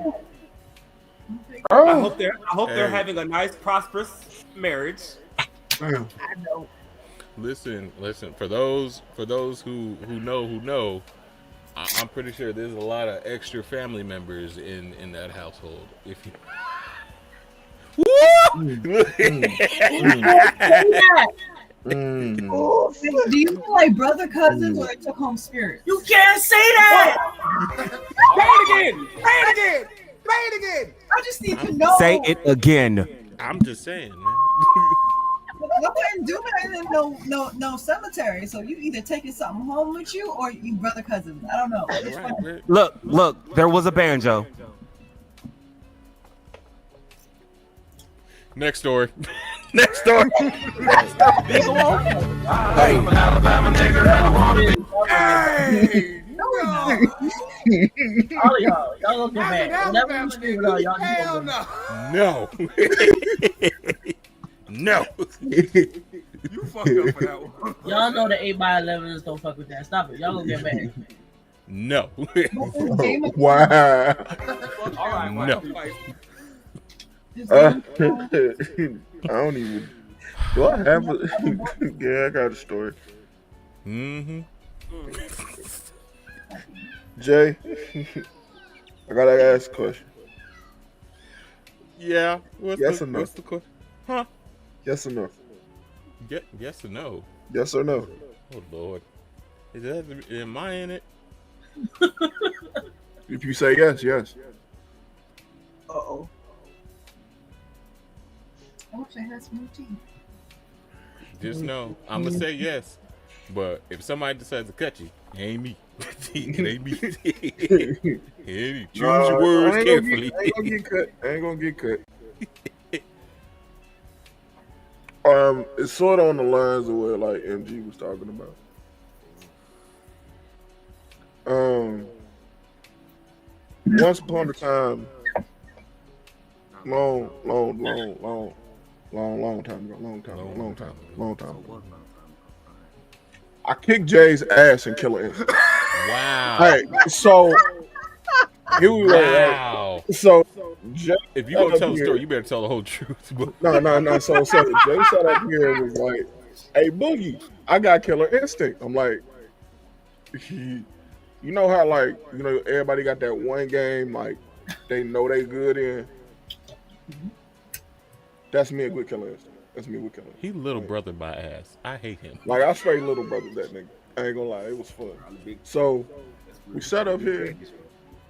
Oh. I hope they're having a nice, prosperous marriage. Damn. I know. Listen. For those who know, I'm pretty sure there's a lot of extra family members in that household. If you. Do you feel like brother cousins or took home spirits? You can't say that. Play it again. I just need to know. Say it again. I'm just saying, man. wouldn't do it in no cemetery. So you either taking something home with you or you brother cousins. I don't know. Which one? Look, there was a banjo. Next story. Next story. Hey, all y'all gonna get mad. Whenever you scream it out, y'all just gonna get mad. No. No. You fucked up for that one. Y'all know the 8x11s don't fuck with that. Stop it. Y'all gonna get mad. No. Wow. All right, No. I don't even. Do I have a? Yeah, I got a story. Mm-hmm. Jay, I gotta ask a question. Yeah. Yes or no? What's the question? Huh? Yes or no? Yes or no? Yes or no? Oh Lord. Am I in it? If you say yes, yes. Uh-oh. I wish I had some more tea. Just know, I'm gonna say yes, but if somebody decides to cut you, it ain't me. It ain't me. It ain't me. Choose your words carefully. I ain't gonna get cut. I ain't gonna get cut. It's sort of on the lines of what like MG was talking about. Once upon a time, long time ago. I kicked Jay's ass in Killer Instinct. Wow. Hey, so here we were. Wow. So Jay, if you gonna tell a story, you better tell the whole truth. No. So Jay sat up here and was like, "Hey, Boogie, I got Killer Instinct." I'm like, you know how like everybody got that one game like they know they good in. That's me with Killer Instinct. That's me with Killer Instinct. He little brother my ass. I hate him. Like I straight little brother that nigga. I ain't gonna lie, it was fun. So we sat up here.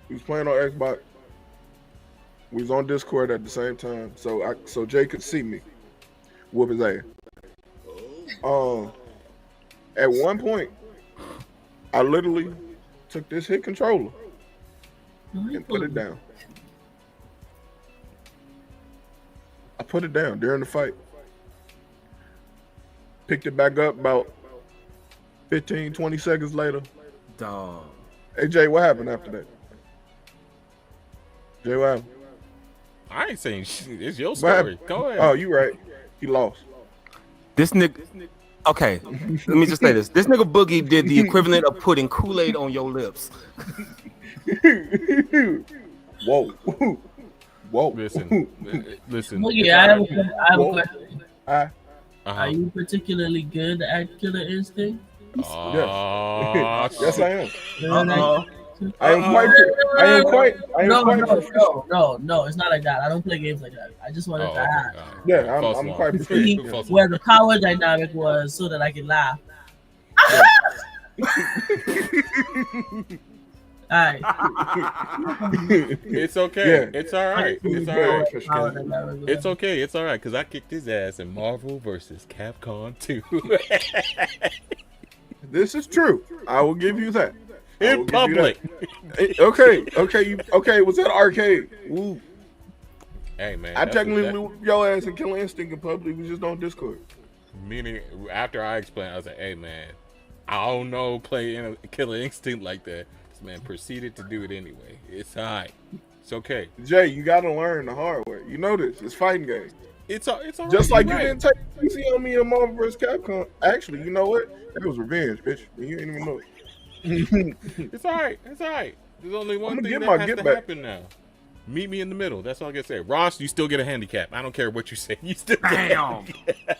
We was playing on Xbox. We was on Discord at the same time. So Jay could see me whoop his ass. At one point, I literally took this hit controller and put it down. I put it down during the fight. Picked it back up about 15, 20 seconds later. Dog. Hey, Jay, what happened after that? Jay, what happened? I ain't saying shit. It's your story. Go ahead. Oh, you right. He lost. This nigga. Okay, let me just say this. This nigga Boogie did the equivalent of putting Kool-Aid on your lips. Whoa. Whoa. Listen. Boogie, I have a question. Are you particularly good at Killer Instinct? Yes, I am. Uh-oh. I am quite. No, it's not like that. I don't play games like that. I just wanted to ask. Yeah, I'm quite proficient. Where the power dynamic was so that I can laugh. Alright. It's okay. Yeah. It's all right. It's all right. It's okay. It's all right because I kicked his ass in Marvel vs. Capcom 2. This is true. I will give you that. In public. Okay. It was at arcade. Woo. Hey man, I technically whooped your ass in Killer Instinct in public. We just on Discord. Meaning, after I explained, I was like, "Hey man, I don't know play in a Killer Instinct like that." This man proceeded to do it anyway. It's alright. It's okay. Jay, you gotta learn the hard way. You know this. It's fighting game. It's all right. Just like you didn't take easy on me in Marvel vs. Capcom. Actually, you know what? That was revenge, bitch. You didn't even know it. It's all right. It's all right. There's only one thing that has to happen now. Meet me in the middle. That's all I can say. Ross, you still get a handicap. I don't care what you say. You still get a handicap.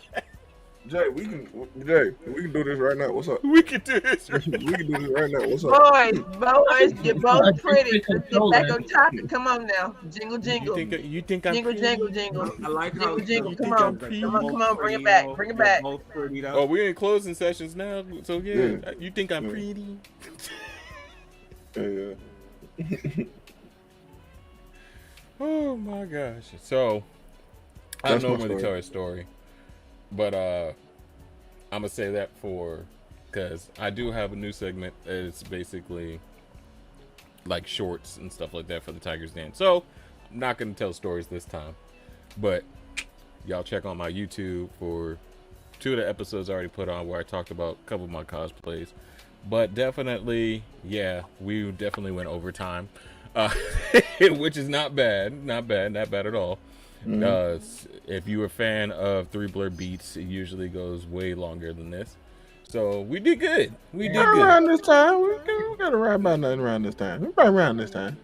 Jay, we can do this right now. What's up? We can do this. We can do this right now. What's up? Boys, you're both pretty. Let's get back on topic. Come on now. Jingle, jingle. You think I'm jingle, jingle, jingle. I like jingle, how jingle. Come I'm on. Come on. Bring it back. Bring it back. Oh, we're in closing sessions now. So yeah. You think I'm pretty? Yeah. Oh my gosh. So I normally tell a story. But I'm gonna say that because I do have a new segment. It's basically like shorts and stuff like that for the Tiger's Den. So I'm not gonna tell stories this time, but y'all check on my YouTube for 2 of the episodes I already put on where I talked about a couple of my cosplays. But definitely, yeah, we definitely went overtime, which is not bad at all. If you were a fan of 3 Blerd Beats, it usually goes way longer than this. So we did good. We did good. Around this time, we got to ride about nothing around this time. Right around this time.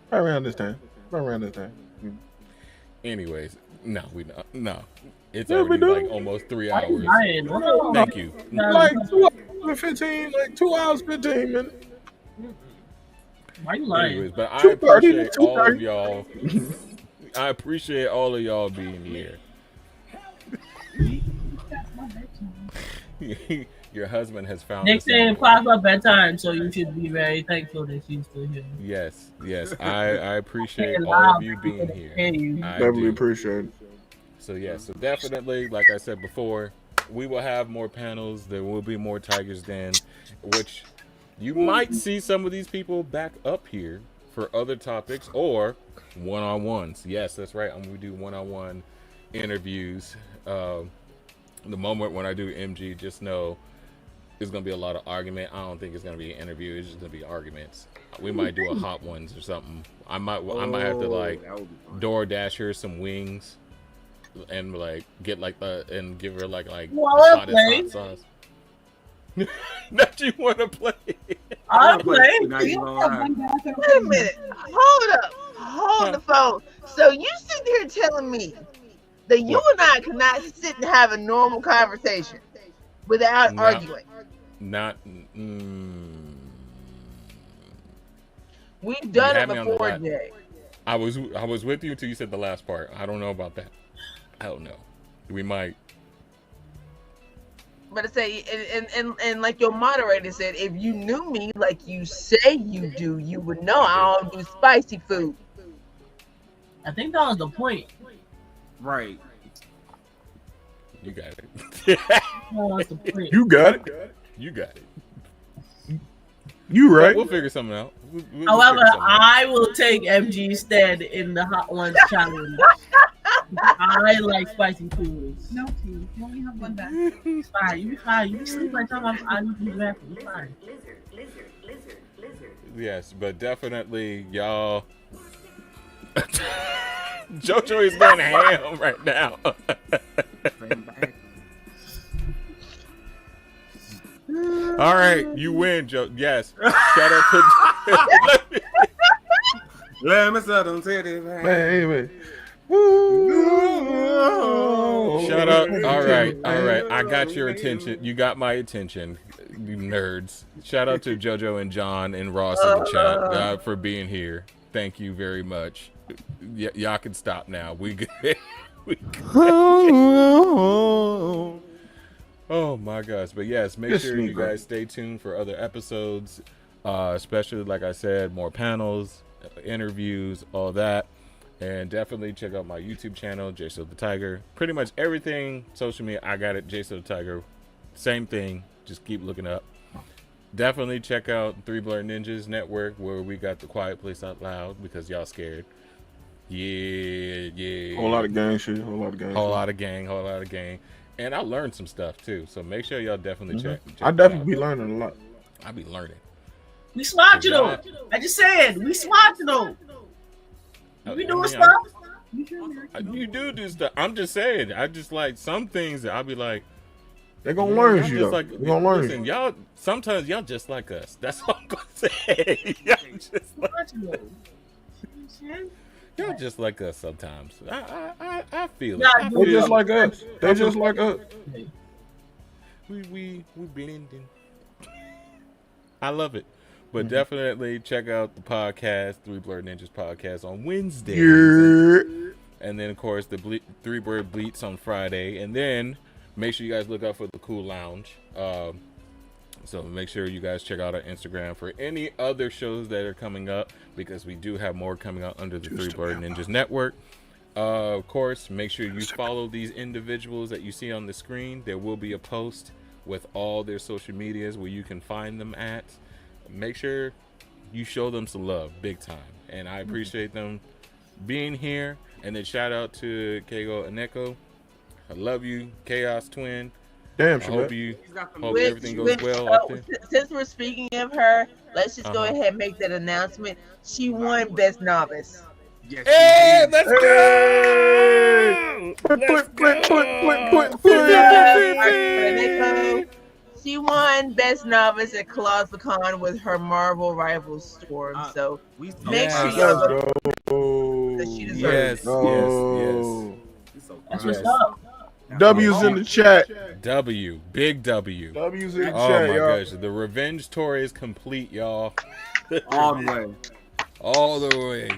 Anyways, no, we not. No, it's already like almost 3 hours. Thank you. Like 2 hours 15, like 2 hours 15 minutes. Why you lying? Anyways, but I appreciate all of y'all. I appreciate all of y'all being here. Your husband has found Nick saying past my bedtime, so you should be very thankful that she's still here. Yes. I appreciate all of you being here. I Definitely appreciate it. So so definitely, like I said before, we will have more panels. There will be more Tiger's Den, which you might see some of these people back up here for other topics or one-on-ones. Yes, that's right. I'm going to do one-on-one interviews. The moment when I do MG, just know there's going to be a lot of argument. I don't think it's going to be an interview. It's just going to be arguments. We might do a hot ones or something. I might have to like DoorDash her some wings and like get like and give her like hot sauce. That you want to play? I'll play. Wait a minute. Hold up. Hold the phone. So you sit here telling me that you and I cannot sit and have a normal conversation without arguing? Not. We've done it before, Jay. I was with you until you said the last part. I don't know about that. I don't know. We might. But I say, and like your moderator said, if you knew me like you say you do, you would know I don't do spicy food. I think that was the point. Right. You got it. You got it. You got it. You right. We'll figure something out. However, I will take MG's stand in the Hot Ones challenge. I like spicy foods. No, please. You only have one back. It's fine. You fine. You sleep by the time I need you back. You fine. Yes, but definitely, y'all. JoJo is going ham right now. All right, you win, Joe. Yes. Shout out to. Let me set them titties. Baby. Shut up. All right. I got your attention. You got my attention, you nerds. Shout out to JoJo and John and Ross in the chat for being here. Thank you very much. Y'all can stop now. We good. Oh my gosh. But yes, make sure you guys stay tuned for other episodes, especially, like I said, more panels, interviews, all that. And definitely check out my YouTube channel, Jaystothetiger. Pretty much everything social media, I got it, Jaystothetiger. Same thing. Just keep looking up. Definitely check out 3 Blerd Ninjas Network, where we got the Quiet Place Out Loud because y'all scared. Yeah. Whole lot of gang shit. Whole lot of gang. And I learned some stuff too. So make sure y'all definitely check. I definitely be learning a lot. I be learning. We smart, you know. I just said we smart, you know. We doing stuff. You do stuff. I'm just saying. I just like some things that I'll be like. They're gonna learn you. Though. Like, they're gonna learn. Listen, y'all. Sometimes y'all just like us. That's all I'm gonna say. Y'all just like us sometimes. I feel it. They're just like us. They're just like us. We blending. I love it. But definitely check out the podcast, 3 Blerd Ninjas podcast on Wednesdays. Yeah. And then, of course, the 3 Blerd Bleats on Friday. And then make sure you guys look out for the Cool Lounge. So make sure you guys check out our Instagram for any other shows that are coming up, because we do have more coming out under the 3 Blerd Ninjas Network. Of course, make sure you follow these individuals that you see on the screen. There will be a post with all their social medias where you can find them at. Make sure you show them some love, big time. And I appreciate them being here. And then shout out to Keigo Aneko. I love you, Chaos Twin. Damn, I hope everything goes Which, well out there. Since we're speaking of her, let's just go ahead and make that announcement. She won Best Novice. Yes, hey, let's go! She won Best Novice at Clausicon with her Marvel rival Storm. So make sure you go. She deserves it. That's what's up. W's in the chat. W, big W. W's in the oh chat, my y'all. gosh, the revenge tour is complete, y'all. All the way. All the way.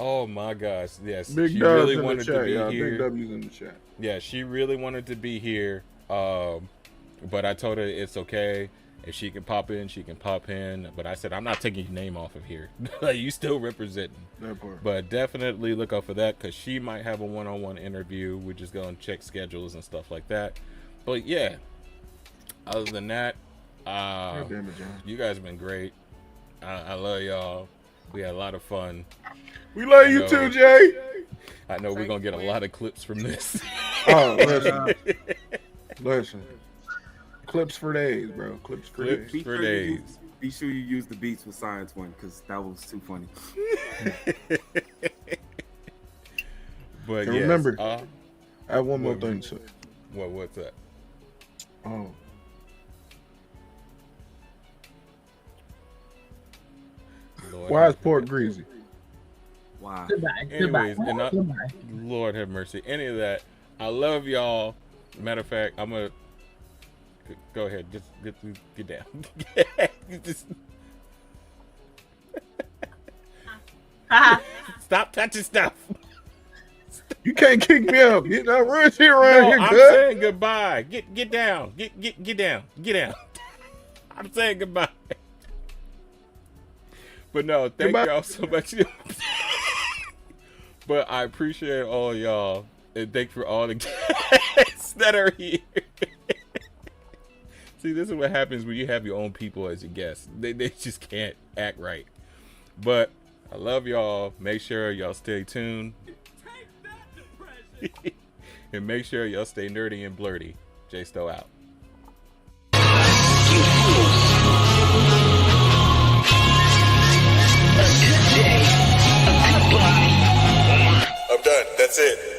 Oh my gosh, yes. Big she W's really in wanted the chat, to be y'all. here. Big W's in the chat. Yeah, she really wanted to be here. But I told her it's okay. If she can pop in, she can pop in. But I said, I'm not taking your name off of here. You still representing. That part. But definitely look out for that because she might have a one-on-one interview. We're just going to check schedules and stuff like that. But yeah, other than that, you guys have been great. I love y'all. We had a lot of fun. We love you too, Jay. I know we're going to get a lot of clips from this. Oh, listen. Clips for days, bro. Clips for days. Be sure you use the beats with Science one because that was too funny. But and yes, remember, I have one more thing to say. What's that? Oh. Lord Why is pork greasy? Why? Anyways, Lord have mercy. Any of that. I love y'all. Matter of fact, I'm gonna go ahead. Just get down. Stop touching stuff. You can't kick me out. You're not running shit around here. I'm saying goodbye. Get down. Get down. Get down. I'm saying goodbye. But no, thank y'all so much. But I appreciate all y'all. And thank you for all the guests that are here. See, this is what happens when you have your own people as your guests. They just can't act right. But I love y'all. Make sure y'all stay tuned. And make sure y'all stay nerdy and blerdy. Jaysto out. I'm done. That's it.